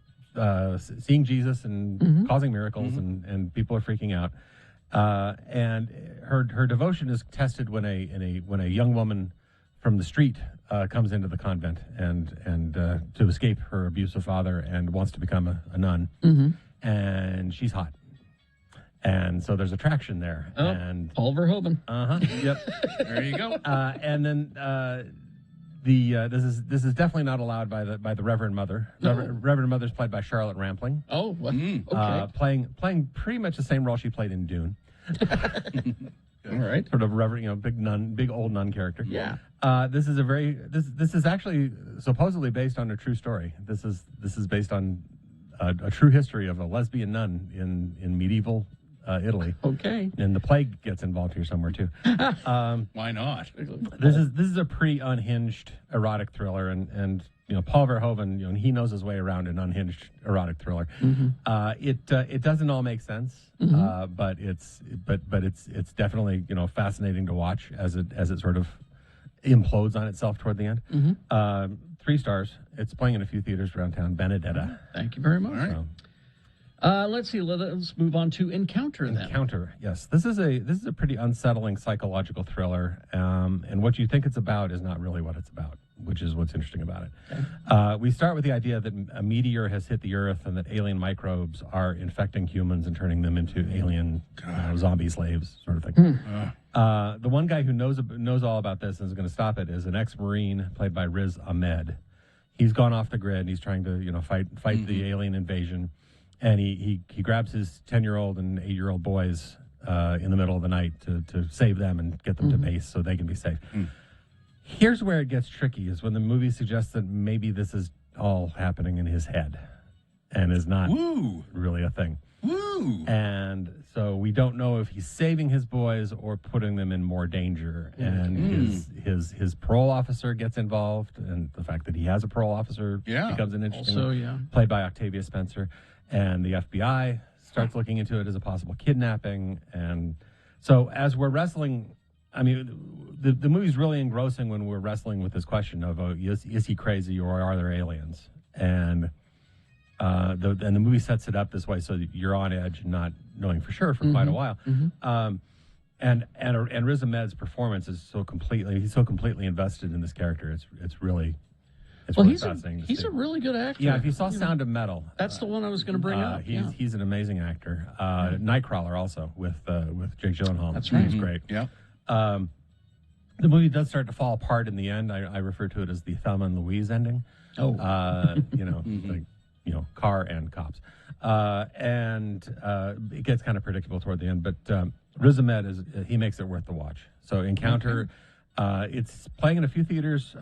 and causing miracles, and people are freaking out. And her devotion is tested when a young woman from the street comes into the convent and to escape her abusive father and wants to become a nun, and she's hot. And so there's attraction there. Oh, and Paul Verhoeven. Yep. There you go. And then this is definitely not allowed by the Reverend Mother. No. Reverend Mother's played by Charlotte Rampling. Oh, what? Okay. Playing pretty much the same role she played in Dune. All right. Sort of Reverend, big old nun character. Yeah. This is actually supposedly based on a true story. This is based on a true history of a lesbian nun in medieval Italy. Okay. And the plague gets involved here somewhere too. Why not? This is a pretty unhinged erotic thriller, and Paul Verhoeven, he knows his way around an unhinged erotic thriller. It doesn't all make sense, but it's definitely fascinating to watch as it sort of implodes on itself toward the end. 3 stars. It's playing in a few theaters around town. Benedetta. Thank you very much. All right. Let's see. Let's move on to Encounter then. Encounter. Yes, this is a pretty unsettling psychological thriller, and what you think it's about is not really what it's about, which is what's interesting about it. Okay. We start with the idea that a meteor has hit the Earth and that alien microbes are infecting humans and turning them into alien zombie slaves, sort of thing. The one guy who knows all about this and is going to stop it is an ex-Marine played by Riz Ahmed. He's gone off the grid. He's trying to fight the alien invasion. And he grabs his 10-year-old and 8-year-old boys in the middle of the night to save them and get them to base so they can be safe. Here's where it gets tricky, is when the movie suggests that maybe this is all happening in his head and is not really a thing. And so we don't know if he's saving his boys or putting them in more danger. And his parole officer gets involved, and the fact that he has a parole officer becomes an interesting played by Octavia Spencer. And the FBI starts looking into it as a possible kidnapping. And so as we're wrestling, I mean, the movie's really engrossing when we're wrestling with this question of, is he crazy or are there aliens? And And the movie sets it up this way so that you're on edge and not knowing for sure for quite a while. And Riz Ahmed's performance is he's so completely invested in this character. It's really fascinating. He's a really good actor. Yeah, if you saw Sound of Metal, that's the one I was going to bring up. He's an amazing actor. Nightcrawler also with Jake Gyllenhaal. That's right. He's great. Yeah. The movie does start to fall apart in the end. I refer to it as the Thelma and Louise ending. Oh, car and cops, and it gets kind of predictable toward the end. But Riz Ahmed he makes it worth the watch. So Encounter, it's playing in a few theaters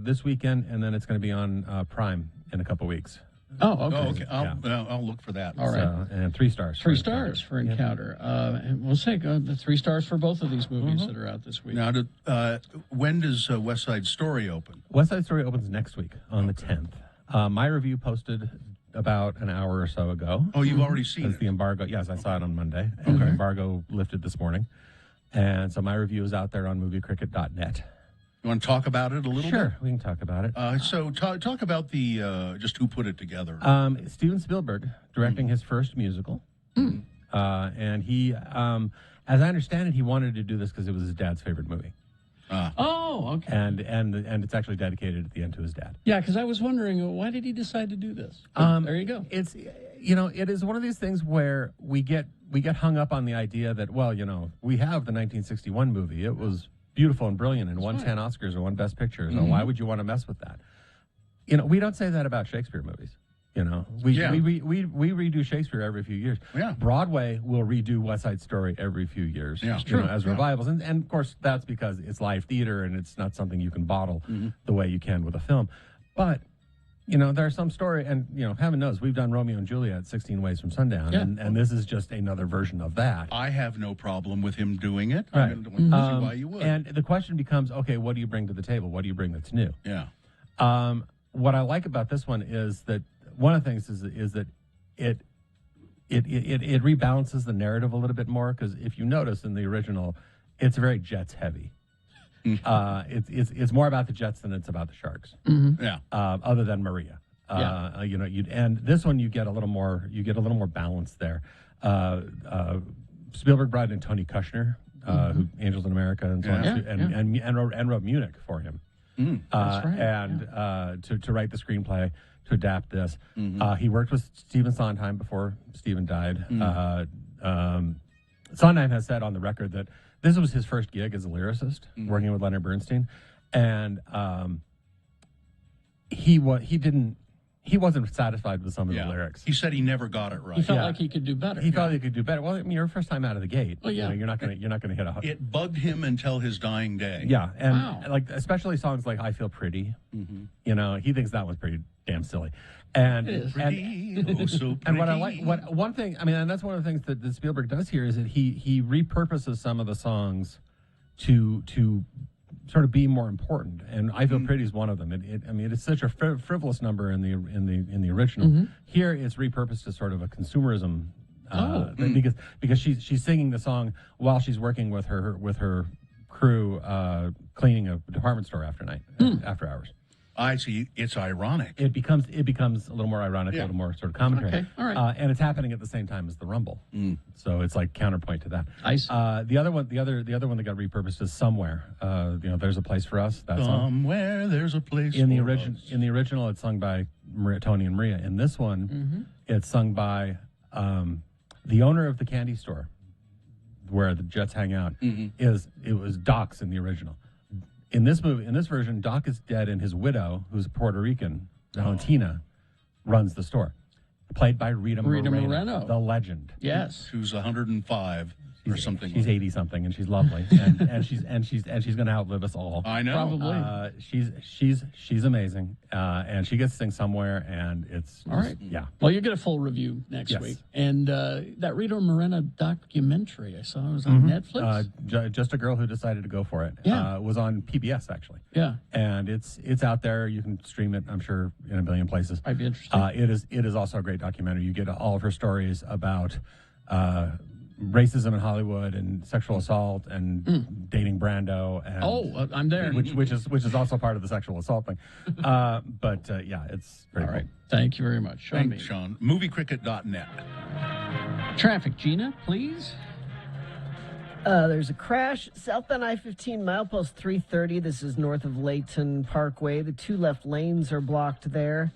this weekend, and then it's going to be on Prime in a couple weeks. Oh, okay. Oh, okay. I'll look for that. All right. And 3 stars. 3 stars for Encounter. And we'll say the 3 stars for both of these movies that are out this week. Now, when does West Side Story open? West Side Story opens next week on the 10th. My review posted about an hour or so ago. Oh, you've already seen it? The embargo. Yes, I saw it on Monday. And the embargo lifted this morning. And so my review is out there on moviecricket.net. You want to talk about it a little bit? Sure, we can talk about it. So talk about the just who put it together. Steven Spielberg directing his first musical. And he, as I understand it, he wanted to do this because it was his dad's favorite movie. Oh, okay. And it's actually dedicated at the end to his dad. Yeah, because I was wondering, why did he decide to do this? There you go. It's, it is one of these things where we get hung up on the idea that, well, we have the 1961 movie. It was beautiful and brilliant and won 10 Oscars or won Best Picture. So why would you want to mess with that? We don't say that about Shakespeare movies. We redo Shakespeare every few years. Yeah. Broadway will redo West Side Story every few years. Yeah. As revivals, and of course that's because it's live theater and it's not something you can bottle the way you can with a film. But there's some story, and heaven knows we've done Romeo and Juliet 16 Ways from Sundown, and this is just another version of that. I have no problem with him doing it. Right. I don't see why you would. And the question becomes, okay, what do you bring to the table? What do you bring that's new? Yeah. What I like about this one is that one of the things is that it rebalances the narrative a little bit more, because if you notice in the original, it's very Jets heavy. It's more about the Jets than it's about the Sharks. Yeah. Other than Maria. And this one you get a little more balance there. Spielberg brought in Tony Kushner, who Angels in America and so on, and wrote Munich for him. That's right. And to write the screenplay, to adapt this. He worked with Stephen Sondheim before Stephen died. Sondheim has said on the record that this was his first gig as a lyricist, working with Leonard Bernstein, and he wasn't satisfied with some of the lyrics. He said he never got it right. He felt like he could do better. He felt he could do better. Well, you're first time out of the gate. Well, yeah. You're not gonna hit a. It bugged him until his dying day. Yeah, and especially songs like "I Feel Pretty." He thinks that one's pretty damn silly. And it is. So pretty. And what I like, one thing, and that's one of the things that Spielberg does here is that he repurposes some of the songs to sort of be more important, and "I Feel Pretty" is one of them. It's such a frivolous number in the original. Here, it's repurposed as sort of a consumerism thing, because she's singing the song while she's working with her crew cleaning a department store after hours. I see. It's ironic. It becomes a little more ironic, a little more sort of commentary. Okay, all right. And it's happening at the same time as the Rumble, so it's like counterpoint to that. I see. The other one that got repurposed is "Somewhere." "There's a Place for Us." That song. Somewhere there's a place In the for original, us. in the original, it's sung by Tony and Maria. In this one, it's sung by the owner of the candy store where the Jets hang out. It was Doc's in the original. In this version, Doc is dead, and his widow, who's Puerto Rican, Valentina, runs the store. Played by Rita Moreno, the legend. Yes, who's 105 or something. She's 80-something, and she's lovely, and she's going to outlive us all. I know. Probably. She's amazing, and she gets to sing "Somewhere," and it's all right. Yeah. Well, you get a full review next week, and that Rita Moreno documentary I saw was on Netflix. Just a Girl Who Decided to Go for It. Yeah. Was on PBS actually. Yeah. And it's out there. You can stream it, I'm sure, in a billion places. I'd be interested. It is also a great documentary. You get all of her stories about racism in Hollywood and sexual assault and dating Brando. And, I'm there. Which is also part of the sexual assault thing. But yeah, it's very All cool. right. Thank you very much. Thanks, Sean. Moviecricket.net. Traffic, Gina, please. There's a crash southbound I-15 milepost 330. This is north of Layton Parkway. The two left lanes are blocked there.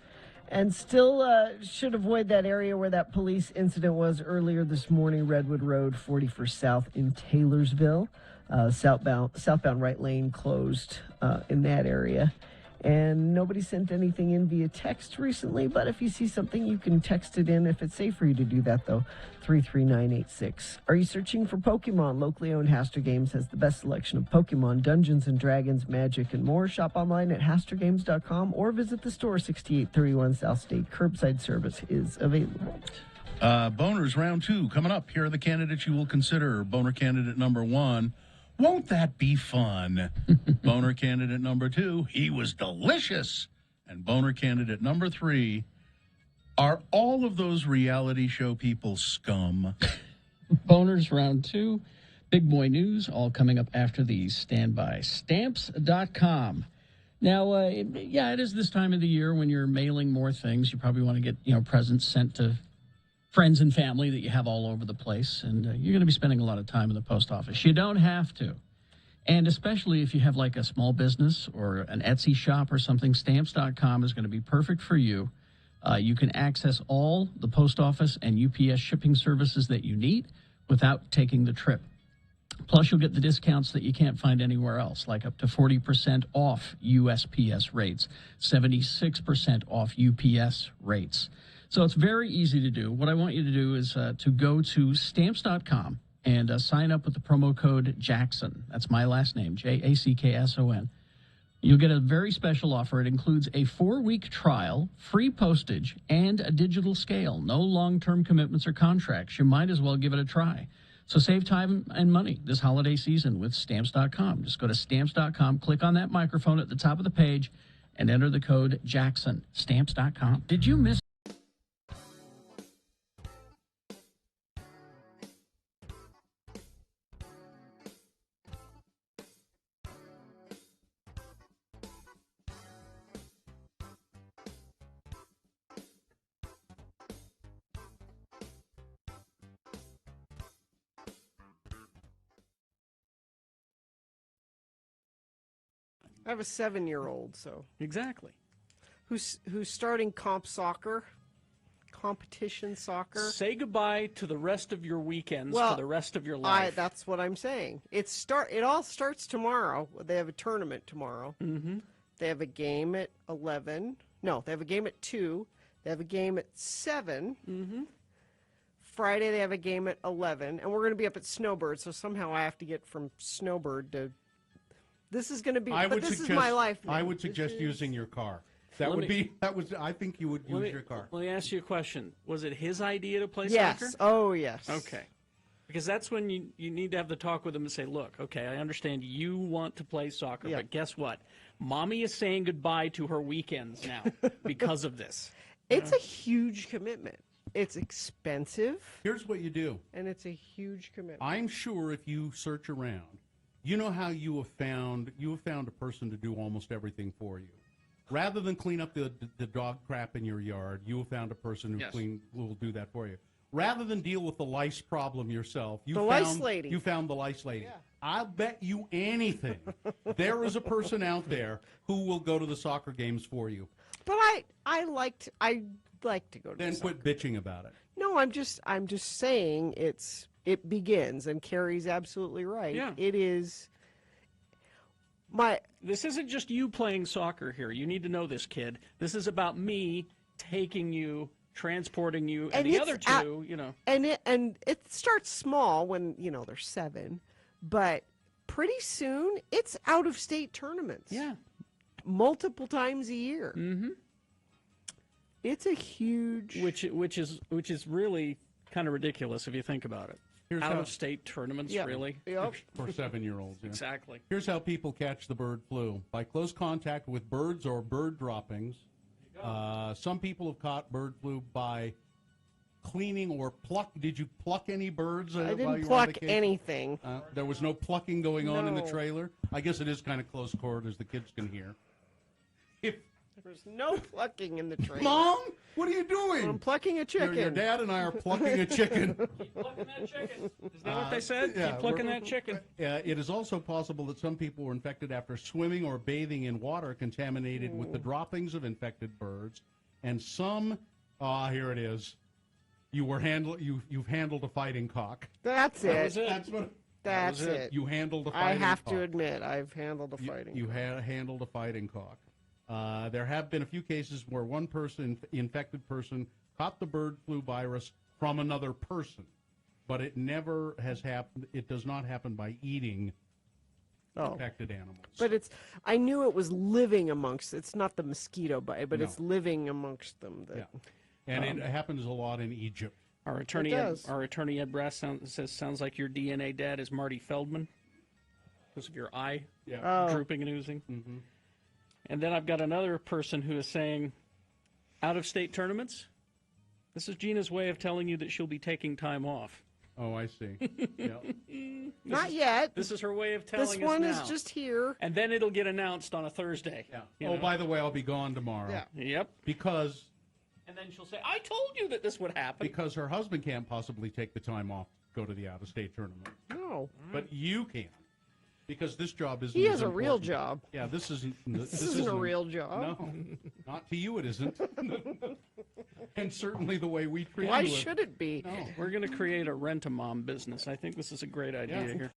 And still should avoid that area where that police incident was earlier this morning, Redwood Road, 41st South in Taylorsville. Southbound right lane closed in that area. And nobody sent anything in via text recently, but if you see something, you can text it in. If it's safe for you to do that, though, 33986. Are you searching for Pokemon? Locally owned Haster Games has the best selection of Pokemon, Dungeons & Dragons, Magic, and more. Shop online at HasterGames.com or visit the store, 6831 South State. Curbside service is available. Boners round 2 coming up. Here are the candidates you will consider. Boner candidate number 1. Won't that be fun? Boner candidate number 2, he was delicious. And boner candidate number 3, are all of those reality show people scum? Boners round 2, big boy news, all coming up after these. Stand by. Stamps.com. Now, it is this time of the year when you're mailing more things. You probably want to get, presents sent to friends and family that you have all over the place, and you're going to be spending a lot of time in the post office. You don't have to. And especially if you have like a small business or an Etsy shop or something, Stamps.com is going to be perfect for you. You can access all the post office and UPS shipping services that you need without taking the trip. Plus, you'll get the discounts that you can't find anywhere else, like up to 40% off USPS rates, 76% off UPS rates. So it's very easy to do. What I want you to do is to go to Stamps.com and sign up with the promo code Jackson. That's my last name, Jackson. You'll get a very special offer. It includes a 4-week trial, free postage, and a digital scale. No long-term commitments or contracts. You might as well give it a try. So save time and money this holiday season with Stamps.com. Just go to Stamps.com, click on that microphone at the top of the page, and enter the code Jackson. Stamps.com. Did you miss? I have a 7-year-old, so exactly. Who's starting competition soccer. Say goodbye to the rest of your weekends for the rest of your life. That's what I'm saying. It all starts tomorrow. They have a tournament tomorrow. Mm-hmm. They have a game at 11. No, they have a game at 2. They have a game at 7. Mm-hmm. Friday they have a game at 11, and we're going to be up at Snowbird. So somehow I have to get from Snowbird to. This is going to be. This is my life now. I would suggest using your car. I think you would use your car. Let me ask you a question. Was it his idea to play yes. soccer? Oh, yes. Okay. Because that's when you need to have the talk with him and say, look, okay, I understand you want to play soccer, but guess what? Mommy is saying goodbye to her weekends now because of this. It's a huge commitment. It's expensive. Here's what you do. And it's a huge commitment. I'm sure if you search around, you know how you have found a person to do almost everything for you. Rather than clean up the dog crap in your yard, you have found a person who will do that for you. Rather than deal with the lice problem yourself, you found the lice lady. Yeah. I'll bet you anything there is a person out there who will go to the soccer games for you. But I like to go to. Then quit bitching about it. No, I'm just saying it begins, and Carrie's absolutely right. Yeah. It is. This isn't just you playing soccer here. You need to know this, kid. This is about me taking you, transporting you, and the other two, And it starts small when, they're 7, but pretty soon it's out-of-state tournaments. Yeah. Multiple times a year. Mm-hmm. It's a huge... Which is really kind of ridiculous if you think about it. Out-of-state tournaments, really? Yep. For 7-year-olds. Yeah. Exactly. Here's how people catch the bird flu. By close contact with birds or bird droppings. Some people have caught bird flu by cleaning or pluck. Did you pluck any birds? I while didn't you were on pluck vacation? anything. There was no plucking going on in the No. trailer. I guess it is kind of close quarters. The kids can hear. If There's no plucking in the trailer. Mom, what are you doing? I'm plucking a chicken. Your dad and I are plucking a chicken. Plucking that chicken. Is that what they said? yeah, Keep plucking we're- that chicken. It is also possible that some people were infected after swimming or bathing in water contaminated with the droppings of infected birds, and some. Here it is. You've handled a fighting cock. That's That it. was it. That's what. That's that was it. You handled a I fighting have cock. to admit, I've handled a fighting. You handled a fighting cock. There have been a few cases where one infected person caught the bird flu virus from another person, but it never has happened. It does not happen by eating infected animals. But I knew it was living amongst. It's not the mosquito bite, but No. it's living amongst them. That, And it happens a lot in Egypt. Our attorney, It does. our attorney Ed Brass sounds like your DNA dad is Marty Feldman because of your eye drooping and oozing. Mm-hmm. And then I've got another person who is saying, out-of-state tournaments. This is Gina's way of telling you that she'll be taking time off. Oh, I see. Yeah. Not yet. This is her way of telling us This one now. is just here. And then it'll get announced on a Thursday. Yeah. you Oh, know? by the way, I'll be gone tomorrow. Yeah. Yep. Because And then she'll say, I told you that this would happen. because her husband can't possibly take the time off to go to the out-of-state tournament, No. but you can. Because this job isn't. He as has a real important. job. Yeah, this isn't. This isn't a real job. No, not to you. It isn't. And certainly the way we treat. Why you. should it be? No. We're going to create a rent-a-mom business. I think this is a great idea Yeah. here.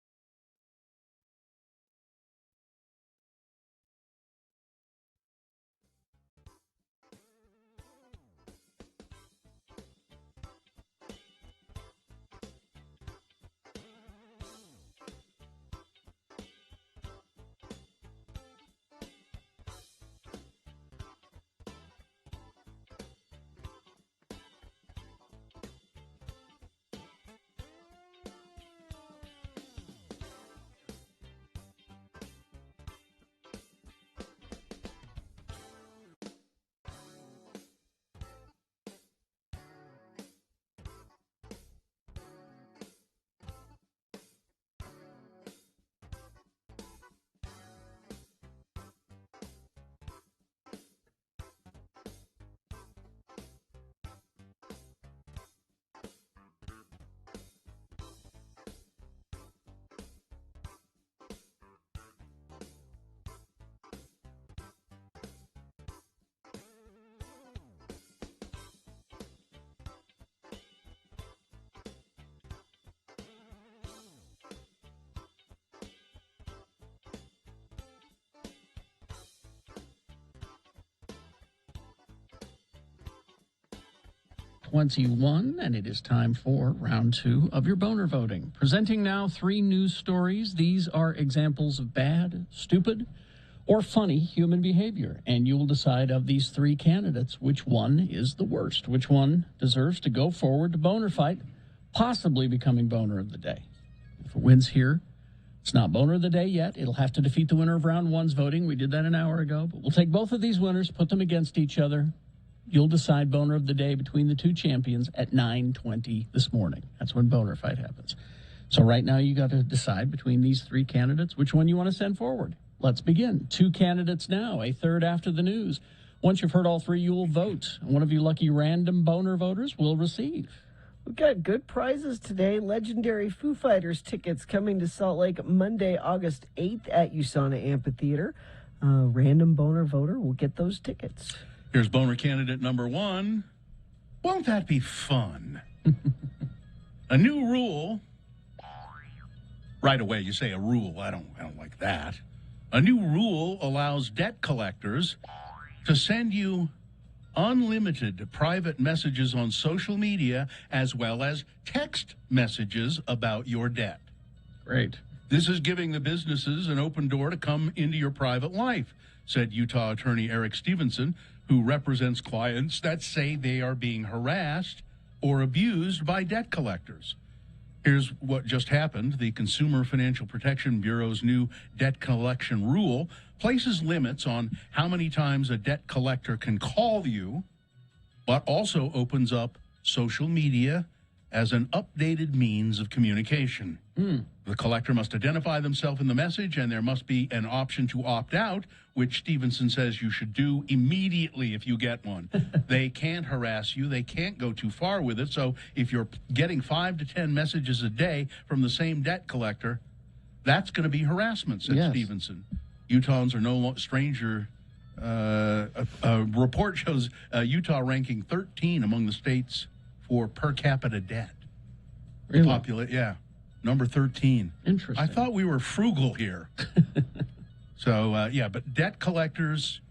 #21, and it is time for round 2 of your boner voting. Presenting now 3 news stories. These are examples of bad, stupid, or funny human behavior, and you will decide of these 3 candidates which one is the worst, which one deserves to go forward to boner fight, possibly becoming boner of the day. If it wins here, it's not boner of the day yet. It'll have to defeat the winner of round 1's voting. We did that an hour ago, but we'll take both of these winners, put them against each other. You'll decide boner of the day between the 2 champions at 9:20 this morning. That's when boner fight happens. So right now you got to decide between these 3 candidates which one you want to send forward. Let's begin. 2 candidates now, a third after the news. Once you've heard all 3, you will vote. One of you lucky random boner voters will receive. We've got good prizes today. Legendary Foo Fighters tickets coming to Salt Lake Monday, August 8th at USANA Amphitheater. Random boner voter will get those tickets. Here's boner candidate number 1. Won't that be fun? A new rule. Right away, you say a rule. I don't like that. A new rule allows debt collectors to send you unlimited private messages on social media as well as text messages about your debt. Great. This is giving the businesses an open door to come into your private life, said Utah attorney Eric Stevenson, who represents clients that say they are being harassed or abused by debt collectors. Here's what just happened. The Consumer Financial Protection Bureau's new debt collection rule places limits on how many times a debt collector can call you, but also opens up social media as an updated means of communication. The collector must identify themselves in the message, and there must be an option to opt out, which Stevenson says you should do immediately if you get one. They can't harass you. They can't go too far with it. So if you're getting 5 to 10 messages a day from the same debt collector, that's going to be harassment, said Stevenson. Utahns are no stranger. A report shows Utah ranking 13 among the states for per capita debt. Really? Yeah. Number 13. Interesting. I thought we were frugal here. So, but debt collectors,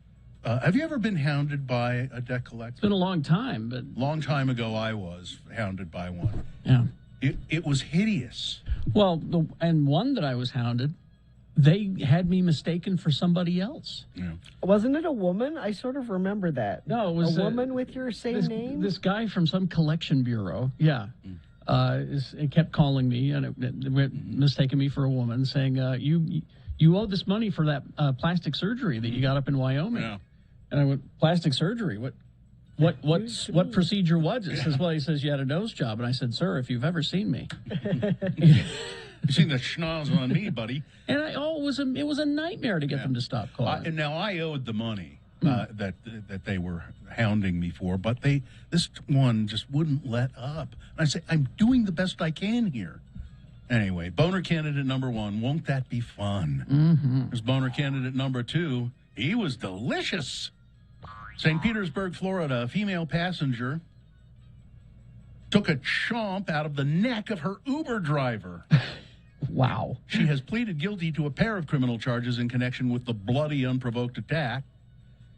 have you ever been hounded by a debt collector? It's been a long time, but... Long time ago, I was hounded by one. Yeah. It was hideous. Well, and one that I was hounded, they had me mistaken for somebody else. Yeah. Wasn't it a woman? I sort of remember that. No, it was a woman with your same name? This guy from some collection bureau, it kept calling me and it mistaken me for a woman, saying, you owe this money for that plastic surgery that you got up in Wyoming. Yeah. And I went, plastic surgery? What procedure was it? He says, you had a nose job. And I said, sir, if you've ever seen me. You've seen the schnoz on me, buddy. And it was a nightmare to get them to stop calling. And now I owed the money that they were hounding me for, but this one just wouldn't let up. And I say, I'm doing the best I can here. Anyway, boner candidate number 1, won't that be fun? Mm-hmm. There's boner candidate number 2. He was delicious. St. Petersburg, Florida, a female passenger took a chomp out of the neck of her Uber driver. Wow. She has pleaded guilty to a pair of criminal charges in connection with the bloody, unprovoked attack.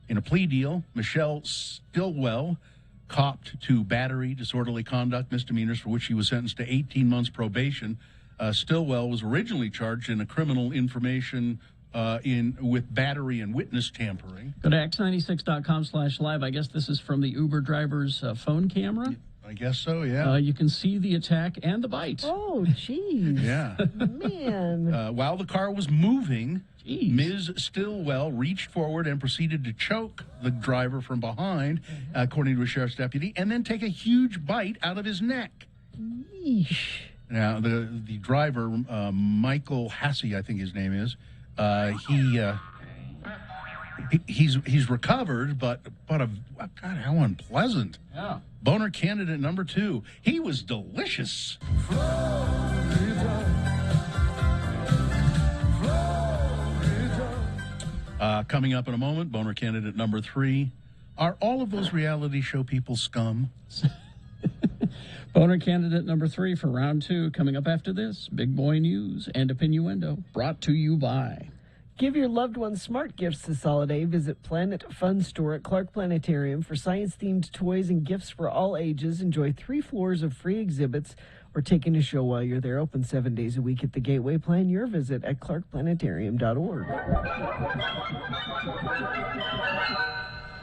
In a plea deal, Michelle Stillwell copped to battery, disorderly conduct, misdemeanors for which she was sentenced to 18 months probation. Stillwell was originally charged in a criminal information with battery and witness tampering. Go to x96.com/live. I guess this is from the Uber driver's phone camera. I guess so, yeah. You can see the attack and the bite. Oh, jeez. Yeah. Man. While the car was moving, Jeez. Ms. Stillwell reached forward and proceeded to choke the driver from behind, according to a sheriff's deputy, and then take a huge bite out of his neck. Yeesh. Now, the driver, Michael Hassey, I think his name is, he's recovered, but God, how unpleasant. Yeah. Boner candidate number 2. He was delicious. Coming up in a moment, boner candidate number 3. Are all of those reality show people scum? Boner candidate number 3 for round 2 coming up after this. Big Boy News and Opinnuendo brought to you by... Give your loved ones smart gifts this holiday. Visit Planet Fun Store at Clark Planetarium for science-themed toys and gifts for all ages. Enjoy 3 floors of free exhibits or take in a show while you're there. Open 7 days a week at the Gateway. Plan your visit at clarkplanetarium.org.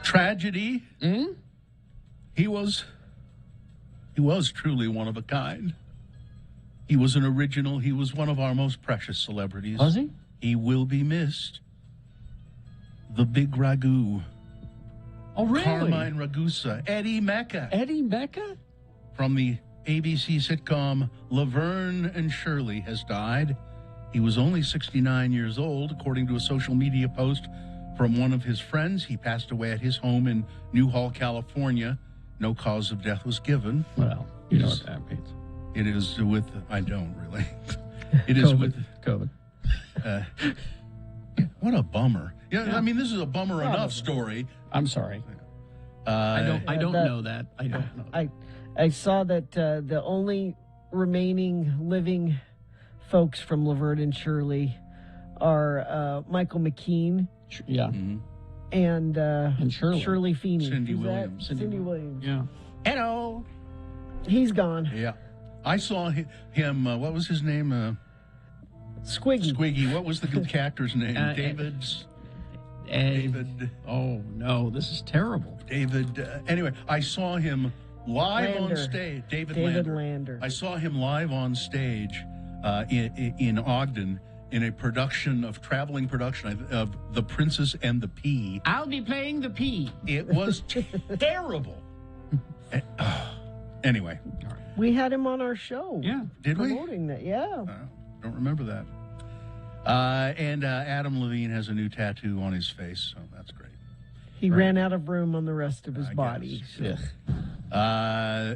Tragedy. He was truly one of a kind. He was an original. He was one of our most precious celebrities. Was he? He will be missed. The Big Ragu. Oh, really? Carmine Ragusa. Eddie Mecca. Eddie Mecca? From the ABC sitcom Laverne and Shirley has died. He was only 69 years old, according to a social media post from one of his friends. He passed away at his home in Newhall, California. No cause of death was given. Well, you know what that means. It is with... I don't really. It is with... COVID. What a bummer. Yeah, I mean, this is a bummer enough story. I'm sorry. I don't know that. I don't know. I saw that the only remaining living folks from Laverne and Shirley are Michael McKean. Yeah. And Shirley Feeney. Cindy Who's Williams. that? Cindy Williams. Yeah. Hello. He's gone. Yeah. I saw him, what was his name? Squiggy. Squiggy. What was the actor's name? David. Oh, no. This is terrible. David. Anyway, I saw him live on stage. David Lander. I saw him live on stage in Ogden in a traveling production of The Princess and the Pea. I'll be playing the pea. It was terrible. Anyway. We had him on our show. Yeah. Did we? Promoting that, yeah. Don't remember that. And Adam Levine has a new tattoo on his face, so that's great. He ran out of room on the rest of his body. So.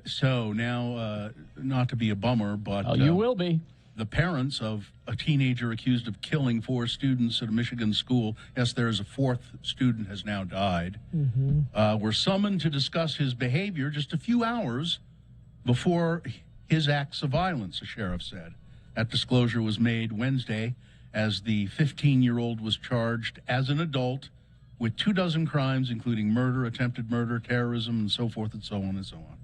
So now, not to be a bummer, but you will be. The parents of a teenager accused of killing 4 students at a Michigan school, yes, there is a 4th student has now died, were summoned to discuss his behavior just a few hours before his acts of violence, a sheriff said. That disclosure was made Wednesday as the 15-year-old was charged as an adult with 24 crimes, including murder, attempted murder, terrorism, and so forth and so on and so on.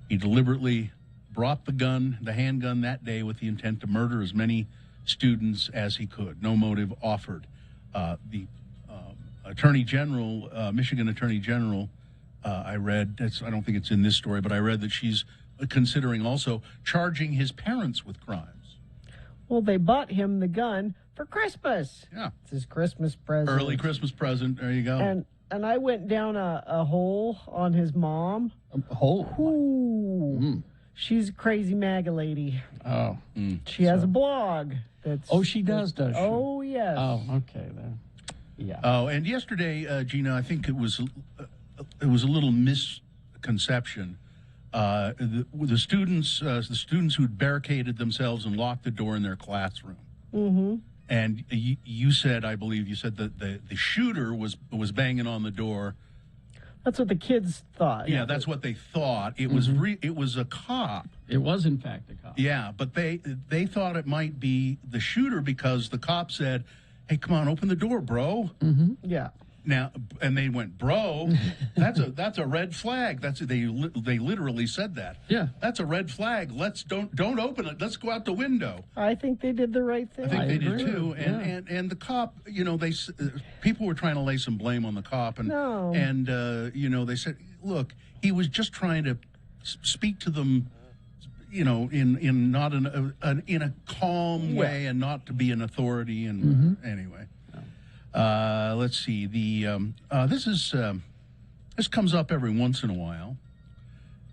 He deliberately brought the handgun that day with the intent to murder as many students as he could. No motive offered. The Attorney General, Michigan Attorney General, I read, I don't think it's in this story, but I read that she's considering also charging his parents with crimes. Well, they bought him the gun for Christmas. Yeah. It's his Christmas present. Early Christmas present. There you go. And I went down a hole on his mom. A hole? Ooh. She's a crazy MAGA lady. Oh. She has a blog. She does she? Oh, yes. Oh, okay. Then. Yeah. Oh, and yesterday, Gina, I think it was a little misconception. The students who'd barricaded themselves and locked the door in their classroom. Mm-hmm. And you said, I believe you said that the shooter was banging on the door. That's what the kids thought. Yeah, that's what they thought. It was it was a cop. It was in fact a cop. Yeah, but they thought it might be the shooter because the cop said, "Hey, come on, open the door, bro." Mm-hmm. Yeah. Now, and they went, "Bro, that's a red flag." They literally said that. Yeah. That's a red flag. Don't open it. Let's go out the window. I think they did the right thing. I think they did too. And the cop, people were trying to lay some blame on the cop, and they said, look, he was just trying to speak to them, in not in a calm way and not to be an authority. And anyway. Let's see. This comes up every once in a while.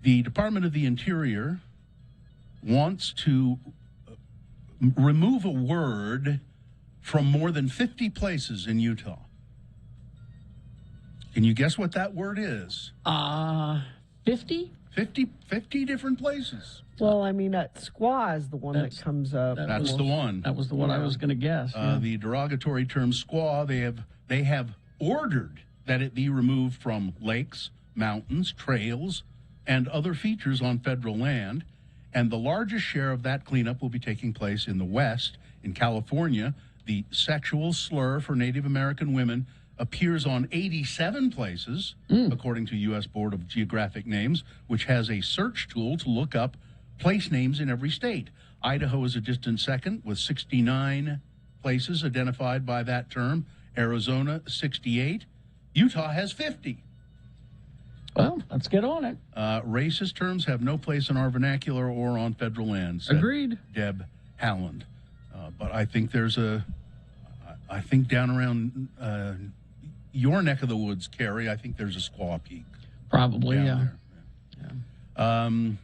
The Department of the Interior wants to remove a word from more than 50 places in Utah. Can you guess what that word is? 50? 50 different places. Well, I mean, that squaw is the one that comes up. That's the one. That was the one I was going to guess. The derogatory term squaw, they have ordered that it be removed from lakes, mountains, trails, and other features on federal land. And the largest share of that cleanup will be taking place in the West. In California, the sexual slur for Native American women appears on 87 places, according to U.S. Board of Geographic Names, which has a search tool to look up place names in every state. Idaho is a distant second with 69 places identified by that term. Arizona, 68. Utah has 50. Well, let's get on it. Racist terms have no place in our vernacular or on federal land, said Agreed. Deb Haaland. But I think I think down around your neck of the woods, Carrie, I think there's a Squaw Peak. Probably, yeah. Now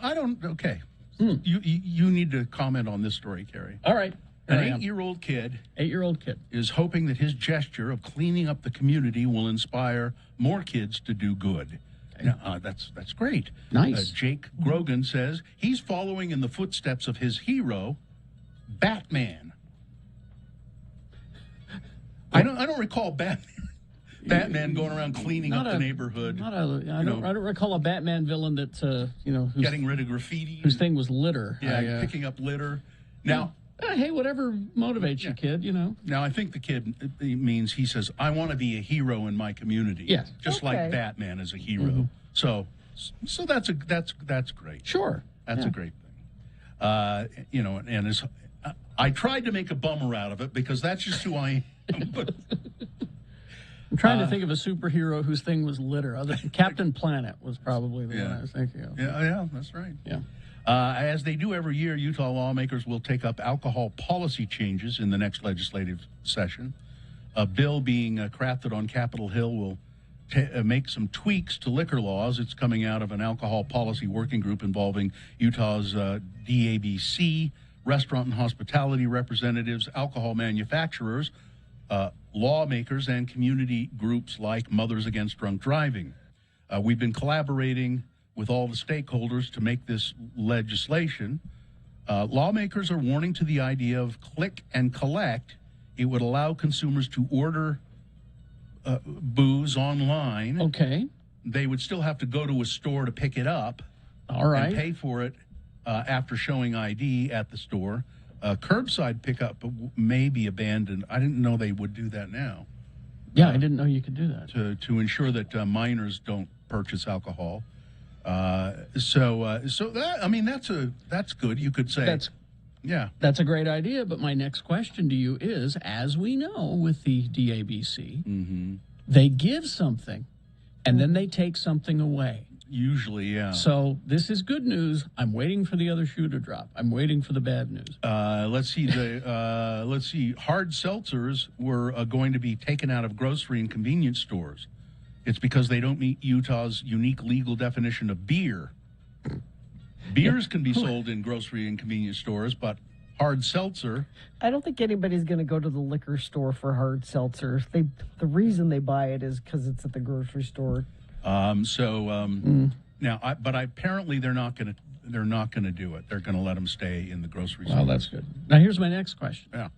I don't. Okay, you need to comment on this story, Carrie. All right. An 8-year-old kid. 8-year-old kid is hoping that his gesture of cleaning up the community will inspire more kids to do good. Okay. Now, that's great. Nice. Jake Grogan says he's following in the footsteps of his hero, Batman. I don't recall Batman going around cleaning up the neighborhood. I don't recall a Batman villain that who's getting rid of graffiti, whose thing was litter. Yeah, picking up litter. Now, hey, whatever motivates you, kid. Now, I think the kid means he says, "I want to be a hero in my community." Yes, just like Batman is a hero. So that's great. Sure, that's a great thing. And I tried to make a bummer out of it because that's just who I am. But I'm trying to think of a superhero whose thing was litter. Captain Planet was probably the one I was thinking of. Yeah, that's right. Yeah. As they do every year, Utah lawmakers will take up alcohol policy changes in the next legislative session. A bill being crafted on Capitol Hill will make some tweaks to liquor laws. It's coming out of an alcohol policy working group involving Utah's DABC, restaurant and hospitality representatives, alcohol manufacturers, lawmakers, and community groups like Mothers Against Drunk Driving. We've been collaborating with all the stakeholders to make this legislation. Lawmakers are warning to the idea of click and collect. It would allow consumers to order booze online. Okay. They would still have to go to a store to pick it up. All right. And pay for it after showing ID at the store. Curbside pickup may be abandoned. I didn't know they would do that now. Yeah, I didn't know you could do that. To ensure that minors don't purchase alcohol. So that, I mean, that's good. You could say that's a great idea. But my next question to you is, as we know with the DABC, they give something, and then they take something away. Usually, yeah. So this is good news. I'm waiting for the other shoe to drop. I'm waiting for the bad news. Let's see. Let's see. Hard seltzers were going to be taken out of grocery and convenience stores. It's because they don't meet Utah's unique legal definition of beer. Beers can be sold in grocery and convenience stores, but hard seltzer. I don't think anybody's going to go to the liquor store for hard seltzer. The reason they buy it is because it's at the grocery store. Now, but apparently they're not going to do it. They're going to let them stay in the grocery store. Well, that's good. Now, here's my next question. Yeah.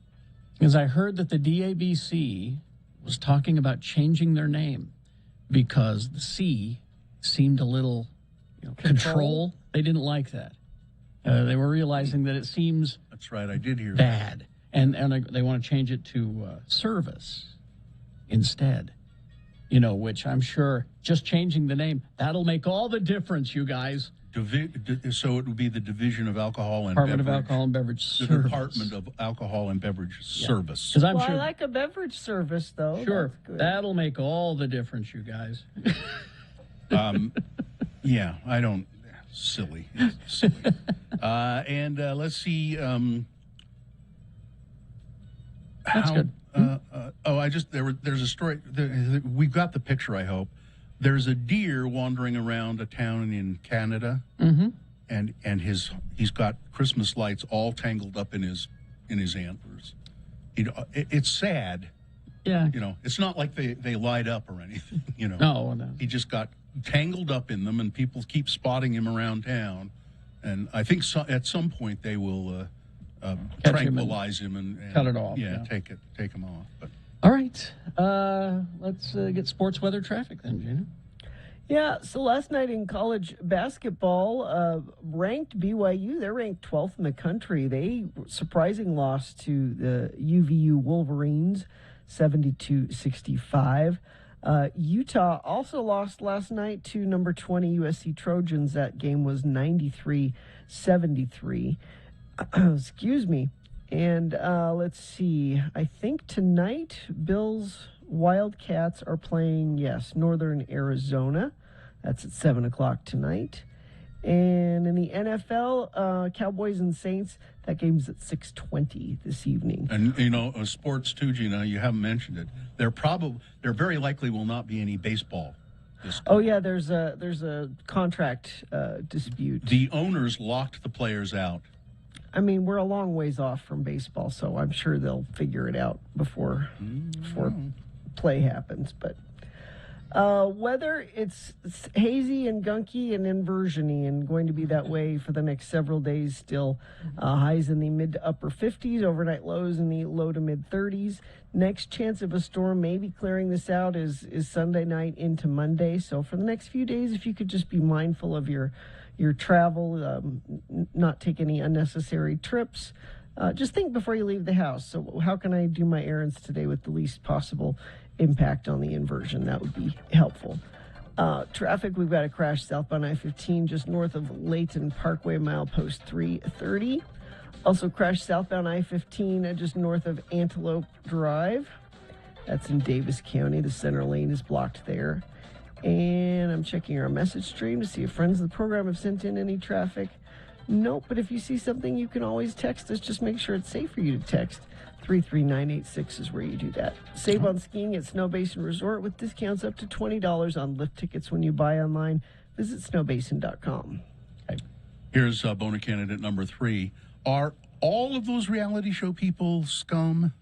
Because I heard that the DABC was talking about changing their name because the C seemed a little control. They didn't like that. They were realizing that it seems that's right. I did hear bad, and they want to change it to service instead. Which I'm sure just changing the name, that'll make all the difference, you guys. So it would be the Division of Alcohol and Department Beverage. of Alcohol and Beverage The Service. Department of Alcohol and Beverage Service. Because I'm I sure. like a beverage service, though. Sure, That's good. that'll make all the difference, you guys. Yeah, I don't. Silly. It's silly. And let's see. That's good. There's a story. We've got the picture, I hope. There's a deer wandering around a town in Canada, and he's got Christmas lights all tangled up in his antlers. It's sad. Yeah. It's not like they light up or anything. No. He just got tangled up in them, and people keep spotting him around town. And I think at some point they will tranquilize him and cut it off. Yeah, take him off. But. All right. Let's get sports weather traffic then, Gina. Yeah, so last night in college basketball, ranked BYU, they're ranked 12th in the country. They surprising loss to the UVU Wolverines, 72-65. Utah also lost last night to number 20 USC Trojans. That game was 93-73. Excuse me. And let's see. I think tonight, Bills Wildcats are playing, Northern Arizona. That's at 7 o'clock tonight. And in the NFL, Cowboys and Saints, that game's at 6:20 this evening. And, sports too, Gina, you haven't mentioned it. There very likely will not be any baseball this time. Oh, yeah, there's a contract dispute. The owners locked the players out. I mean, we're a long ways off from baseball, so I'm sure they'll figure it out before play happens. But weather, it's hazy and gunky and inversiony, and going to be that way for the next several days still. Highs in the mid to upper 50s, overnight lows in the low to mid 30s. Next chance of a storm maybe clearing this out is Sunday night into Monday. So for the next few days, if you could just be mindful of your travel, not take any unnecessary trips. Just think before you leave the house. So how can I do my errands today with the least possible impact on the inversion? That would be helpful. Traffic, we've got a crash southbound I-15 just north of Layton Parkway, milepost 330. Also crash southbound I-15 just north of Antelope Drive. That's in Davis County. The center lane is blocked there. And I'm checking our message stream to see if friends of the program have sent in any traffic. Nope, but if you see something, you can always text us. Just make sure it's safe for you to text. 33986 is where you do that. Save on skiing at Snow Basin Resort with discounts up to $20 on lift tickets when you buy online. Visit snowbasin.com. Here's boner candidate number 3. Are all of those reality show people scum?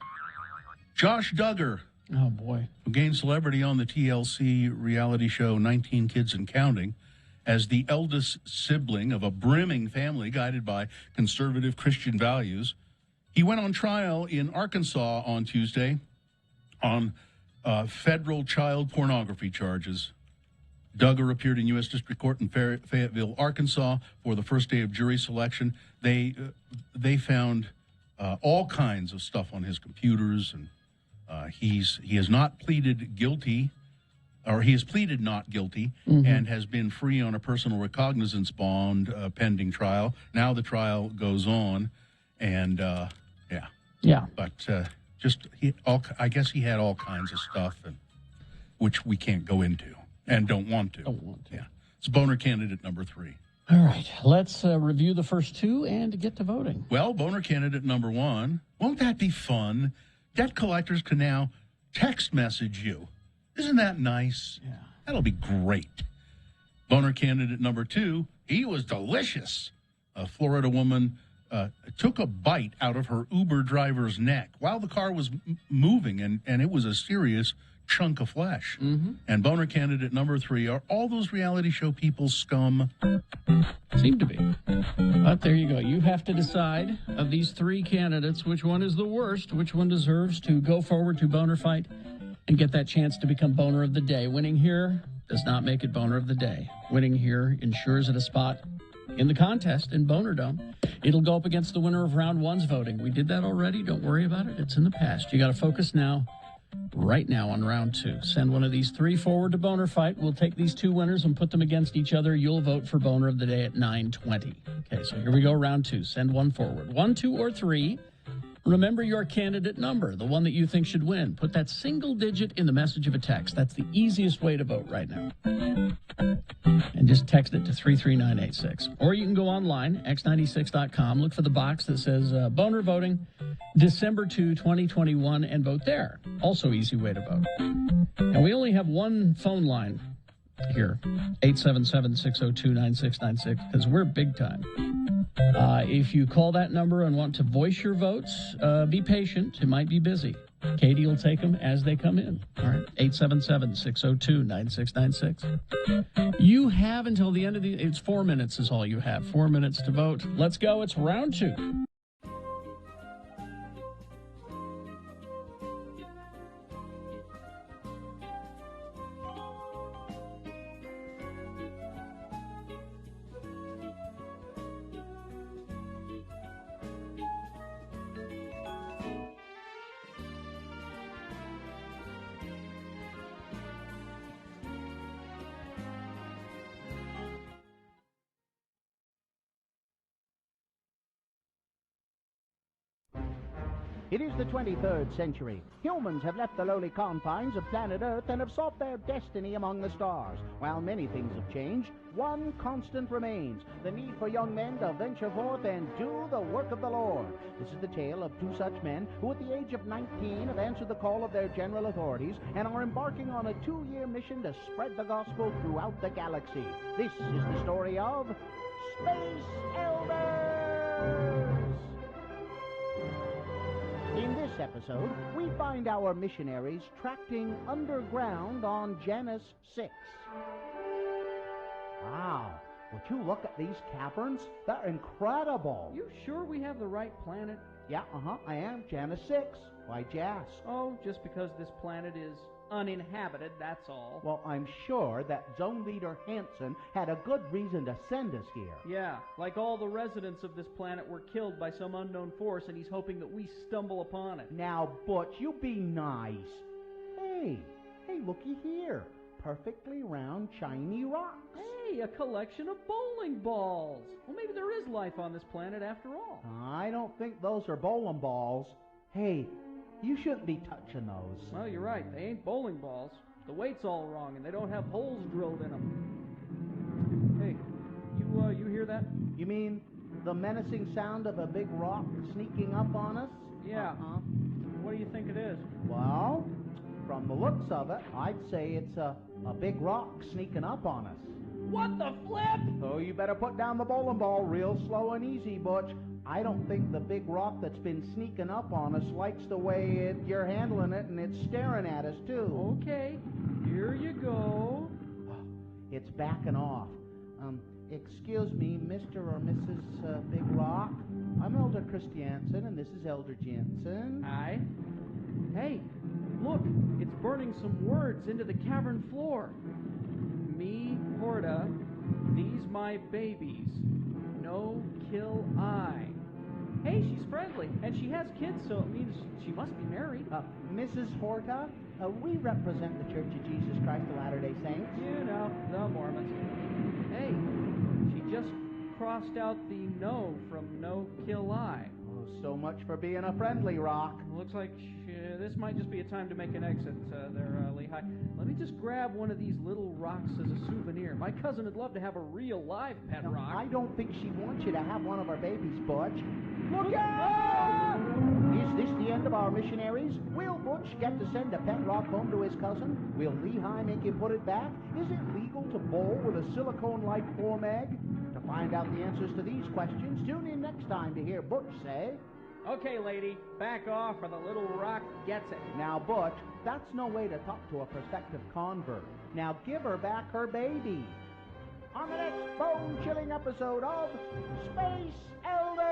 Josh Duggar. Oh, boy. Who gained celebrity on the TLC reality show 19 Kids and Counting as the eldest sibling of a brimming family guided by conservative Christian values. He went on trial in Arkansas on Tuesday on federal child pornography charges. Duggar appeared in U.S. District Court in Fayetteville, Arkansas, for the first day of jury selection. They found all kinds of stuff on his computers, and he has not pleaded guilty, or he has pleaded not guilty, and has been free on a personal recognizance bond pending trial. Now the trial goes on, and yeah. But I guess he had all kinds of stuff, and which we can't go into. And don't want to. Yeah. It's boner candidate number 3. All right. Let's review the first 2 and get to voting. Well, boner candidate number 1. Won't that be fun? Debt collectors can now text message you. Isn't that nice? Yeah. That'll be great. Boner candidate number 2. He was delicious. A Florida woman took a bite out of her Uber driver's neck while the car was moving, and it was a serious chunk of flesh. And boner candidate number 3, are all those reality show people scum? Seem to be. But there you go. You have to decide of these 3 candidates which one is the worst, which one deserves to go forward to Boner Fight and get that chance to become Boner of the Day. Winning here does not make it Boner of the Day. Winning here ensures it a spot in the contest in Boner Dome. It'll go up against the winner of round 1's voting. We did that already. Don't worry about it. It's in the past. You got to focus now. Right now on round 2. Send one of these 3 forward to Boner Fight. We'll take these 2 winners and put them against each other. You'll vote for Boner of the Day at 9:20. Okay, so here we go, round 2. Send one forward. 1, 2, or 3. Remember your candidate number, the one that you think should win. Put that single digit in the message of a text. That's the easiest way to vote right now. And just text it to 33986. Or you can go online, x96.com, look for the box that says Boner Voting, December 2, 2021, and vote there. Also easy way to vote. And we only have one phone line here, 877-602-9696, because we're big time. If you call that number and want to voice your votes, be patient. It might be busy. Katie will take them as they come in. All right, 877-602-9696. You have until the end of it's 4 minutes is all you have. 4 minutes to vote. Let's go. It's round 2. It is the 23rd century. Humans have left the lowly confines of planet Earth and have sought their destiny among the stars. While many things have changed, one constant remains: the need for young men to venture forth and do the work of the Lord. This is the tale of 2 such men who at the age of 19 have answered the call of their general authorities and are embarking on a 2-year mission to spread the gospel throughout the galaxy. This is the story of Space Elders! In this episode, we find our missionaries tracting underground on Janus 6. Wow, would you look at these caverns? They're incredible. You sure we have the right planet? Yeah, I am. Janus 6. Why'd you ask? Oh, just because this planet is uninhabited, that's all. Well, I'm sure that Zone Leader Hansen had a good reason to send us here. Yeah, like all the residents of this planet were killed by some unknown force, and he's hoping that we stumble upon it. Now, Butch, you be nice. Hey, looky here. Perfectly round, shiny rocks. Hey, a collection of bowling balls. Well, maybe there is life on this planet after all. I don't think those are bowling balls. Hey, you shouldn't be touching those. Well, you're right. They ain't bowling balls. The weight's all wrong, and they don't have holes drilled in them. Hey, you hear that? You mean The menacing sound of a big rock sneaking up on us? Yeah. What do you think it is? Well, from the looks of it, I'd say it's a big rock sneaking up on us. What the flip? Oh, you better put down the bowling ball real slow and easy, Butch. I don't think the big rock that's been sneaking up on us likes the way you're handling it, and it's staring at us, too. Okay, here you go. It's backing off. Excuse me, Mr. or Mrs. Big Rock. I'm Elder Christiansen, and this is Elder Jensen. Hi. Hey, look, it's burning some words into the cavern floor. Me, Horta, these my babies. No kill I. Hey, she's friendly, and she has kids, so it means she must be married. Mrs. Horta, we represent the Church of Jesus Christ of Latter-day Saints. You know, the Mormons. Hey, she just crossed out the no from no kill I. Oh, so much for being a friendly rock. Looks like this might just be a time to make an exit there, Lehigh. Let me just grab one of these little rocks as a souvenir. My cousin would love to have a real live pet rock. I don't think she wants you to have one of our babies, Butch. Look out! Is this the end of our missionaries? Will Butch get to send a pet rock home to his cousin? Will Lehigh make him put it back? Is it legal to bowl with a silicone-like form-egg? To find out the answers to these questions, tune in next time to hear Butch say... Okay, lady, back off or the little rock gets it. Now, Butch, that's no way to talk to a prospective convert. Now give her back her baby. On the next bone-chilling episode of Space Elders!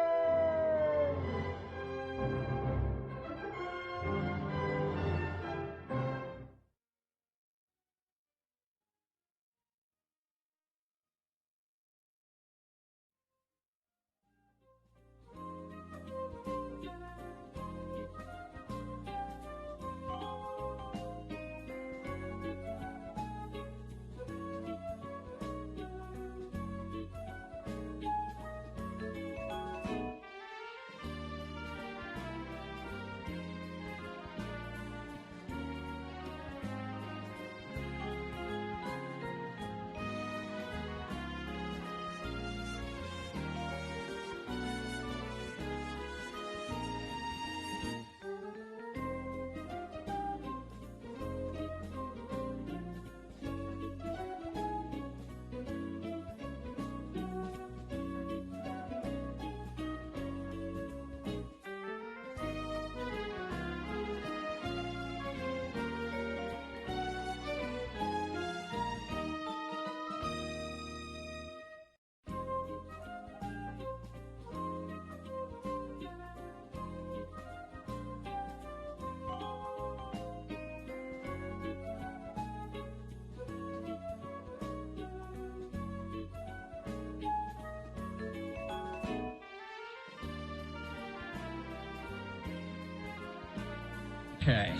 Okay,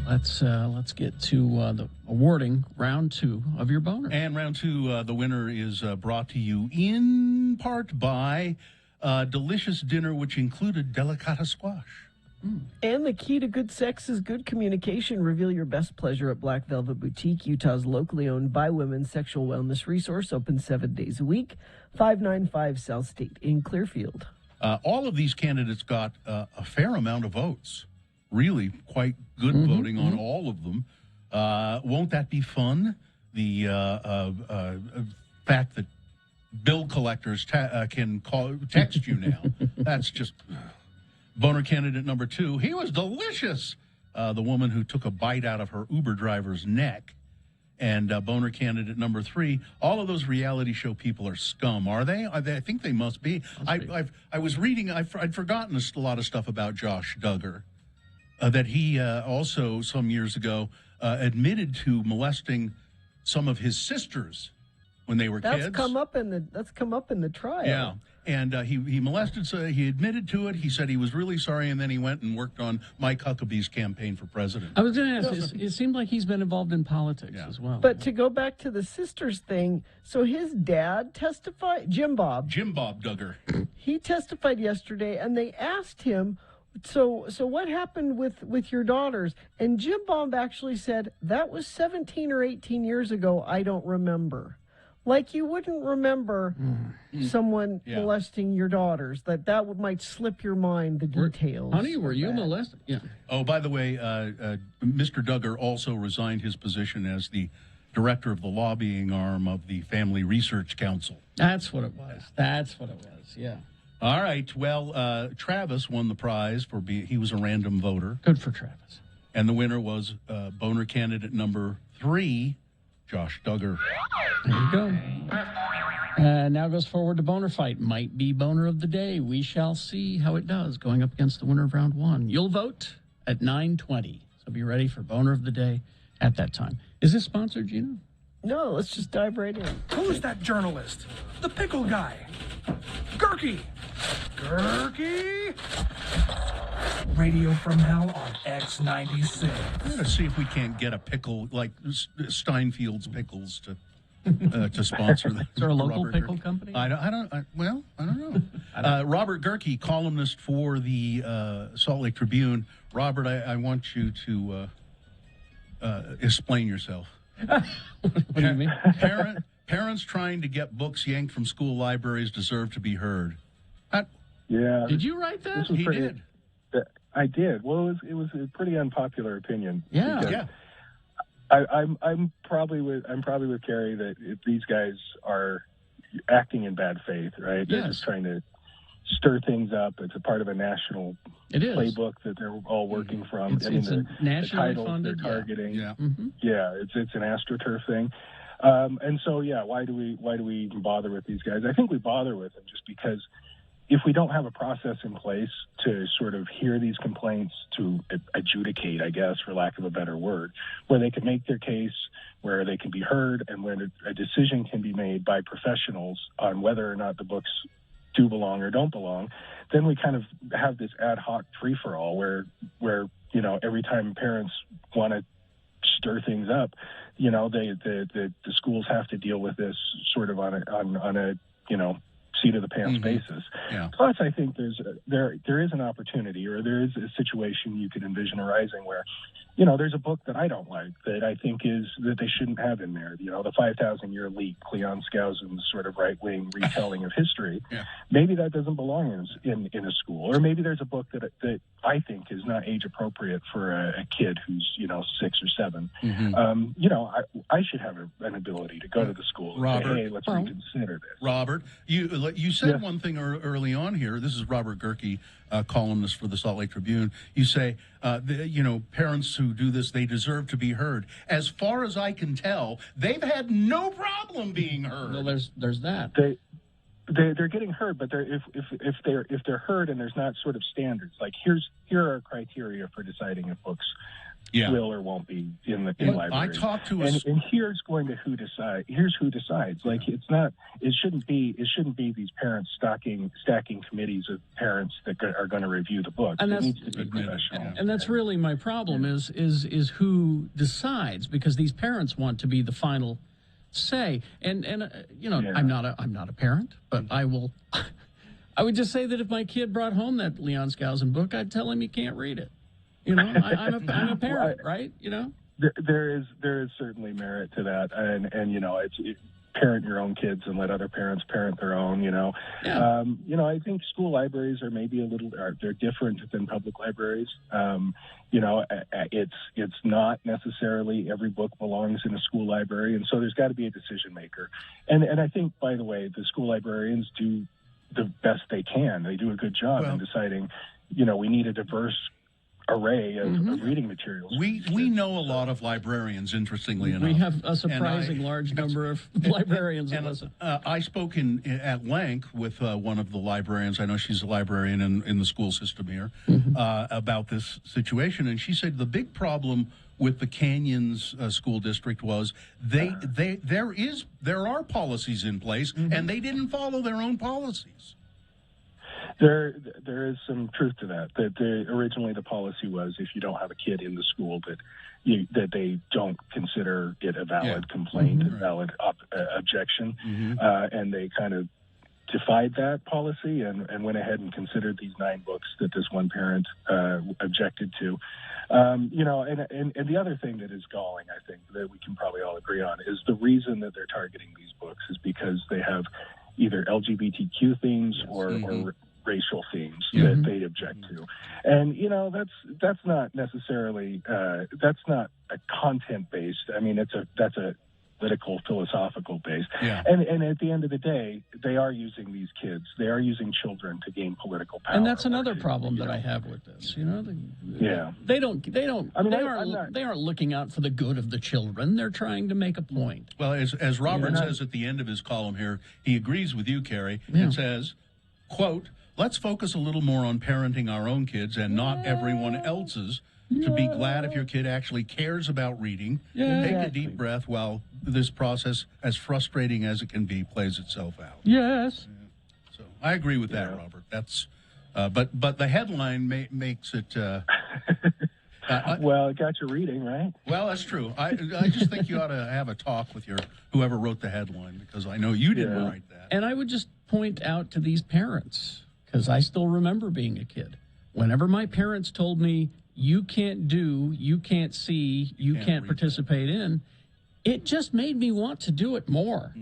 let's get to the awarding round 2 of your boner. And round 2, the winner is brought to you in part by a delicious dinner which included delicata squash. And the key to good sex is good communication. Reveal your best pleasure at Black Velvet Boutique, Utah's locally owned by women sexual wellness resource, open 7 days a week, 595 South State in Clearfield. All of these candidates got a fair amount of votes. Really quite good voting on all of them. Won't that be fun? The fact that bill collectors can text you now. That's just... Boner candidate number 2, he was delicious. The woman who took a bite out of her Uber driver's neck. And boner candidate number 3, all of those reality show people are scum, are they? I think they must be. I was reading, I'd forgotten a lot of stuff about Josh Duggar. That he also, some years ago, admitted to molesting some of his sisters when they were kids. That's come up in the trial. Yeah. And he molested, so he admitted to it. He said he was really sorry, and then he went and worked on Mike Huckabee's campaign for president. I was going to ask, it seemed like he's been involved in politics as well. But to go back to the sisters thing, so his dad testified, Jim Bob Duggar. He testified yesterday, and they asked him, so what happened with your daughters? And Jim Bob actually said, that was 17 or 18 years ago, I don't remember. Like you wouldn't remember someone Yeah. molesting your daughters. That might slip your mind, the details. Honey, were of you that. molested? Yeah. Oh, by the way, Mr. Duggar also resigned his position as the director of the lobbying arm of the Family Research Council. That's what it was. That's what it was. Yeah. All right. Well, Travis won the prize for he was a random voter. Good for Travis. And the winner was boner candidate number 3, Josh Duggar. There you go. Now goes forward to boner fight. Might be boner of the day. We shall see how it does going up against the winner of round 1. You'll vote at 9:20. So be ready for boner of the day at that time. Is this sponsored, Gina? No, let's just dive right in. Who's that journalist? The pickle guy. Gurky. Gurky. Radio from Hell on X96. I'm going to see if we can't get a pickle like Steinfield's Pickles to sponsor that. Is there a local Robert pickle Gurky. company? I don't know. Robert Gurky, columnist for the Salt Lake Tribune. Robert, I want you to explain yourself. What do you mean? Parents trying to get books yanked from school libraries deserve to be heard. Yeah. Did you write that? He did. I did. Well, it was a pretty unpopular opinion. Yeah. because Yeah. I'm probably with Carrie that if these guys are acting in bad faith, right? They're Yes. just trying to stir things up. It's a part of a national It is. playbook that they're all working from. It's a nationally the titles funded, they're targeting. Yeah. Mm-hmm. Yeah, it's an AstroTurf thing. And so, yeah, why do we even bother with these guys? I think we bother with them just because if we don't have a process in place to sort of hear these complaints, to adjudicate, I guess, for lack of a better word, where they can make their case, where they can be heard, and where a decision can be made by professionals on whether or not the books do belong or don't belong, then we kind of have this ad hoc free-for-all where every time parents want to stir things up, the schools have to deal with this sort of on a seat of the pants basis. Yeah. Plus, I think there is an opportunity, or there is a situation you could envision arising where, there's a book that I don't like that I think that they shouldn't have in there. The 5,000-year leak, Cleon Skousen's sort of right-wing retelling of history. Yeah. Maybe that doesn't belong in a school, or maybe there's a book that I think is not age appropriate for a kid who's 6 or 7. Mm-hmm. I should have an ability to go to the school and Robert, say, hey, let's reconsider this. Robert, you said Yes. one thing early on here. This is Robert Gurky, columnist for the Salt Lake Tribune. You say, parents who do this, they deserve to be heard. As far as I can tell, they've had no problem being heard. Well, there's that. They're getting heard, but if they're heard and there's not sort of standards, like here are criteria for deciding if books will or won't be in libraries. I talked to and here's going to who decide. Here's who decides. Like it shouldn't be these parents stacking committees of parents that are going to review the books. And it needs to be professional. And that's really my problem is who decides, because these parents want to be the final say. And I'm not a parent, but I would just say that if my kid brought home that Leon Skousen book, I'd tell him you can't read it. I'm a parent, right? There is certainly merit to that, and it's parent your own kids and let other parents parent their own. Yeah. I think school libraries are maybe they're different than public libraries. It's not necessarily every book belongs in a school library, and so there's got to be a decision maker. And I think, by the way, the school librarians do the best they can. They do a good job in deciding. We need a diverse array of reading materials. We know a lot of librarians, interestingly enough. We have a surprising large number of librarians. I spoke at length with one of the librarians. I know she's a librarian in the school system here, about this situation, and she said the big problem with the Canyons school district was there are policies in place, and they didn't follow their own policies. There is some truth to that. Originally the policy was if you don't have a kid in the school that they don't consider it a valid complaint, a valid objection, and they kind of defied that policy and went ahead and considered these 9 books that this one parent objected to. You know, and the other thing that is galling, I think, that we can probably all agree on is the reason that they're targeting these books is because they have either LGBTQ themes or racial themes that they object to. And, you know, that's not necessarily, that's not a content-based. I mean, that's a political, philosophical base. Yeah. And at the end of the day, they are using these kids. They are using children to gain political power. And that's another problem that I have with this. You know, they aren't looking out for the good of the children. They're trying to make a point. Well, as Robert says at the end of his column here, he agrees with you, Carrie. Yeah. It says, quote, "Let's focus a little more on parenting our own kids and not everyone else's. To be glad if your kid actually cares about reading. Yeah. Take a deep breath while this process, as frustrating as it can be, plays itself out." Yes. So I agree with that, Robert. That's, but the headline makes it. Well, it got you reading, right? Well, that's true. I just think you ought to have a talk with whoever wrote the headline, because I know you didn't write that. And I would just point out to these parents, because I still remember being a kid. Whenever my parents told me, you can't do, you can't see, you can't participate in, it just made me want to do it more.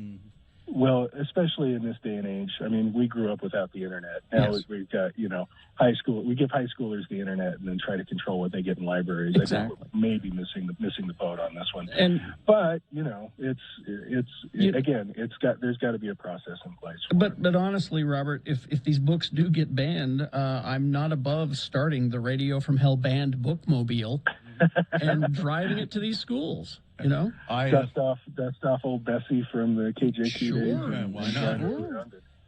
Well, especially in this day and age. I mean, we grew up without the internet. Now we've got, you know, high school. We give high schoolers the internet and then try to control what they get in libraries. Exactly. I think we're maybe missing the boat on this one. But you know, there's got to be a process in place. But honestly, Robert, if these books do get banned, I'm not above starting the Radio from Hell banned bookmobile and driving it to these schools. You know, dust off old Bessie from the KJQ days. Yeah, why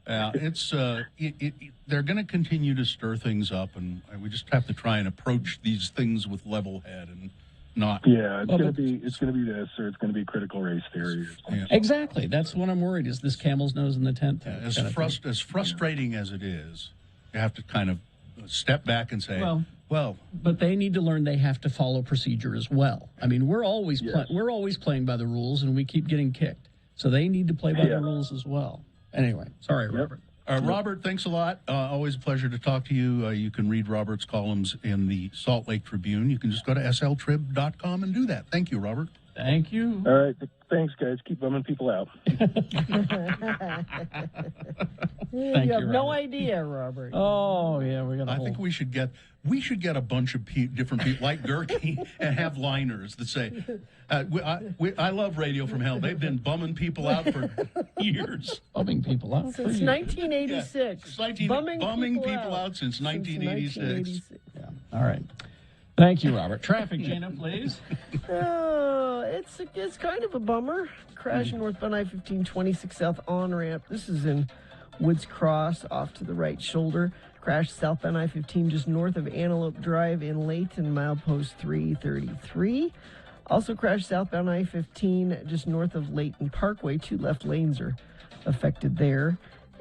not? It's they're going to continue to stir things up, and we just have to try and approach these things with level head and not. Yeah, it's going to be this, or it's going to be critical race theory. Exactly. That's what I'm worried is this camel's nose in the tent. As frustrating as it is, you have to kind of step back and say, well, but they need to learn they have to follow procedure as well. I mean, we're always playing by the rules, and we keep getting kicked. So they need to play by the rules as well. Anyway, sorry, Robert. Robert, thanks a lot. Always a pleasure to talk to you. You can read Robert's columns in the Salt Lake Tribune. You can just go to sltrib.com and do that. Thank you, Robert. Thank you. All right. Thanks, guys. Keep bumming people out. You have no idea, Robert. Oh, yeah. I think we should get a bunch of different people like Gerke and have liners that say, I love Radio from Hell. They've been bumming people out for years. Bumming people out since 1986. Bumming people out since 1986. Yeah. All right. Thank you, Robert. Traffic, Gina, please. It's kind of a bummer. Crash northbound I-15, 26 south on-ramp. This is in Woods Cross, off to the right shoulder. Crash southbound I-15 just north of Antelope Drive in Layton, milepost 333. Also crashed southbound I-15 just north of Layton Parkway. 2 left lanes are affected there.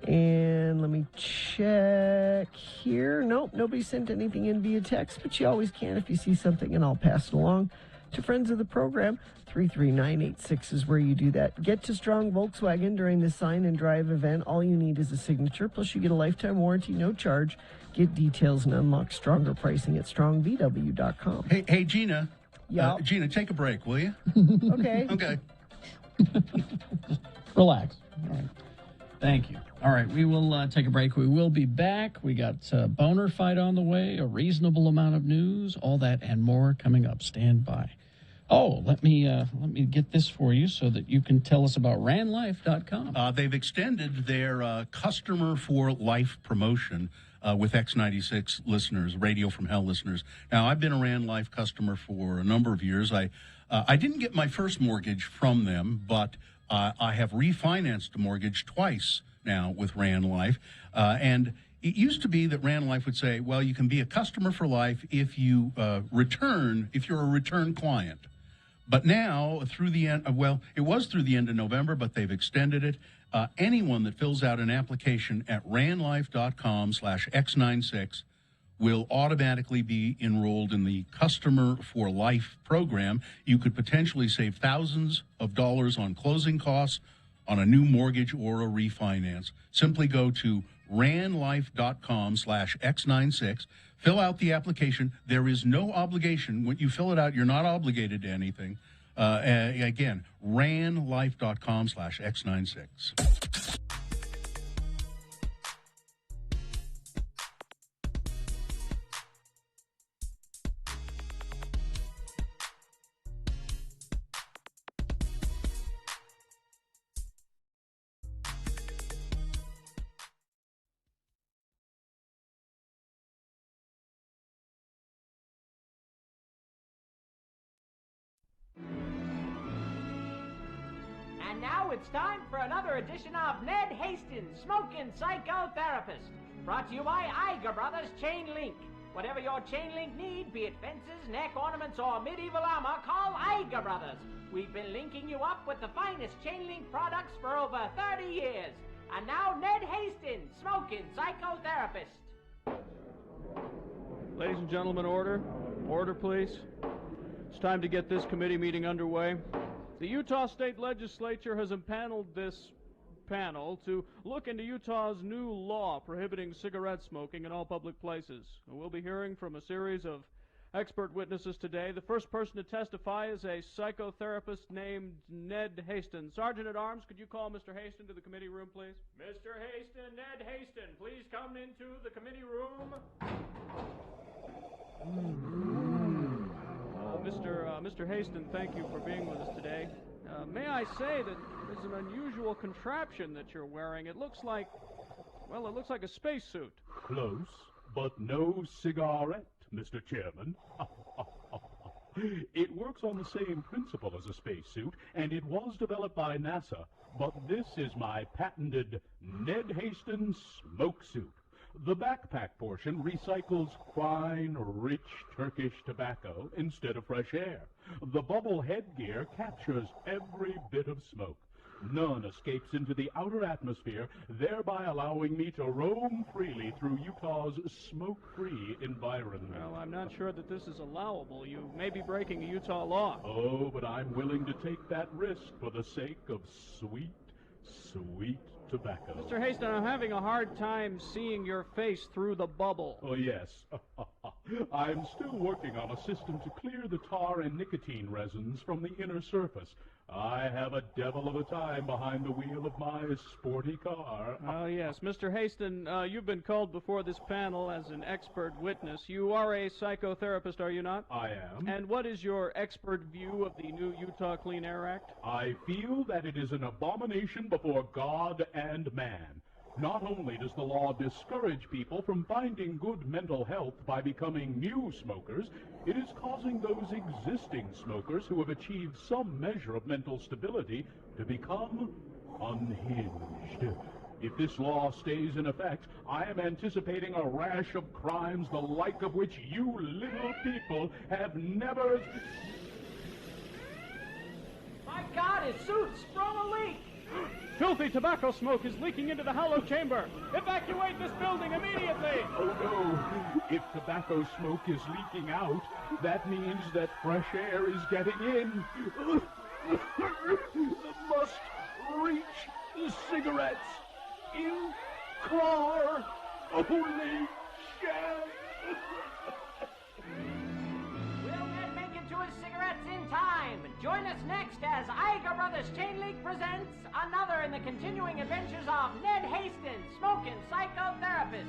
And let me check here. Nope, nobody sent anything in via text, but you always can if you see something, and I'll pass it along to friends of the program. 33986 is where you do that. Get to Strong Volkswagen during the sign and drive event. All you need is a signature, plus you get a lifetime warranty, no charge. Get details and unlock stronger pricing at strongvw.com. Hey, Gina. Yeah. Gina, take a break, will you? Okay. Okay. Relax. All right. Thank you. All right, we will take a break. We will be back. We got a boner fight on the way, a reasonable amount of news, all that and more coming up. Stand by. Oh, let me get this for you so that you can tell us about ranlife.com. They've extended their Customer for Life promotion with X96 listeners, Radio from Hell listeners. Now, I've been a Ran Life customer for a number of years. I didn't get my first mortgage from them, but I have refinanced a mortgage twice now with Ran Life. And it used to be that Ran Life would say, well, you can be a customer for life if you if you're a return client. But now, through the end, it was through the end of November, but they've extended it. Anyone that fills out an application at ranlife.com/X96 will automatically be enrolled in the Customer for Life program. You could potentially save thousands of dollars on closing costs on a new mortgage or a refinance. Simply go to ranlife.com/X96. Fill out the application. There is no obligation. When you fill it out, you're not obligated to anything. Again, ranlife.com/X96. And now it's time for another edition of Ned Hastings, Smoking Psychotherapist. Brought to you by Iger Brothers Chain Link. Whatever your chain link need, be it fences, neck ornaments, or medieval armor, call Iger Brothers. We've been linking you up with the finest chain link products for over 30 years. And now Ned Hastings, Smoking Psychotherapist. Ladies and gentlemen, order. Order, please. It's time to get this committee meeting underway. The Utah State Legislature has impaneled this panel to look into Utah's new law prohibiting cigarette smoking in all public places. We'll be hearing from a series of expert witnesses today. The first person to testify is a psychotherapist named Ned Hastings. Sergeant at Arms, could you call Mr. Hastings to the committee room, please? Mr. Hastings, Ned Hastings, please come into the committee room. Mr. Hastings, thank you for being with us today. May I say that there's an unusual contraption that you're wearing. It looks like a spacesuit. Close, but no cigarette, Mr. Chairman. It works on the same principle as a spacesuit, and it was developed by NASA. But this is my patented Ned Hastings smoke suit. The backpack portion recycles fine, rich Turkish tobacco instead of fresh air. The bubble headgear captures every bit of smoke. None escapes into the outer atmosphere, thereby allowing me to roam freely through Utah's smoke-free environment. Well, I'm not sure that this is allowable. You may be breaking a Utah law. Oh, but I'm willing to take that risk for the sake of sweet, sweet tobacco. Mr. Hastings, I'm having a hard time seeing your face through the bubble. Oh, yes. I'm still working on a system to clear the tar and nicotine resins from the inner surface. I have a devil of a time behind the wheel of my sporty car. Oh, yes. Mr. Hastings, you've been called before this panel as an expert witness. You are a psychotherapist, are you not? I am. And what is your expert view of the new Utah Clean Air Act? I feel that it is an abomination before God and man. Not only does the law discourage people from finding good mental health by becoming new smokers, it is causing those existing smokers who have achieved some measure of mental stability to become unhinged. If this law stays in effect, I am anticipating a rash of crimes the like of which you little people have never... My God, his suit's sprung a leak! Filthy tobacco smoke is leaking into the hollow chamber. Evacuate this building immediately! Oh, no. If tobacco smoke is leaking out, that means that fresh air is getting in. Must reach cigarettes in car. Holy shit! Will Ned make it to his cigarettes in time? Join us next as Iger Brothers Chain Link presents another in the continuing adventures of Ned Hastings, Smoking Psychotherapist.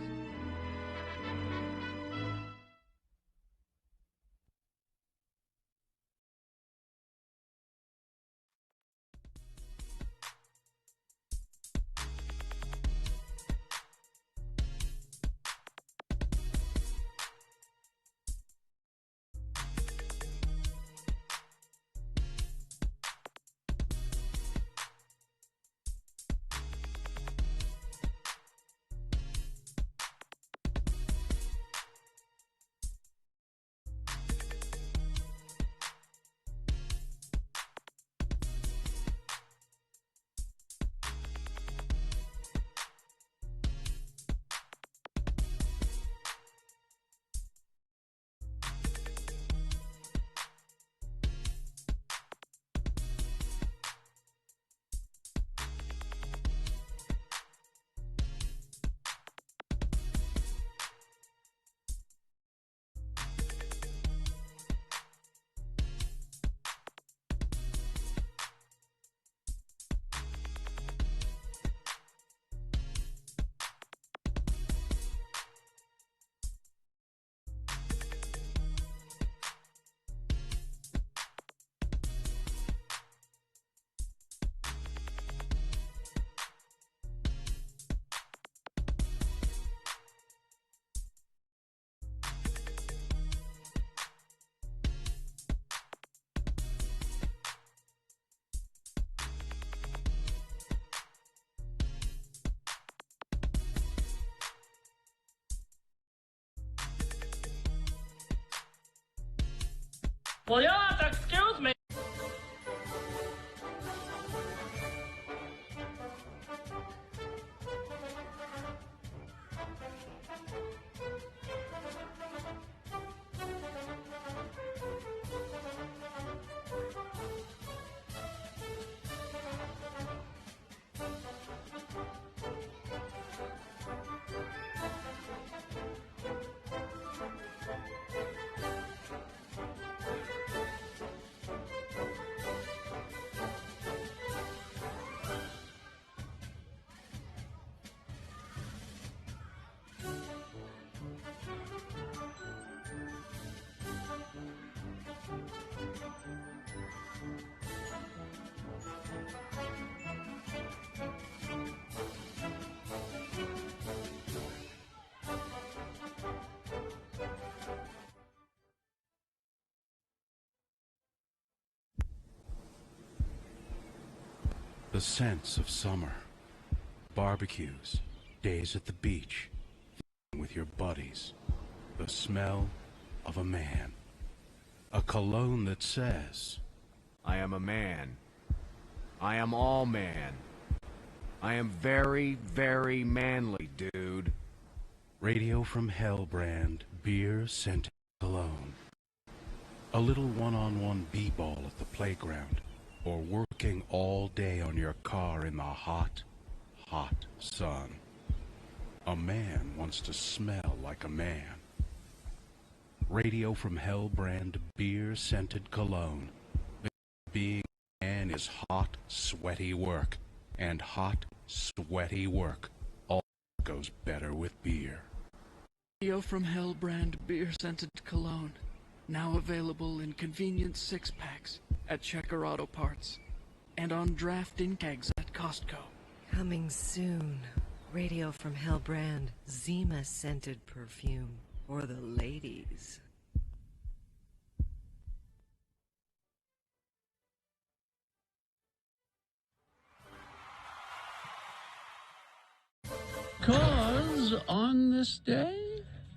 Well, you'll have to excuse me. The sense of summer, barbecues, days at the beach, with your buddies, the smell of a man, a cologne that says, I am a man. I am all man. I am very, very manly, dude. Radio from Hell brand beer scented cologne, a little one-on-one b-ball at the playground, or working all day on your car in the hot, hot sun. A man wants to smell like a man. Radio from Hell brand beer scented cologne. Being a man is hot, sweaty work, and hot, sweaty work all goes better with beer. Radio from Hell brand beer scented cologne. Now available in convenient 6-packs at Checker Auto Parts and on draft in kegs at Costco. Coming soon. Radio from Hell brand Zima scented perfume for the ladies. Cause on this day?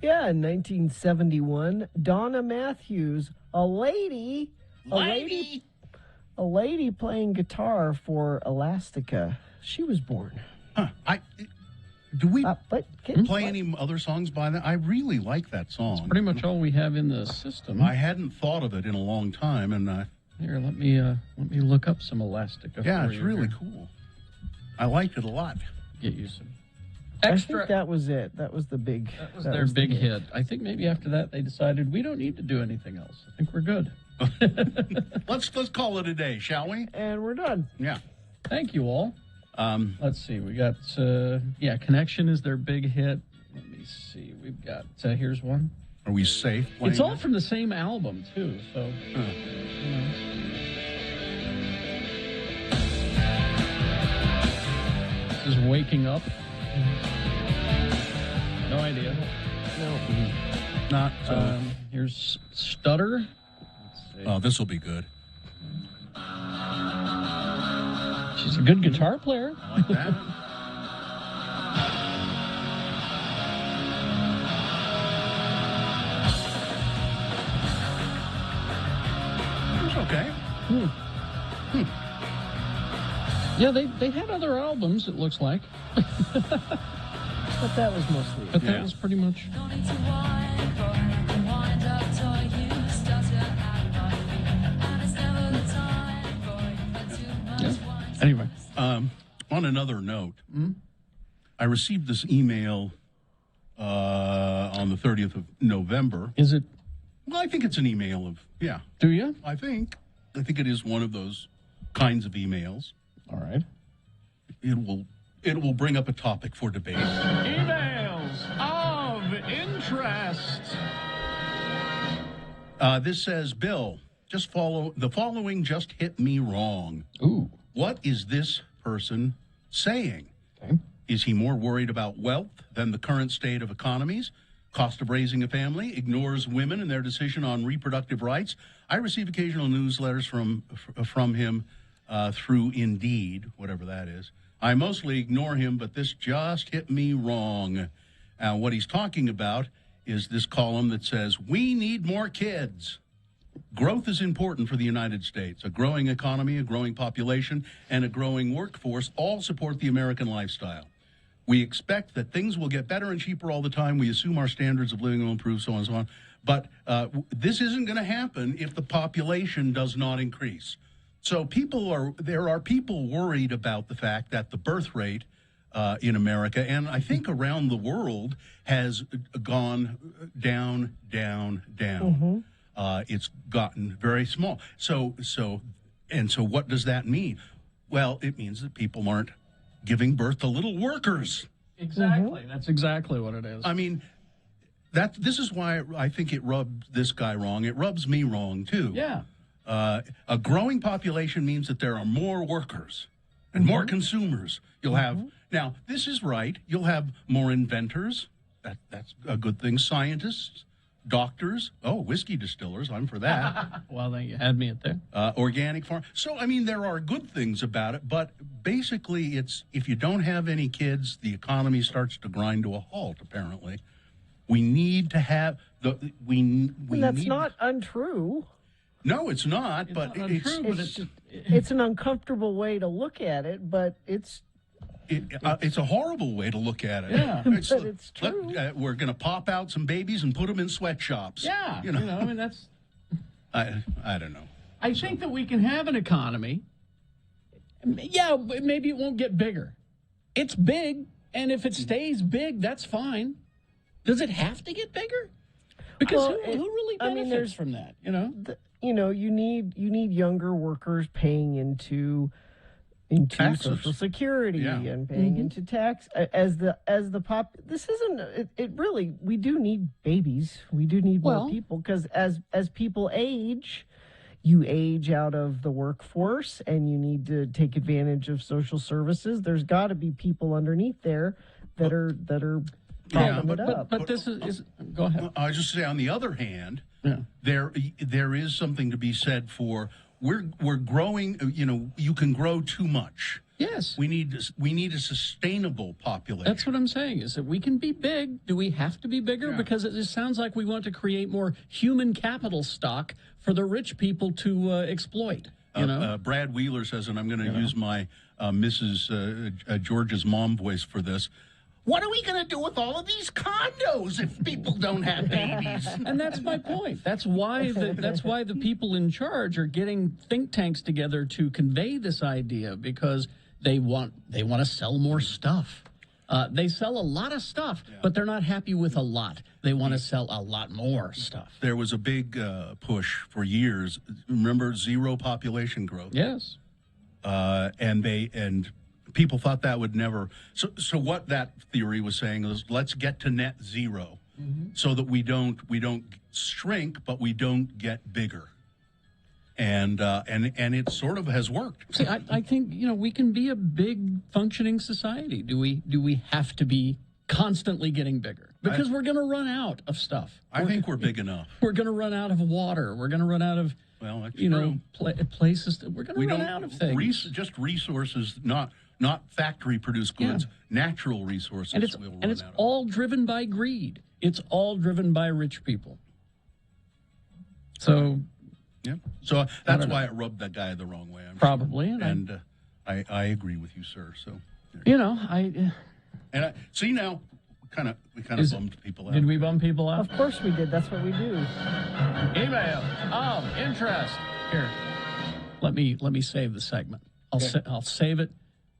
Yeah, in 1971, Donna Matthews, a lady playing guitar for Elastica. She was born. Huh. Do we play any other songs by that? I really like that song. It's pretty much all we have in the system. I hadn't thought of it in a long time, and here, let me look up some Elastica. Yeah, for it's you really here. cool. I liked it a lot. Get you some I extra. think that was it. That was the big. That was their big hit. I think maybe after that they decided we don't need to do anything else. I think we're good. Let's call it a day, shall we? And we're done. Yeah. Thank you all. Let's see. We got Connection is their big hit. Let me see. We've got here's one. Are we safe? It's all from the same album too. So. This is Waking Up. No idea. No. Not. Here's Stutter. Oh, this will be good. She's a good guitar player. I like that. It's okay. Yeah, they had other albums, it looks like. But that was mostly. But that was pretty much. Yeah. Anyway. On another note, I received this email on the 30th of November. Is it? Well, I think it's an email of, yeah. Do you? I think it is one of those kinds of emails. All right. It will bring up a topic for debate. Emails of interest. This says, Bill, the following just hit me wrong. Ooh. What is this person saying? Okay. Is he more worried about wealth than the current state of economies? Cost of raising a family? Ignores women and their decision on reproductive rights? I receive occasional newsletters from him through Indeed, whatever that is. I mostly ignore him, but this just hit me wrong. What he's talking about is this column that says, we need more kids. growth is important for the United States. A growing economy, a growing population, and a growing workforce all support the American lifestyle. We expect that things will get better and cheaper all the time. We assume our standards of living will improve, so on and so on. But this isn't going to happen if the population does not increase. So there are people worried about the fact that the birth rate in America, and I think around the world, has gone down, down, down. It's gotten very small. So what does that mean? Well, it means that people aren't giving birth to little workers. Exactly. That's exactly what it is. I mean, this is why I think it rubbed this guy wrong. It rubs me wrong, too. Yeah. A growing population means that there are more workers and more consumers. You'll have, now, this is right. You'll have more inventors. That's a good thing. Scientists, doctors. Oh, whiskey distillers. I'm for that. Well, then you had me at there. Organic farm. So, I mean, there are good things about it, but basically it's, if you don't have any kids, the economy starts to grind to a halt, apparently. We need to have That's not untrue. No, it's not. It's an uncomfortable way to look at it, but it's a horrible way to look at it. Yeah, but it's true. We're going to pop out some babies and put them in sweatshops. Yeah, you know. I mean, that's. I don't know. I think that we can have an economy. Yeah, maybe it won't get bigger. It's big, and if it stays big, that's fine. Does it have to get bigger? Because who really benefits from that? You know. You need younger workers paying into Social Security and paying into tax as the pop. This isn't it really. We do need babies. We do need more people because as people age, you age out of the workforce and you need to take advantage of social services. There's got to be people underneath there that are propping it up. But this is go ahead. I was just say on the other hand. Yeah. There is something to be said for we're growing. You can grow too much. Yes, we need a sustainable population. That's what I'm saying. Is that we can be big? Do we have to be bigger? Yeah. Because it just sounds like we want to create more human capital stock for the rich people to exploit. Brad Wheeler says, and I'm going to use my Mrs. George's mom voice for this. What are we going to do with all of these condos if people don't have babies? And that's my point. That's why the people in charge are getting think tanks together to convey this idea because they want to sell more stuff. They sell a lot of stuff, but they're not happy with a lot. They want to sell a lot more stuff. There was a big push for years. Remember zero population growth? Yes. And people thought that would never. So what that theory was saying is, let's get to net zero, so that we don't shrink, but we don't get bigger. And it sort of has worked. See, I think we can be a big functioning society. Do we have to be constantly getting bigger? Because we're going to run out of stuff. I think we're big enough. We're going to run out of water. We're going to run out of places. We're going to run out of things. Just resources, not factory-produced goods, natural resources. And it's all driven by greed. It's all driven by rich people. So, So that's why it rubbed that guy the wrong way. Probably, sure. I agree with you, sir. So, I see now. We kind of bummed people out. Did we bum people out? Of course we did. That's what we do. Email of interest. Here, let me save the segment. I'll save it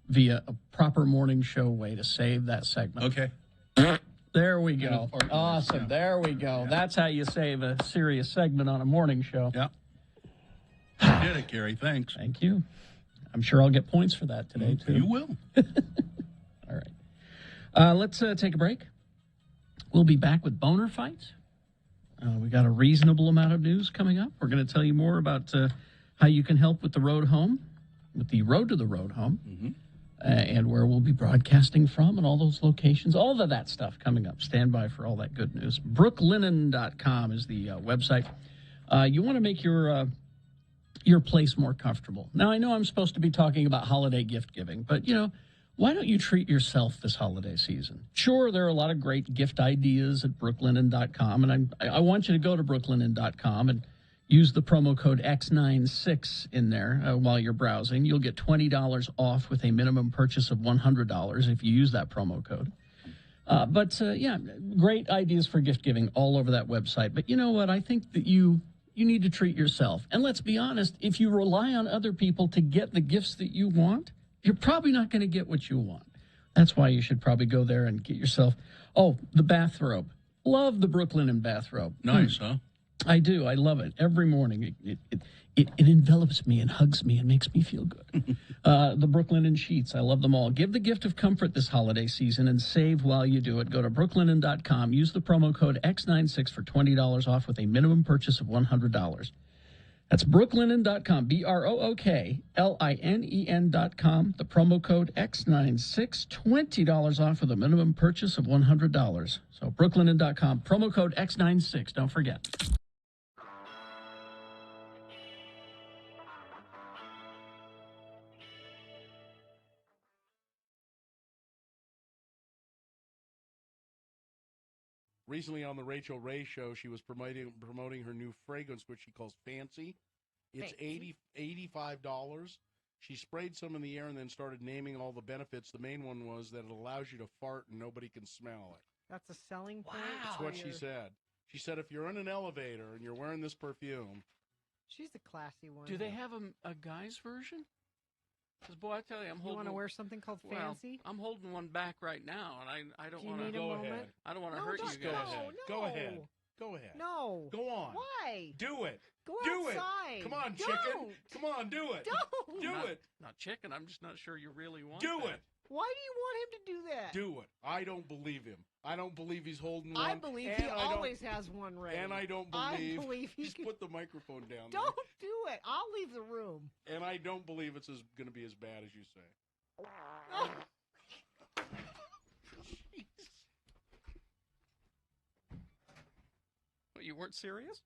via a proper morning show way to save that segment. Okay. There we go. Awesome. Yeah. There we go. Yeah. That's how you save a serious segment on a morning show. Yeah. You did it, Gary. Thanks. Thank you. I'm sure I'll get points for that today, too. You will. All right. Let's take a break. We'll be back with boner fights. We got a reasonable amount of news coming up. We're going to tell you more about how you can help with the road home, with the road to the road home, and where we'll be broadcasting from and all those locations, all of that stuff coming up. Stand by for all that good news. Brooklinen.com is the website. You want to make your place more comfortable. Now, I know I'm supposed to be talking about holiday gift giving, but, why don't you treat yourself this holiday season? Sure, there are a lot of great gift ideas at brooklinen.com, and I want you to go to brooklinen.com and Use the promo code X96 in there while you're browsing. You'll get $20 off with a minimum purchase of $100 if you use that promo code. Yeah, great ideas for gift giving all over that website. But you know what? I think that you need to treat yourself. And let's be honest, if you rely on other people to get the gifts that you want, you're probably not going to get what you want. That's why you should probably go there and get yourself, the bathrobe. Love the Brooklinen bathrobe. Nice, huh? I do. I love it. Every morning, it envelops me and hugs me and makes me feel good. The Brooklinen sheets, I love them all. Give the gift of comfort this holiday season and save while you do it. Go to brooklinen.com. Use the promo code X96 for $20 off with a minimum purchase of $100. That's brooklinen.com, BROOKLINEN.com. The promo code X96, $20 off with a minimum purchase of $100. So brooklinen.com, promo code X96. Don't forget. Recently on the Rachel Ray Show, she was promoting her new fragrance, which she calls Fancy. It's $85. She sprayed some in the air and then started naming all the benefits. The main one was that it allows you to fart and nobody can smell it. That's a selling point? That's what she said. She said if you're in an elevator and you're wearing this perfume. She's a classy one. Do they have a guy's version? Because, boy, I tell you, I'm holding... You want to wear something called Fancy? I'm holding one back right now, and I don't want to... Go ahead. I don't want to hurt you guys. Go ahead. Go ahead. Go ahead. No. Go on. Why? Do it. Go do outside. It. Come on, Don't. chicken. Come on, do it. Don't. Do it. Not chicken. I'm just not sure you really want Do that. it. Why do you want him to do that? Do it. I don't believe him. I don't believe he's holding one. I believe he always has one ready. And I don't I believe... believe he Just put the microphone down Don't do it. I'll leave the room. there. And I don't believe it's going to be as bad as you say. What, you weren't serious?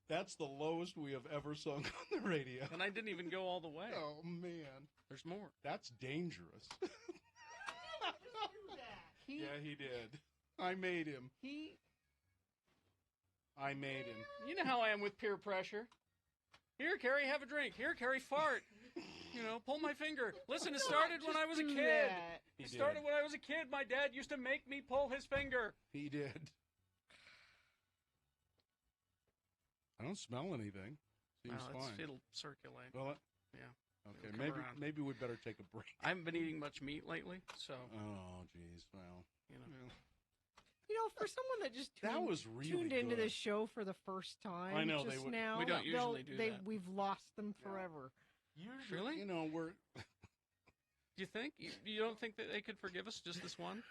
That's the lowest we have ever sung on the radio. And I didn't even go all the way. Oh, man. There's more. That's dangerous. Yeah, he did. I made him. I made him. You know how I am with peer pressure. Here, Carrie, have a drink. Here, Carrie, fart. You know, pull my finger. Listen, it started when I was a kid. It started when I was a kid. My dad used to make me pull his finger. He did. I don't smell anything. Seems fine. It'll circulate. Well, yeah. Okay, It'll come around. maybe we'd better take a break. I haven't been eating much meat lately, so. Oh, jeez. Well, you know. You know, for someone that just tuned into this show for the first time, I know, just now, we don't usually do that. We've lost them forever. Usually, really? You know, we're. Do you think? You don't think that they could forgive us just this one?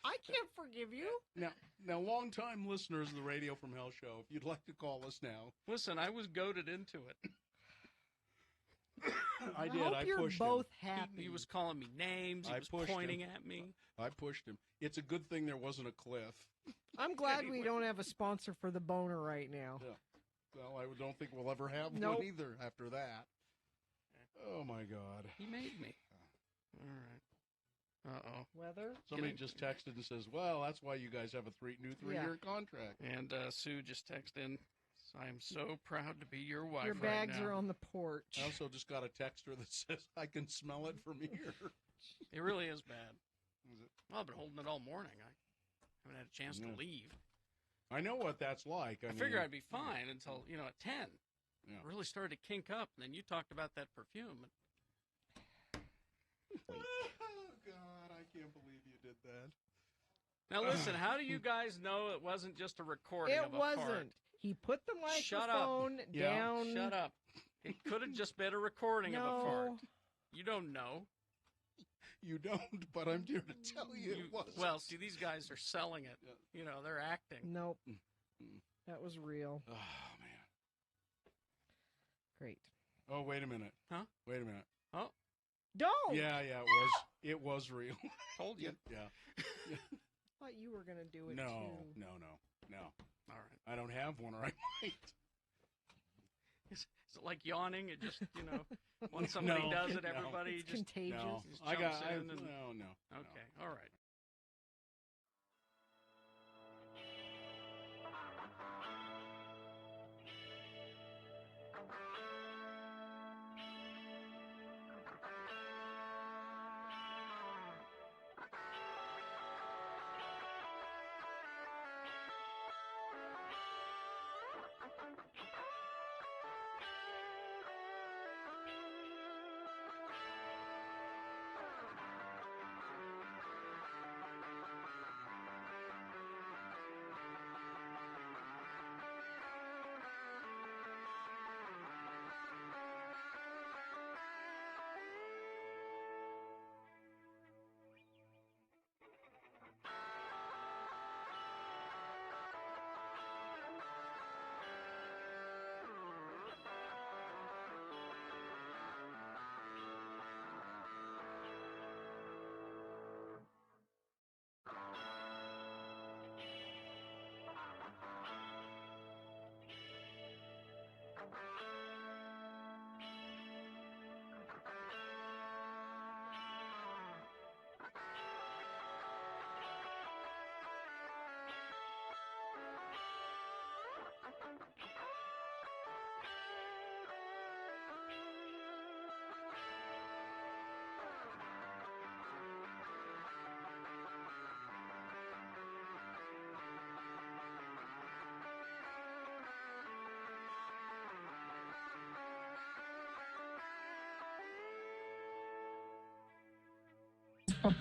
I can't forgive you. Now, long-time listeners of the Radio from Hell show, if you'd like to call us now. Listen, I was goaded into it. I did. Hope I you're pushed both him. happy. He was calling me names. He was pointing at me. I pushed him. It's a good thing there wasn't a cliff. I'm glad we don't have a sponsor for the boner right now. Yeah. Well, I don't think we'll ever have Nope. one either after that. Oh, my God. He made me. All right. Uh-oh. Weather? Somebody just texted and says, well, that's why you guys have a new three-year contract. And Sue just texted in, I am so proud to be your wife Your right bags now. are on the porch. I also just got a texter that says, I can smell it from here. It really is bad. Is it? Well, I've been holding it all morning. I haven't had a chance to leave. I know what that's like. I figured I'd be fine until, at 10. Yeah. It really started to kink up, and then you talked about that perfume. Oh, God, I can't believe you did that. Now, listen, how do you guys know it wasn't just a recording of a fart? It wasn't. He put the Shut microphone up. down. Shut up. It could have just been a recording of a fart. No. You don't know. You don't, but I'm here to tell you it was. Well, see, these guys are selling it. You know, they're acting. Nope. That was real. Oh, man. Great. Oh, wait a minute. Huh? Wait a minute. Oh. Don't. Yeah, it was real. Told you. Yeah. I thought you were going to do it No. too. All right. I don't have one, or I might. Is it like yawning? It just, once somebody does it, No. everybody It's just contagious. No. just I jumps got. in and... No. Okay. All right.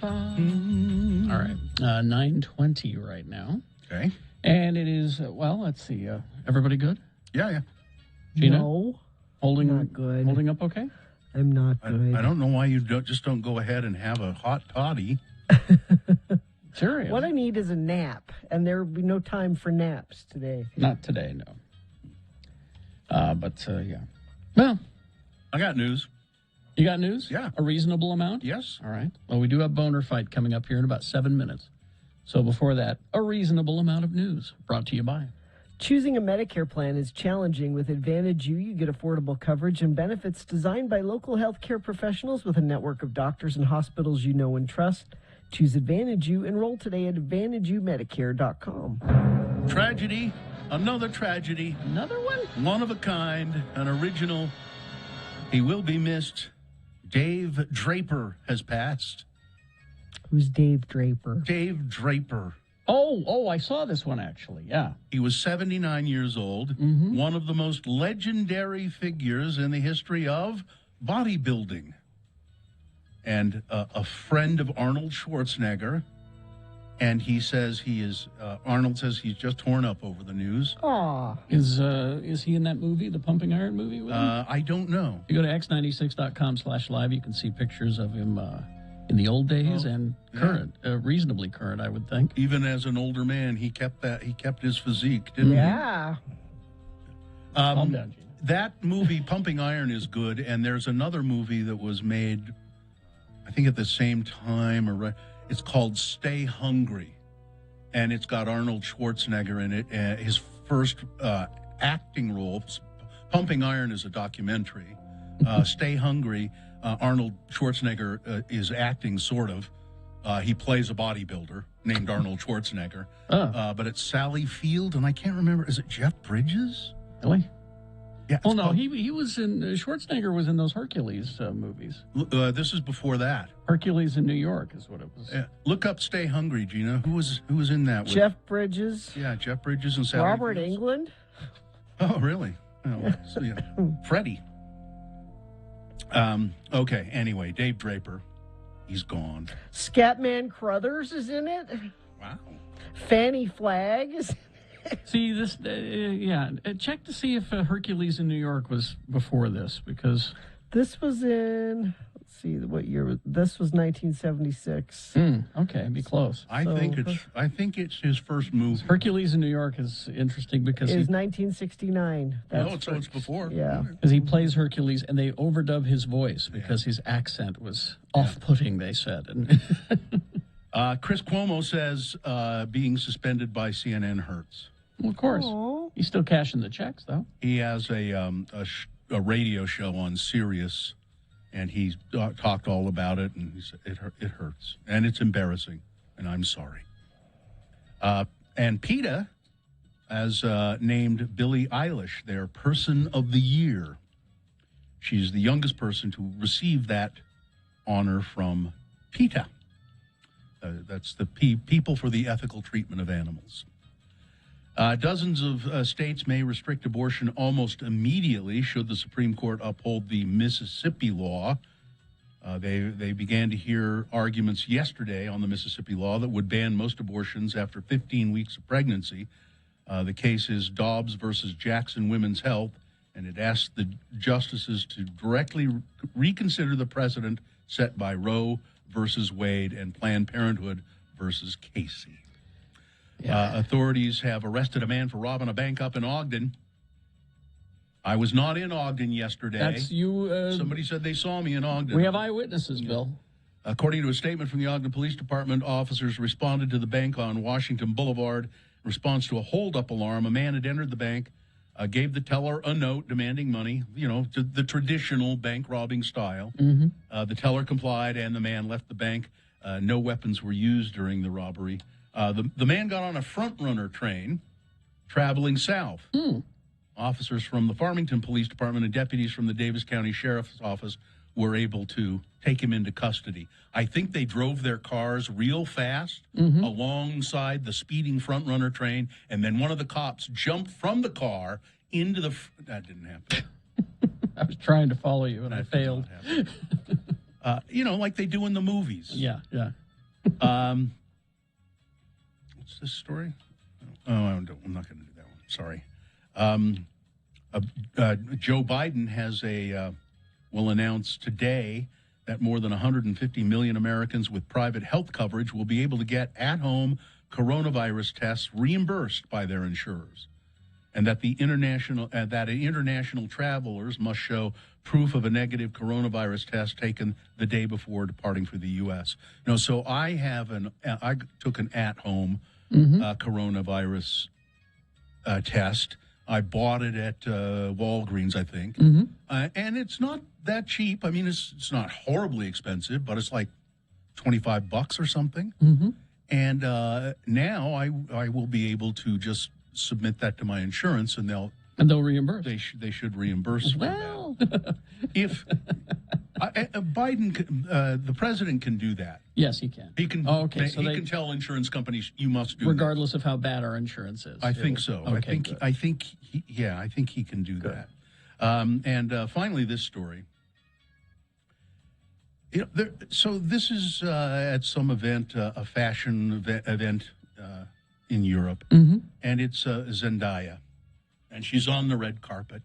All right, 9:20 right now. Okay. And it is, let's see. Everybody good? Yeah. Gina? No. Not good. Holding up okay? I'm not good. I don't know why you don't go ahead and have a hot toddy. Serious? What I need is a nap, and there will be no time for naps today. Not today, no. Yeah. Well, I got news. You got news? Yeah. A reasonable amount? Yes. All right. Well, we do have Boner Fight coming up here in about 7 minutes. So before that, a reasonable amount of news brought to you by. Choosing a Medicare plan is challenging. With Advantage U, you get affordable coverage and benefits designed by local healthcare professionals with a network of doctors and hospitals you know and trust. Choose Advantage U. Enroll today at AdvantageUMedicare.com. Tragedy. Another tragedy. Another one? One of a kind. An original. He will be missed. Dave Draper has passed. Who's Dave Draper? Dave Draper. Oh, I saw this one actually. Yeah. He was 79 years old. Mm-hmm. One of the most legendary figures in the history of bodybuilding. And a friend of Arnold Schwarzenegger. And he says Arnold says he's just torn up over the news. Aw. Is he in that movie, the Pumping Iron movie with him? I don't know. You go to x96.com/live, you can see pictures of him in the old days and current, reasonably current, I would think. Even as an older man, he kept his physique, didn't he? Yeah. Calm down, Gina. That movie, Pumping Iron, is good, and there's another movie that was made, I think at the same time, it's called Stay Hungry, and it's got Arnold Schwarzenegger in it. His first acting role. Pumping Iron is a documentary. Stay Hungry, Arnold Schwarzenegger is acting, sort of. He plays a bodybuilder named Arnold Schwarzenegger. But it's Sally Field, and I can't remember. Is it Jeff Bridges? Really? Yeah. Oh, no, he was in, Schwarzenegger was in those Hercules movies. This is before that. Hercules in New York is what it was. Look up Stay Hungry, Gina. Who was in that? Jeff Bridges. Yeah, Jeff Bridges and Sally Robert Fields. Englund. Oh, really? Oh, so, yeah. Freddie. Okay, anyway, Dave Draper. He's gone. Scatman Crothers is in it. Wow. Fanny Flagg is. See this, check to see if Hercules in New York was before this, because this was in. Let's see what year. This was 1976. Okay, be close. I think it's his first movie. Hercules in New York is interesting because It is 1969. So it's before. Yeah, because he plays Hercules, and they overdub his voice because his accent was off-putting. They said. And Chris Cuomo says being suspended by CNN hurts. Well, of course. Aww. He's still cashing the checks, though. He has a radio show on Sirius, and he talked all about it, and he said it hurts, and it's embarrassing, and I'm sorry. And PETA has named Billie Eilish their Person of the Year. She's the youngest person to receive that honor from PETA. That's the People for the Ethical Treatment of Animals. Dozens of states may restrict abortion almost immediately should the Supreme Court uphold the Mississippi law. They began to hear arguments yesterday on the Mississippi law that would ban most abortions after 15 weeks of pregnancy. The case is Dobbs versus Jackson Women's Health, and it asks the justices to directly reconsider the precedent set by Roe versus Wade and Planned Parenthood versus Casey. Authorities have arrested a man for robbing a bank up in Ogden. I was not in Ogden yesterday. That's you. Somebody said they saw me in Ogden. We have eyewitnesses, Bill. According to a statement from the Ogden Police Department, officers responded to the bank on Washington Boulevard. In response to a hold-up alarm, a man had entered the bank, gave the teller a note demanding money, the traditional bank robbing style. The teller complied, and the man left the bank. No weapons were used during the robbery. The man got on a front-runner train traveling south. Officers from the Farmington Police Department and deputies from the Davis County Sheriff's Office were able to take him into custody. I think they drove their cars real fast alongside the speeding front-runner train, and then one of the cops jumped from the car into the... That didn't happen. I was trying to follow you, and I failed. Like they do in the movies. Yeah. What's this story? Oh, I'm not going to do that one. Sorry. Joe Biden will announce today that more than 150 million Americans with private health coverage will be able to get at-home coronavirus tests reimbursed by their insurers, and that international travelers must show proof of a negative coronavirus test taken the day before departing for the U.S. So I took an at-home coronavirus test. I bought it at Walgreens, I think, and it's not that cheap. I mean, it's not horribly expensive, but it's like $25 or something. And now I will be able to just submit that to my insurance, and they'll reimburse. They should reimburse. Well, if Biden, the president, can do that. Yes, he can. He can. Oh, okay, he can tell insurance companies you must do regardless of how bad our insurance is. I think so. Okay, I think he can do that. And finally, this story. So this is at some event, a fashion event in Europe, and it's Zendaya, and she's on the red carpet,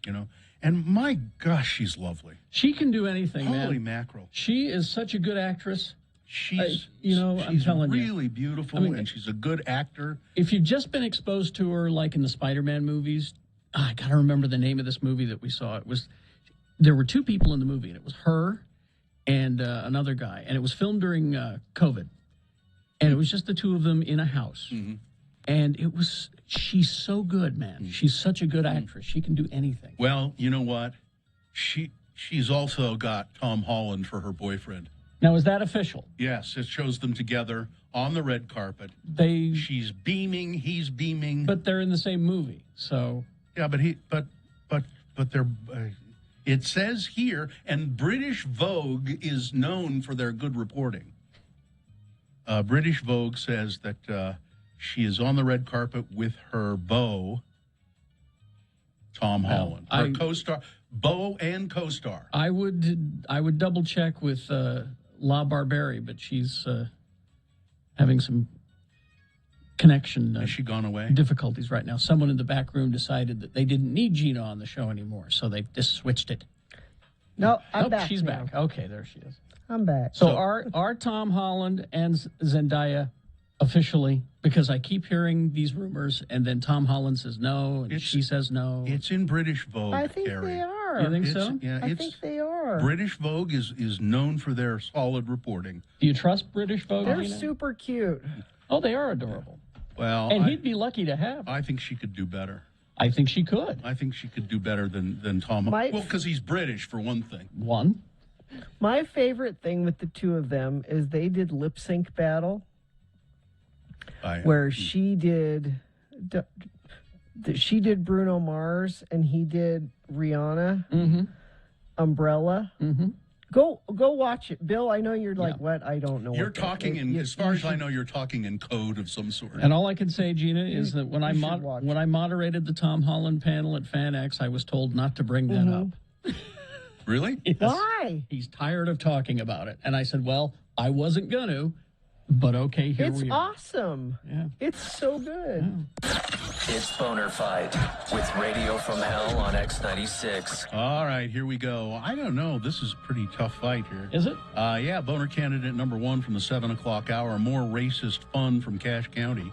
and my gosh, she's lovely. She can do anything, man. Holy mackerel! She is such a good actress. She's I'm telling you, really beautiful, and she's a good actor. If you've just been exposed to her, like in the Spider-Man movies, I gotta remember the name of this movie that we saw. There were two people in the movie, and it was her and another guy, and it was filmed during COVID, and it was just the two of them in a house, and she's so good, man. She's such a good actress. She can do anything. Well, you know what? She's also got Tom Holland for her boyfriend. Now, is that official? Yes, it shows them together on the red carpet. She's beaming, he's beaming, but they're in the same movie, so yeah. But they're. It says here, and British Vogue is known for their good reporting. British Vogue says that she is on the red carpet with her beau, Tom Holland, her co-star, beau and co-star. I would double check with La Barberi, but she's having some connection. Has she gone away? Difficulties right now. Someone in the back room decided that they didn't need Gina on the show anymore, so they just switched it. No, I'm back. She's now. back. Okay, there she is. I'm back. So are Tom Holland and Zendaya officially? Because I keep hearing these rumors, and then Tom Holland says no, and she says no. It's in British Vogue. I think Carrie. they are. You think so? Yeah, I think they are. British Vogue is known for their solid reporting. Do you trust British Vogue? They're super cute. Oh, they are adorable. Well, and he'd be lucky to have. I think she could do better. I think she could. I think she could do better than Tom. Well, because he's British, for one thing. My favorite thing with the two of them is they did lip sync battle, where she did Bruno Mars and he did Rihanna, Umbrella, Go watch it, Bill. I know you're like, what? I don't know. You're what talking in, as far as I know, you're talking in code of some sort. And all I can say, Gina, is that when I moderated the Tom Holland panel at FanX, I was told not to bring that up. Really? Yes. Why? He's tired of talking about it. And I said, well, I wasn't going to, but okay, here It's we are. awesome. Yeah. It's so good. It's Boner Fight with Radio from Hell on X96. All right, here we go. I don't know. This is a pretty tough fight here. Is it? Yeah, Boner candidate number 1 from the 7 o'clock hour. More racist fun from Cache County.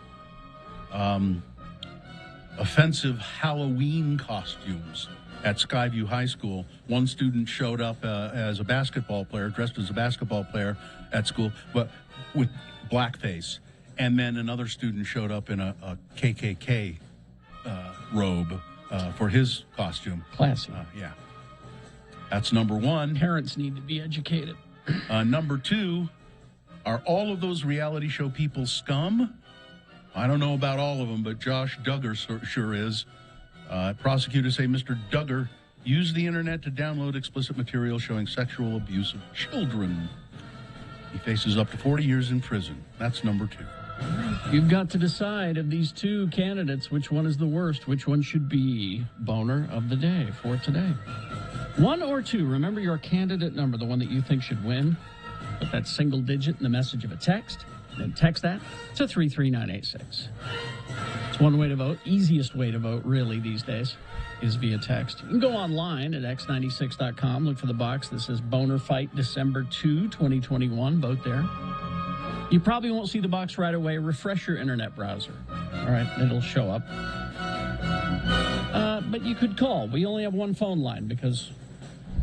Offensive Halloween costumes at Skyview High School. One student showed up as a basketball player, dressed as a basketball player at school, but with blackface. And then another student showed up in a KKK robe for his costume. Classy. Yeah. That's number 1. Parents need to be educated. Number 2, are all of those reality show people scum? I don't know about all of them, but Josh Duggar sure is. Prosecutors say Mr. Duggar used the internet to download explicit material showing sexual abuse of children. He faces up to 40 years in prison. That's number 2. You've got to decide of these two candidates, which one is the worst, which one should be Boner of the day for today. 1 or 2, remember your candidate number, the one that you think should win. Put that single digit in the message of a text, then text that to 33986. It's one way to vote. Easiest way to vote, really, these days, is via text. You can go online at x96.com, look for the box that says Boner Fight December 2, 2021. Vote there. You probably won't see the box right away. Refresh your internet browser. All right, it'll show up. But you could call. We only have one phone line because,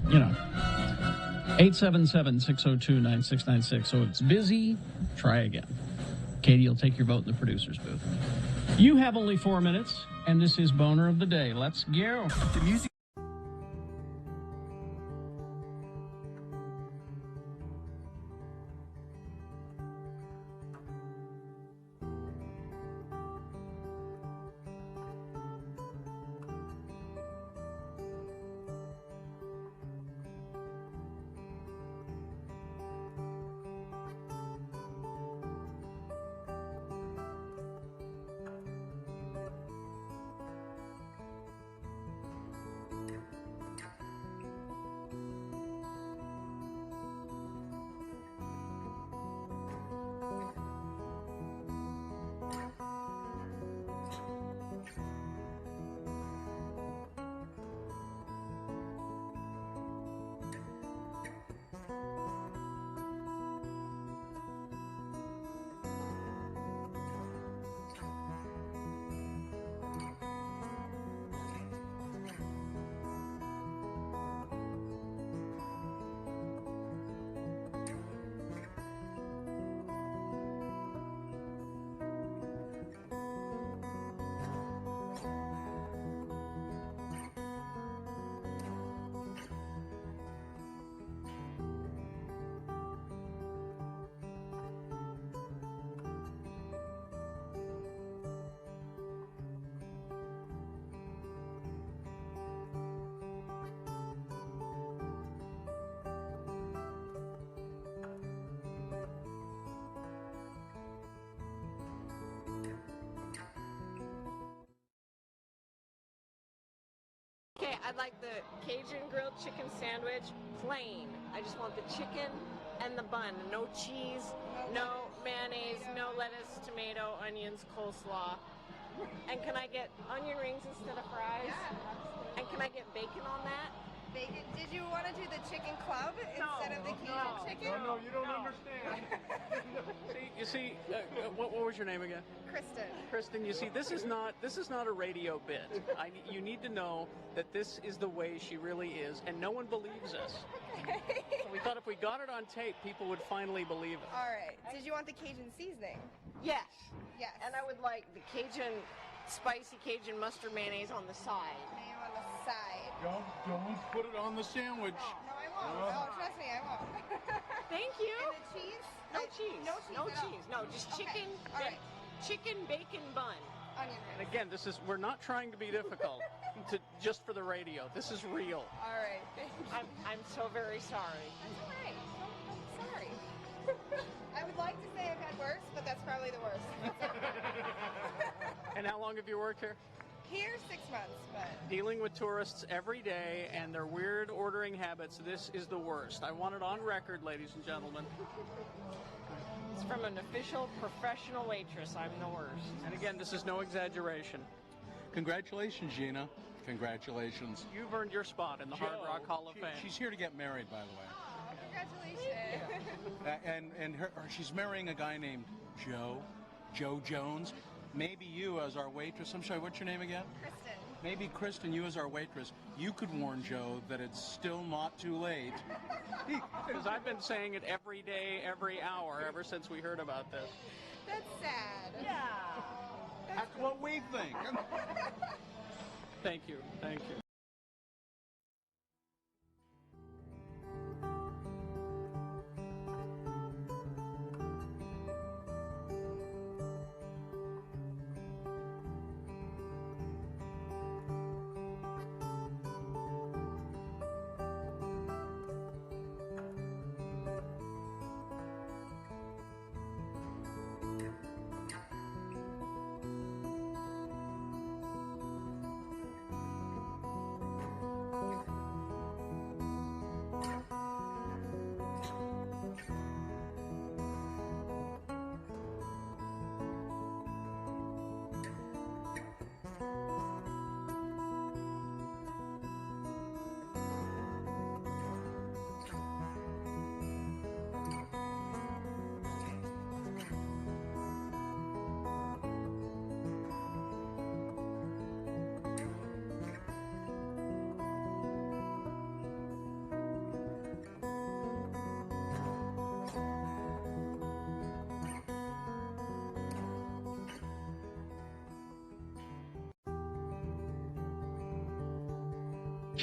877-602-9696. So it's busy. Try again. Katie will take your vote in the producer's booth. You have only 4 minutes, and this is Boner of the Day. Let's go. The music. Okay, I'd like the Cajun grilled chicken sandwich plain. I just want the chicken and the bun. No cheese, no mayonnaise, no lettuce, tomato, onions, coleslaw. And can I get onion rings instead of fries? Yeah. And can I get bacon on that? Bacon? Did you want to do the chicken club instead of the Cajun chicken? No, you don't understand. What was your name again? Kristen. Kristen, you see, this is not a radio bit. You need to know that this is the way she really is, and no one believes us. Okay. So we thought if we got it on tape, people would finally believe it. All right. Did you want the Cajun seasoning? Yes. Yes. And I would like the spicy Cajun mustard mayonnaise on the side. Name on the side. Don't put it on the sandwich. No, I won't. No, trust me, I won't. Thank you. And the cheese? No cheese. No cheese. No at all. cheese. No, just chicken. All right. chicken bacon bun. Onion And again, we're not trying to be difficult just for the radio. This is real. All right. Thank you. I'm so very sorry. That's all right. Don't sorry. I would like to say I've had worse, but that's probably the worst. And how long have you worked here? Here, 6 months, but Dealing with tourists every day and their weird ordering habits, this is the worst. I want it on record, ladies and gentlemen. It's from an official professional waitress. I'm the worst. And again, this is no exaggeration. Congratulations, Gina. Congratulations. You've earned your spot in the Hard Rock Hall of Fame. She's here to get married, by the way. congratulations. And she's marrying a guy named Joe Jones. Maybe you as our waitress. I'm sorry, what's your name again? Kristen. Maybe Kristen, you as our waitress, you could warn Joe that it's still not too late. Because I've been saying it every day, every hour, ever since we heard about this. That's sad. Yeah. That's what we think. Thank you. Thank you.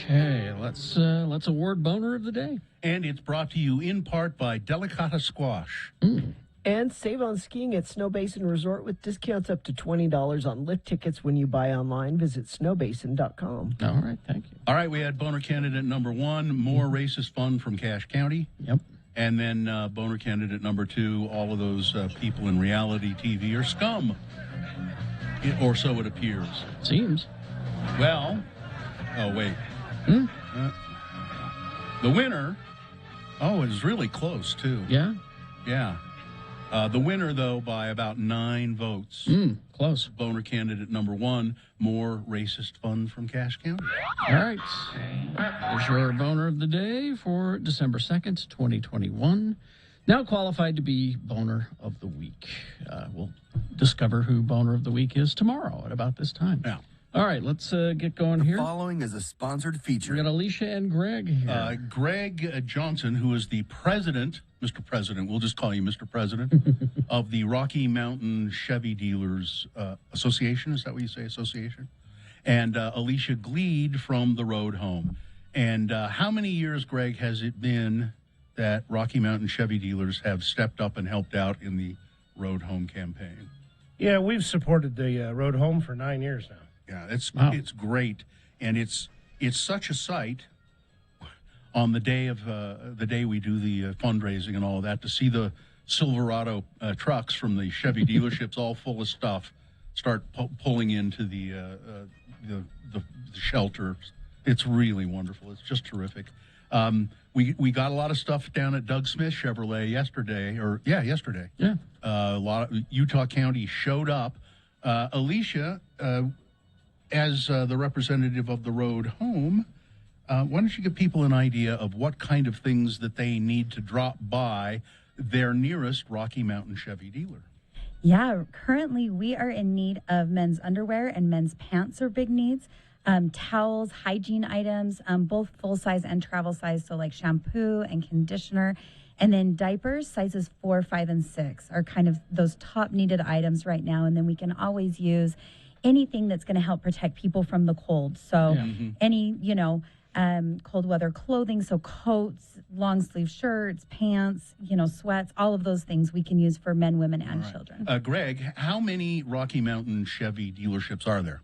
Okay, let's award boner of the day. And it's brought to you in part by Delicata Squash. And save on skiing at Snow Basin Resort with discounts up to $20 on lift tickets when you buy online. Visit snowbasin.com. All right, thank you. All right, we had boner candidate number 1, more racist fun from Cache County. Yep. And then boner candidate number 2, all of those people in reality TV are scum. Or so it appears. Seems. Well, oh, wait. The winner, it's really close, too. Yeah? Yeah. The winner, though, by about 9 votes. Close. Boner candidate number 1, more racist fun from Cache County. All right. There's your boner of the day for December 2nd, 2021. Now qualified to be boner of the week. We'll discover who boner of the week is tomorrow at about this time. Yeah. All right, let's get going here. Following is a sponsored feature. We got Alicia and Greg here. Greg Johnson, who is the president, Mr. President, we'll just call you Mr. President, of the Rocky Mountain Chevy Dealers Association. Is that what you say, association? And Alicia Gleed from the Road Home. And how many years, Greg, has it been that Rocky Mountain Chevy Dealers have stepped up and helped out in the Road Home campaign? Yeah, we've supported the Road Home for 9 years now. Yeah, it's great, and it's such a sight on the day of the day we do the fundraising and all of that to see the Silverado trucks from the Chevy dealerships all full of stuff start pulling into the shelter. It's really wonderful. It's just terrific. We got a lot of stuff down at Doug Smith Chevrolet yesterday. Yesterday. Yeah. A lot of Utah County showed up. Alicia, as the representative of the Road Home, why don't you give people an idea of what kind of things that they need to drop by their nearest Rocky Mountain Chevy dealer? Yeah, currently we are in need of men's underwear and men's pants are big needs. Towels, hygiene items, both full size and travel size, so like shampoo and conditioner. And then diapers, sizes 4, 5, and 6 are kind of those top needed items right now. And then we can always use anything that's going to help protect people from the cold. So any, cold weather clothing, so coats, long sleeve shirts, pants, sweats, all of those things we can use for men, women, and children. Greg, how many Rocky Mountain Chevy dealerships are there?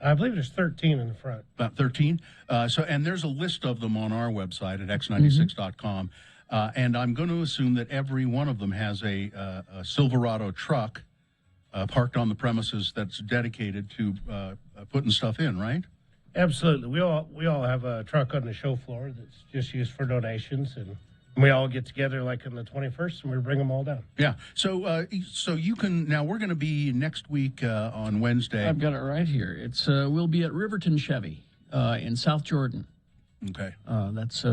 I believe there's 13 in the front. About 13. And there's a list of them on our website at x96.com. And I'm going to assume that every one of them has a Silverado truck parked on the premises that's dedicated to putting stuff in, right? Absolutely. We all have a truck on the show floor that's just used for donations, and we all get together like on the 21st, and we bring them all down. Yeah. So you can now. We're going to be next week on Wednesday. I've got it right here. It's we'll be at Riverton Chevy in South Jordan. Okay. That's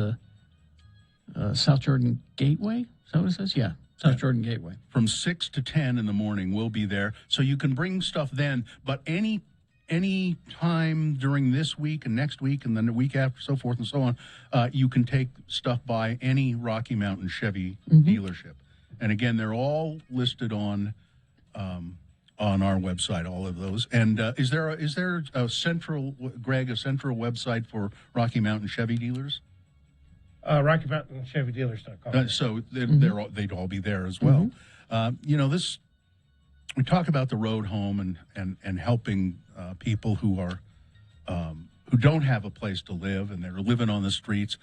South Jordan Gateway. Is that what it says? Yeah. South Jordan Gateway. From 6 to 10 in the morning, we'll be there. So you can bring stuff then, but any time during this week and next week and then the week after, so forth and so on, you can take stuff by any Rocky Mountain Chevy dealership. And again, they're all listed on our website, all of those. And is there a central, Greg, a central website for Rocky Mountain Chevy dealers? Rocky Mountain Chevy Dealers.com. So they'd all be there as well. We talk about the road home and helping people who are who don't have a place to live and they're living on the streets.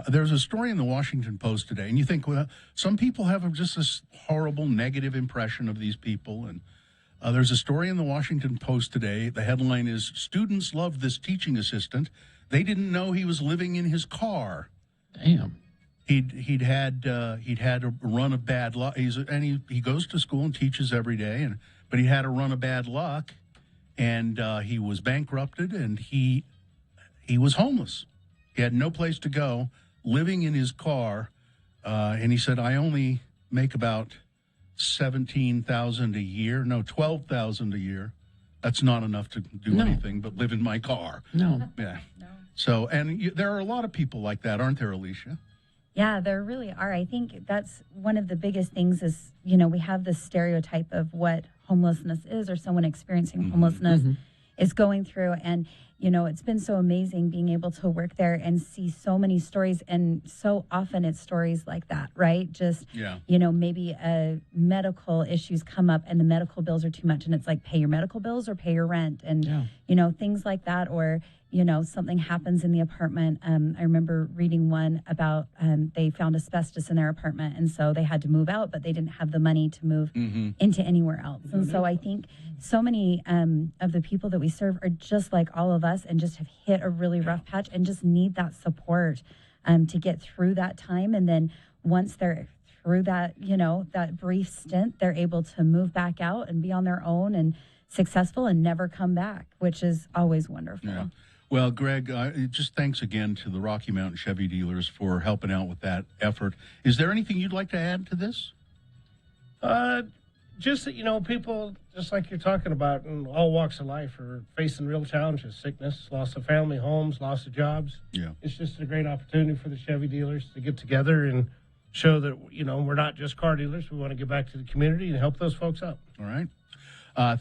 There's a story in the Washington Post today, and you think, well, some people have just this horrible negative impression of these people. And there's a story in the Washington Post today. The headline is, "Students loved this teaching assistant. They didn't know he was living in his car." Damn. He'd had a run of bad luck. He goes to school and teaches every day, but he had a run of bad luck, and he was bankrupted, and he was homeless. He had no place to go, living in his car, and he said, "I only make about $17,000 a year. No, $12,000 a year. That's not enough to do anything but live in my car." No. Yeah. No. So, and there are a lot of people like that, aren't there, Alicia? Yeah, there really are. I think that's one of the biggest things is, we have this stereotype of what homelessness is, or someone experiencing homelessness is going through. And, it's been so amazing being able to work there and see so many stories. And so often it's stories like that, right? Just, maybe medical issues come up and the medical bills are too much. And it's like, pay your medical bills or pay your rent. And, things like that. Or, something happens in the apartment. I remember reading one about they found asbestos in their apartment, and so they had to move out, but they didn't have the money to move into anywhere else. And so I think so many of the people that we serve are just like all of us and just have hit a really rough patch and just need that support to get through that time. And then once they're through that, that brief stint, they're able to move back out and be on their own and successful and never come back, which is always wonderful. Yeah. Well, Greg, just thanks again to the Rocky Mountain Chevy dealers for helping out with that effort. Is there anything you'd like to add to this? Just that, people, just like you're talking about, in all walks of life are facing real challenges, sickness, loss of family, homes, loss of jobs. Yeah. It's just a great opportunity for the Chevy dealers to get together and show that, we're not just car dealers. We want to get back to the community and help those folks out. All right.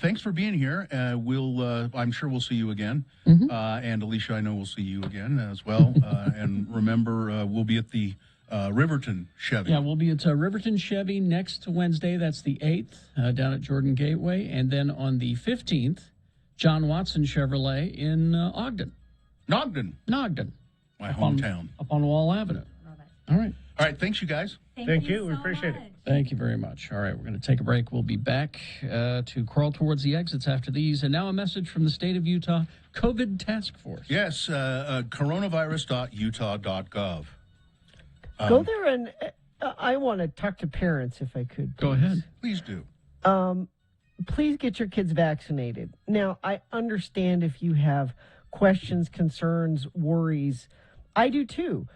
Thanks for being here. I'm sure we'll see you again. And Alicia, I know we'll see you again as well. And remember, we'll be at the Riverton Chevy. Yeah, we'll be at Riverton Chevy next Wednesday. That's the 8th down at Jordan Gateway. And then on the 15th, John Watson Chevrolet in Ogden. Nogden. My hometown. Up on Wall Avenue. All right. All right. Thanks, you guys. Thank you. We appreciate it. Thank you very much. All right, we're going to take a break. We'll be back to crawl towards the exits after these. And now a message from the state of Utah COVID Task Force. Yes, coronavirus.utah.gov. Go there, and I want to talk to parents if I could. Go ahead. Please do. Please get your kids vaccinated. Now, I understand if you have questions, concerns, worries. I do too,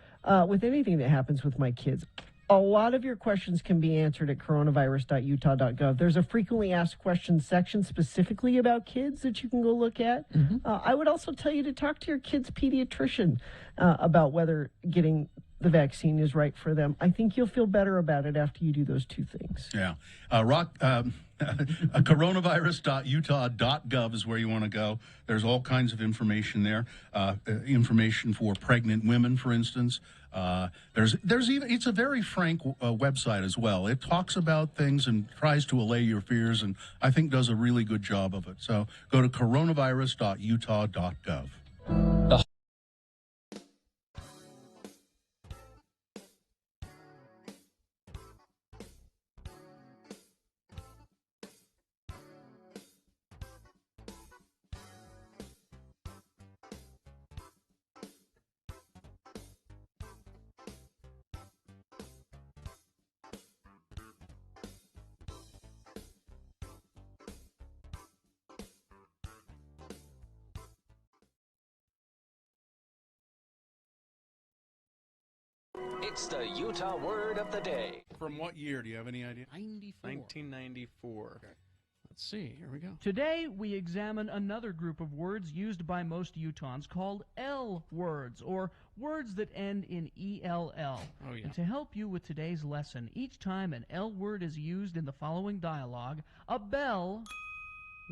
with anything that happens with my kids. A lot of your questions can be answered at coronavirus.utah.gov. There's a frequently asked questions section specifically about kids that you can go look at. I would also tell you to talk to your kid's pediatrician about whether getting the vaccine is right for them. I think you'll feel better about it after you do those two things. Yeah. Coronavirus.utah.gov is where you want to go. There's all kinds of information there. Information for pregnant women, for instance. There's even, it's a very frank website as well. It talks about things and tries to allay your fears, and I think does a really good job of it. So go to coronavirus.utah.gov. It's the Utah word of the day. From what year? Do you have any idea? 1994. Okay. Let's see. Here we go. Today, we examine another group of words used by most Utahns called L words, or words that end in ELL. Oh, yeah. And to help you with today's lesson, each time an L word is used in the following dialogue, a bell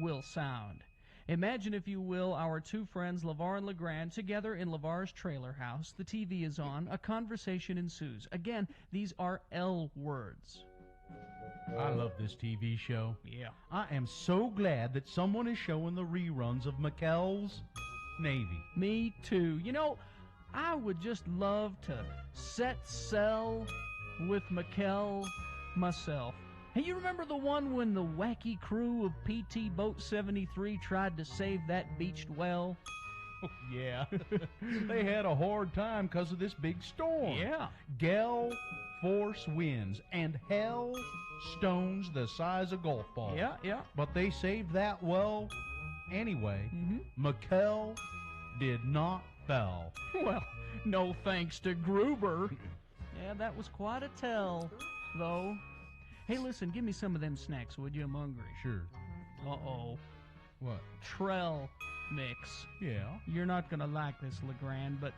will sound. Imagine, if you will, our two friends, LeVar and LeGrand, together in LeVar's trailer house. The TV is on. A conversation ensues. Again, these are L words. I love this TV show. Yeah. I am so glad that someone is showing the reruns of McKell's Navy. Me too. You know, I would just love to set sail with McKell myself. Hey, you remember the one when the wacky crew of PT Boat 73 tried to save that beached well? Oh, yeah. They had a hard time because of this big storm. Yeah. Gale force winds and hell stones the size of golf balls. Yeah, yeah. But they saved that well anyway. McKell did not fell. Well, no thanks to Gruber. Yeah, that was quite a tell, though. Hey, listen, give me some of them snacks, would you? I'm hungry. Sure. Uh-oh. What? Trell mix. Yeah. You're not going to like this, LeGrand, but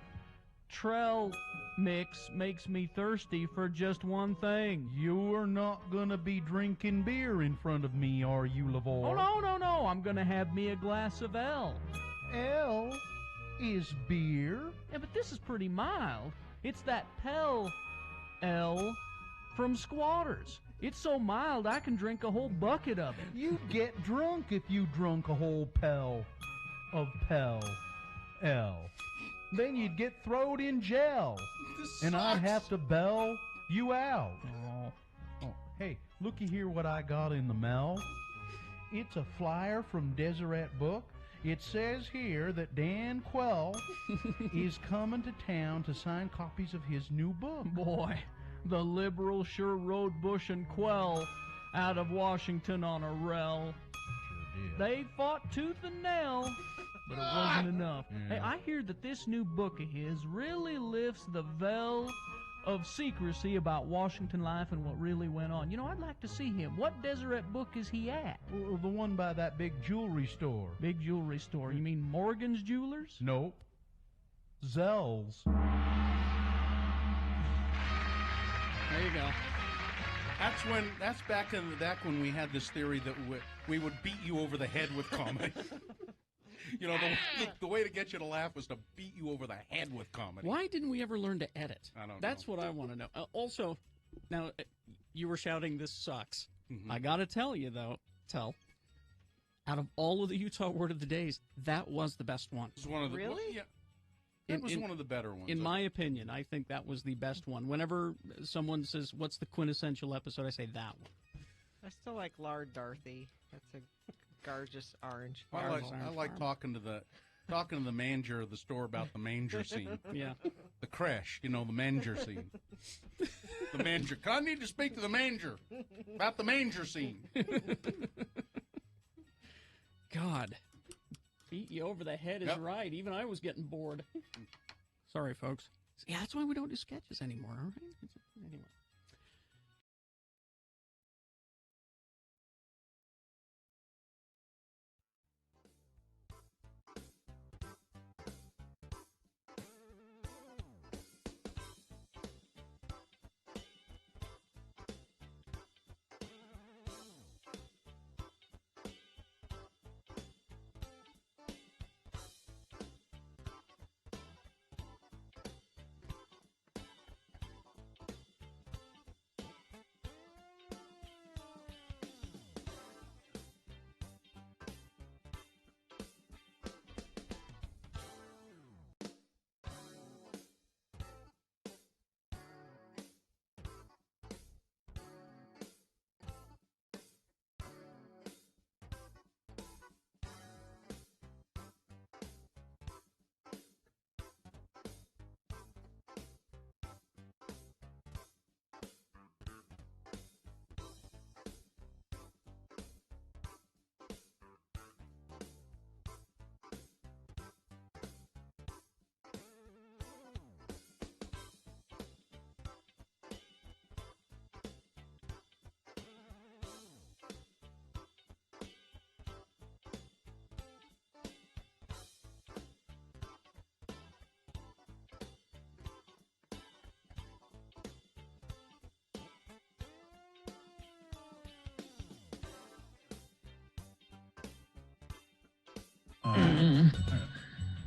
Trell mix makes me thirsty for just one thing. You're not going to be drinking beer in front of me, are you, LeVar? Oh, no. I'm going to have me a glass of L. L is beer? Yeah, but this is pretty mild. It's that Pell L from Squatters. It's so mild I can drink a whole bucket of it. You'd get drunk if you drunk a whole Pell of Pell L. Then you'd get throwed in jail. And I'd have to bail you out. Oh, hey, looky here what I got in the mail. It's a flyer from Deseret Book. It says here that Dan Quell is coming to town to sign copies of his new book. Boy, the liberals sure rode Bush and Quell out of Washington on a rel. Sure did. They fought tooth and nail, but it wasn't enough. Hey, I hear that this new book of his really lifts the veil of secrecy about Washington life and what really went on. You know, I'd like to see him. What Deseret Book is he at? Well, the one by that big jewelry store. Big jewelry store. You mean Morgan's Jewelers? Nope. Zell's. There you go. That's back when we had this theory that we would beat you over the head with comedy. You know, the way to get you to laugh was to beat you over the head with comedy. Why didn't we ever learn to edit? I don't know. That's what I want to know. Also, now, you were shouting, this sucks. I got to tell you, though, out of all of the Utah Word of the Days, that was the best one. It was one of the, Really? Yeah. That was one of the better ones. In my opinion, I think that was the best one. Whenever someone says, what's the quintessential episode, I say that one. I still like Lard Dorothy. That's a gorgeous orange. I like talking to the manager of the store about the manger scene. Yeah. The creche, you know, the manger scene. The manger. I need to speak to the manger about the manger scene. God. Beat you over the head is right. Even I was getting bored. Sorry, folks. Yeah, that's why we don't do sketches anymore, all right? Anyway.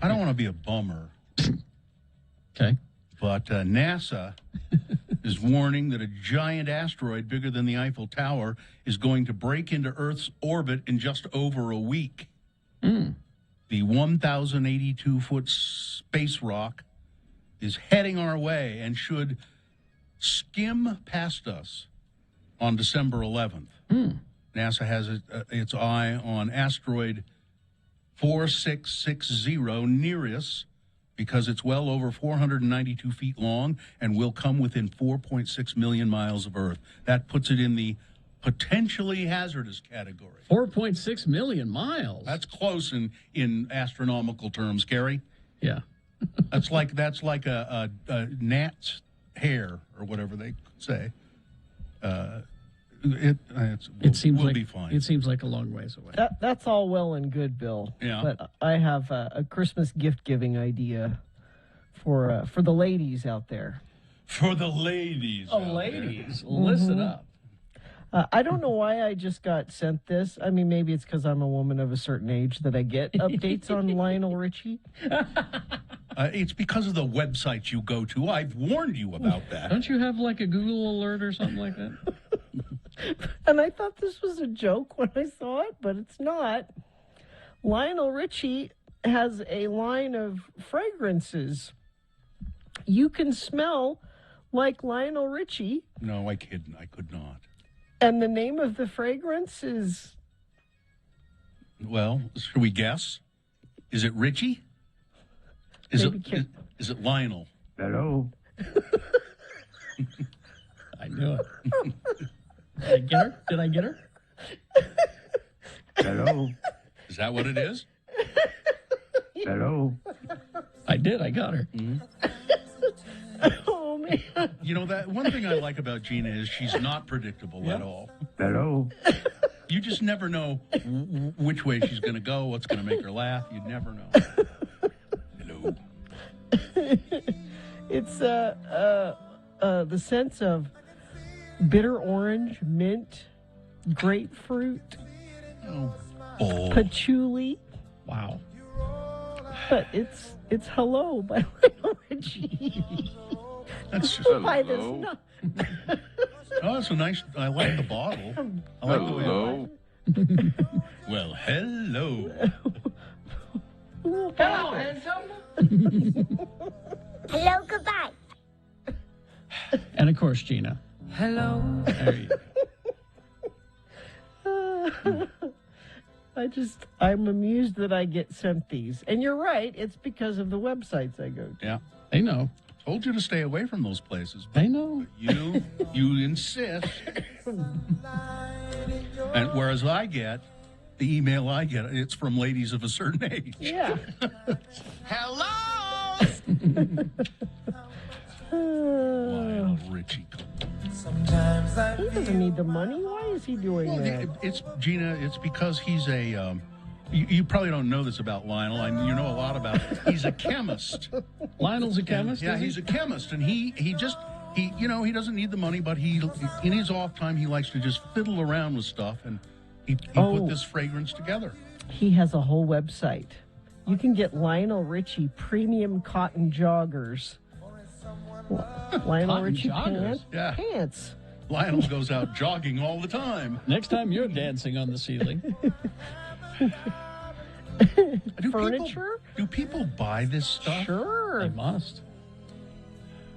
I don't want to be a bummer. Okay. But NASA is warning that a giant asteroid bigger than the Eiffel Tower is going to break into Earth's orbit in just over a week. The 1,082-foot space rock is heading our way and should skim past us on December 11th. NASA has its eye on asteroid 4660 Nereus, because it's well over 492 feet long and will come within 4.6 million miles of Earth. That puts it in the potentially hazardous category. 4.6 million miles. That's close in astronomical terms, Gary. Yeah. that's like a gnat's hair or whatever they say. We'll be fine. It seems like a long ways away. That's all well and good, Bill. Yeah. But I have a Christmas gift-giving idea for the ladies out there. For the ladies. Ladies, listen up. I don't know why I just got sent this. I mean, maybe it's because I'm a woman of a certain age that I get updates on Lionel Richie. It's because of the websites you go to. I've warned you about that. Don't you have like a Google alert or something like that? And I thought this was a joke when I saw it, but it's not. Lionel Richie has a line of fragrances. You can smell like Lionel Richie. No, I could not. And the name of the fragrance is... Well, should we guess? Is it Richie? Is it Lionel? Hello. I knew it. Did I get her? Did I get her? Hello. Is that what it is? Hello. I did. I got her. Oh, man. You know, that one thing I like about Gina is she's not predictable at all. Hello. You just never know which way she's going to go, what's going to make her laugh. You never know. Hello. It's the sense of bitter orange, mint, grapefruit, patchouli. Wow. But it's hello by Lionel Richie. That's just By this Oh, that's a nice. I like the bottle. I like the way. Well, hello. Hello, handsome. Hello, goodbye. And of course, Gina. Hello. There you go. I'm amused that I get sent these. And you're right, it's because of the websites I go to. Yeah. They know. Told you to stay away from those places. They know. You insist. And whereas the email I get, it's from ladies of a certain age. Yeah. Hello. Lionel Richie. Sometimes he doesn't need the money. Why is he doing that? It's Gina. It's because he's a. You probably don't know this about Lionel, and you know a lot about it. He's a chemist. Lionel's a chemist. Yeah, he's a chemist, and he doesn't need the money, but he in his off time he likes to just fiddle around with stuff, and he put this fragrance together. He has a whole website. You can get Lionel Richie premium cotton joggers. Lionel Cotton Richie joggers? pants. Lionel goes out jogging all the time. Next time you're dancing on the ceiling. Furniture? Do people buy this stuff? Sure. They must.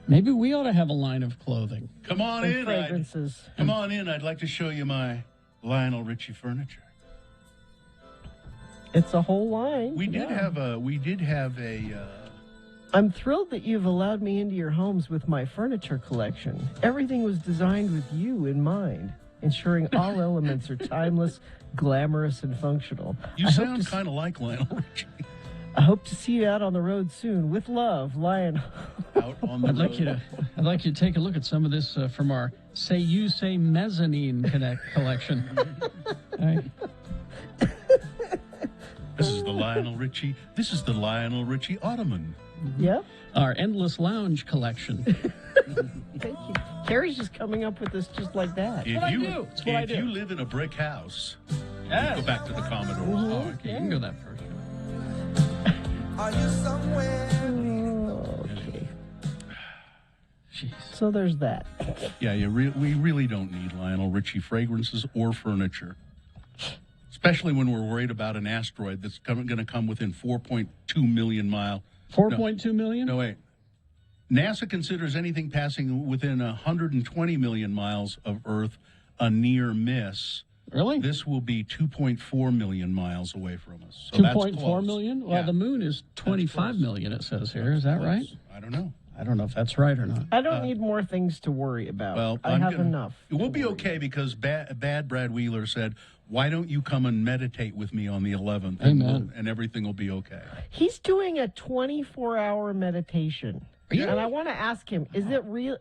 Maybe we ought to have a line of clothing. Come on And in. fragrances. Come on in. I'd like to show you my Lionel Richie furniture. It's a whole line. We did have a. I'm thrilled that you've allowed me into your homes with my furniture collection. Everything was designed with you in mind, ensuring all elements are timeless, glamorous, and functional. You sound kind of like Lionel Richie. I hope to see you out on the road soon. With love, Lionel. Out on the I'd road. like you to take a look at some of this from our Say You Say Mezzanine collection. All right. This is the Lionel Richie. This is the Lionel Richie Ottoman. Yep. Our Endless Lounge collection. Thank you. Carrie's just coming up with this just like that. If you live in a brick house, go back to the Commodores. Oh, okay, you can go that first. Are you somewhere? Okay. So there's that. Yeah, we really don't need Lionel Richie fragrances or furniture. Especially when we're worried about an asteroid that's going to come within 4.2 million mile. 4.2 million? No, wait. NASA considers anything passing within 120 million miles of Earth a near miss. Really? This will be 2.4 million miles away from us. So that's 2.4 close. million? Well, the moon is 25 million, it says here. Is that right? I don't know. I don't know if that's right or not. I don't need more things to worry about. Well, I have enough. We'll be okay because bad Brad Wheeler said, why don't you come and meditate with me on the 11th? Amen. And everything will be okay. He's doing a 24-hour meditation. Yeah. And I want to ask him, is it real?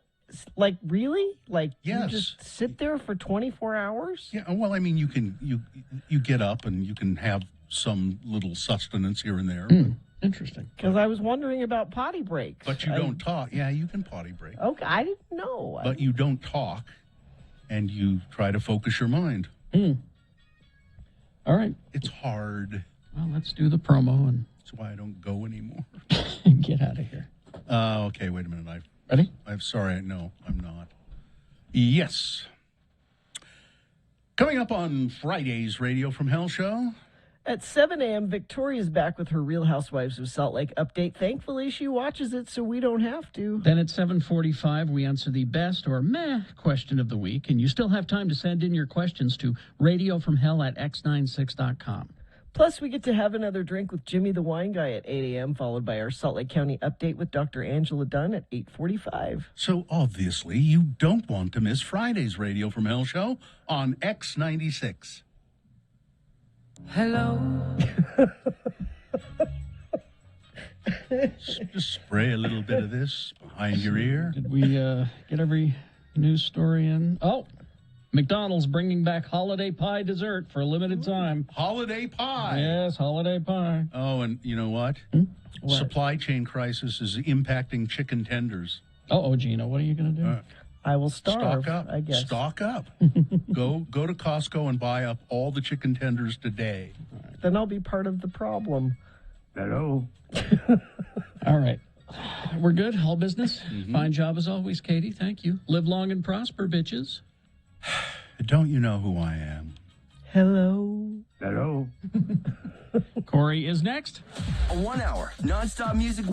Like, really? Like, Yes. you just sit there for 24 hours? Yeah, well, I mean, you get up and you can have some little sustenance here and there. Interesting. Because I was wondering about potty breaks. But you don't talk. Yeah, you can potty break. Okay, I didn't know. But you don't talk, and you try to focus your mind. All right. It's hard. Well, let's do the promo and That's why I don't go anymore. get out of here. Okay, wait a minute. Ready? I'm sorry. No, I'm not. Yes. Coming up on Friday's Radio from Hell show. At 7 a.m., Victoria's back with her Real Housewives of Salt Lake update. Thankfully, she watches it so we don't have to. Then at 7:45, we answer the best or meh question of the week, and you still have time to send in your questions to radiofromhell@x96.com. Plus, we get to have another drink with Jimmy the Wine Guy at 8 a.m., followed by our Salt Lake County update with Dr. Angela Dunn at 8:45. So obviously, you don't want to miss Friday's Radio from Hell show on X96. Hello. Just spray a little bit of this behind your ear. Did we get every news story in? Oh, McDonald's bringing back holiday pie dessert for a limited time. Holiday pie. Yes, holiday pie. Oh, and you know what? What? Supply chain crisis is impacting chicken tenders. Oh, Gina, what are you going to do? I will starve, Stock up. I guess. Stock up. Go to Costco and buy up all the chicken tenders today. Then I'll be part of the problem. Hello. All right. We're good. All business. Fine job as always, Katie. Thank you. Live long and prosper, bitches. Don't you know who I am? Hello. Hello. Corey is next. A 1 hour nonstop music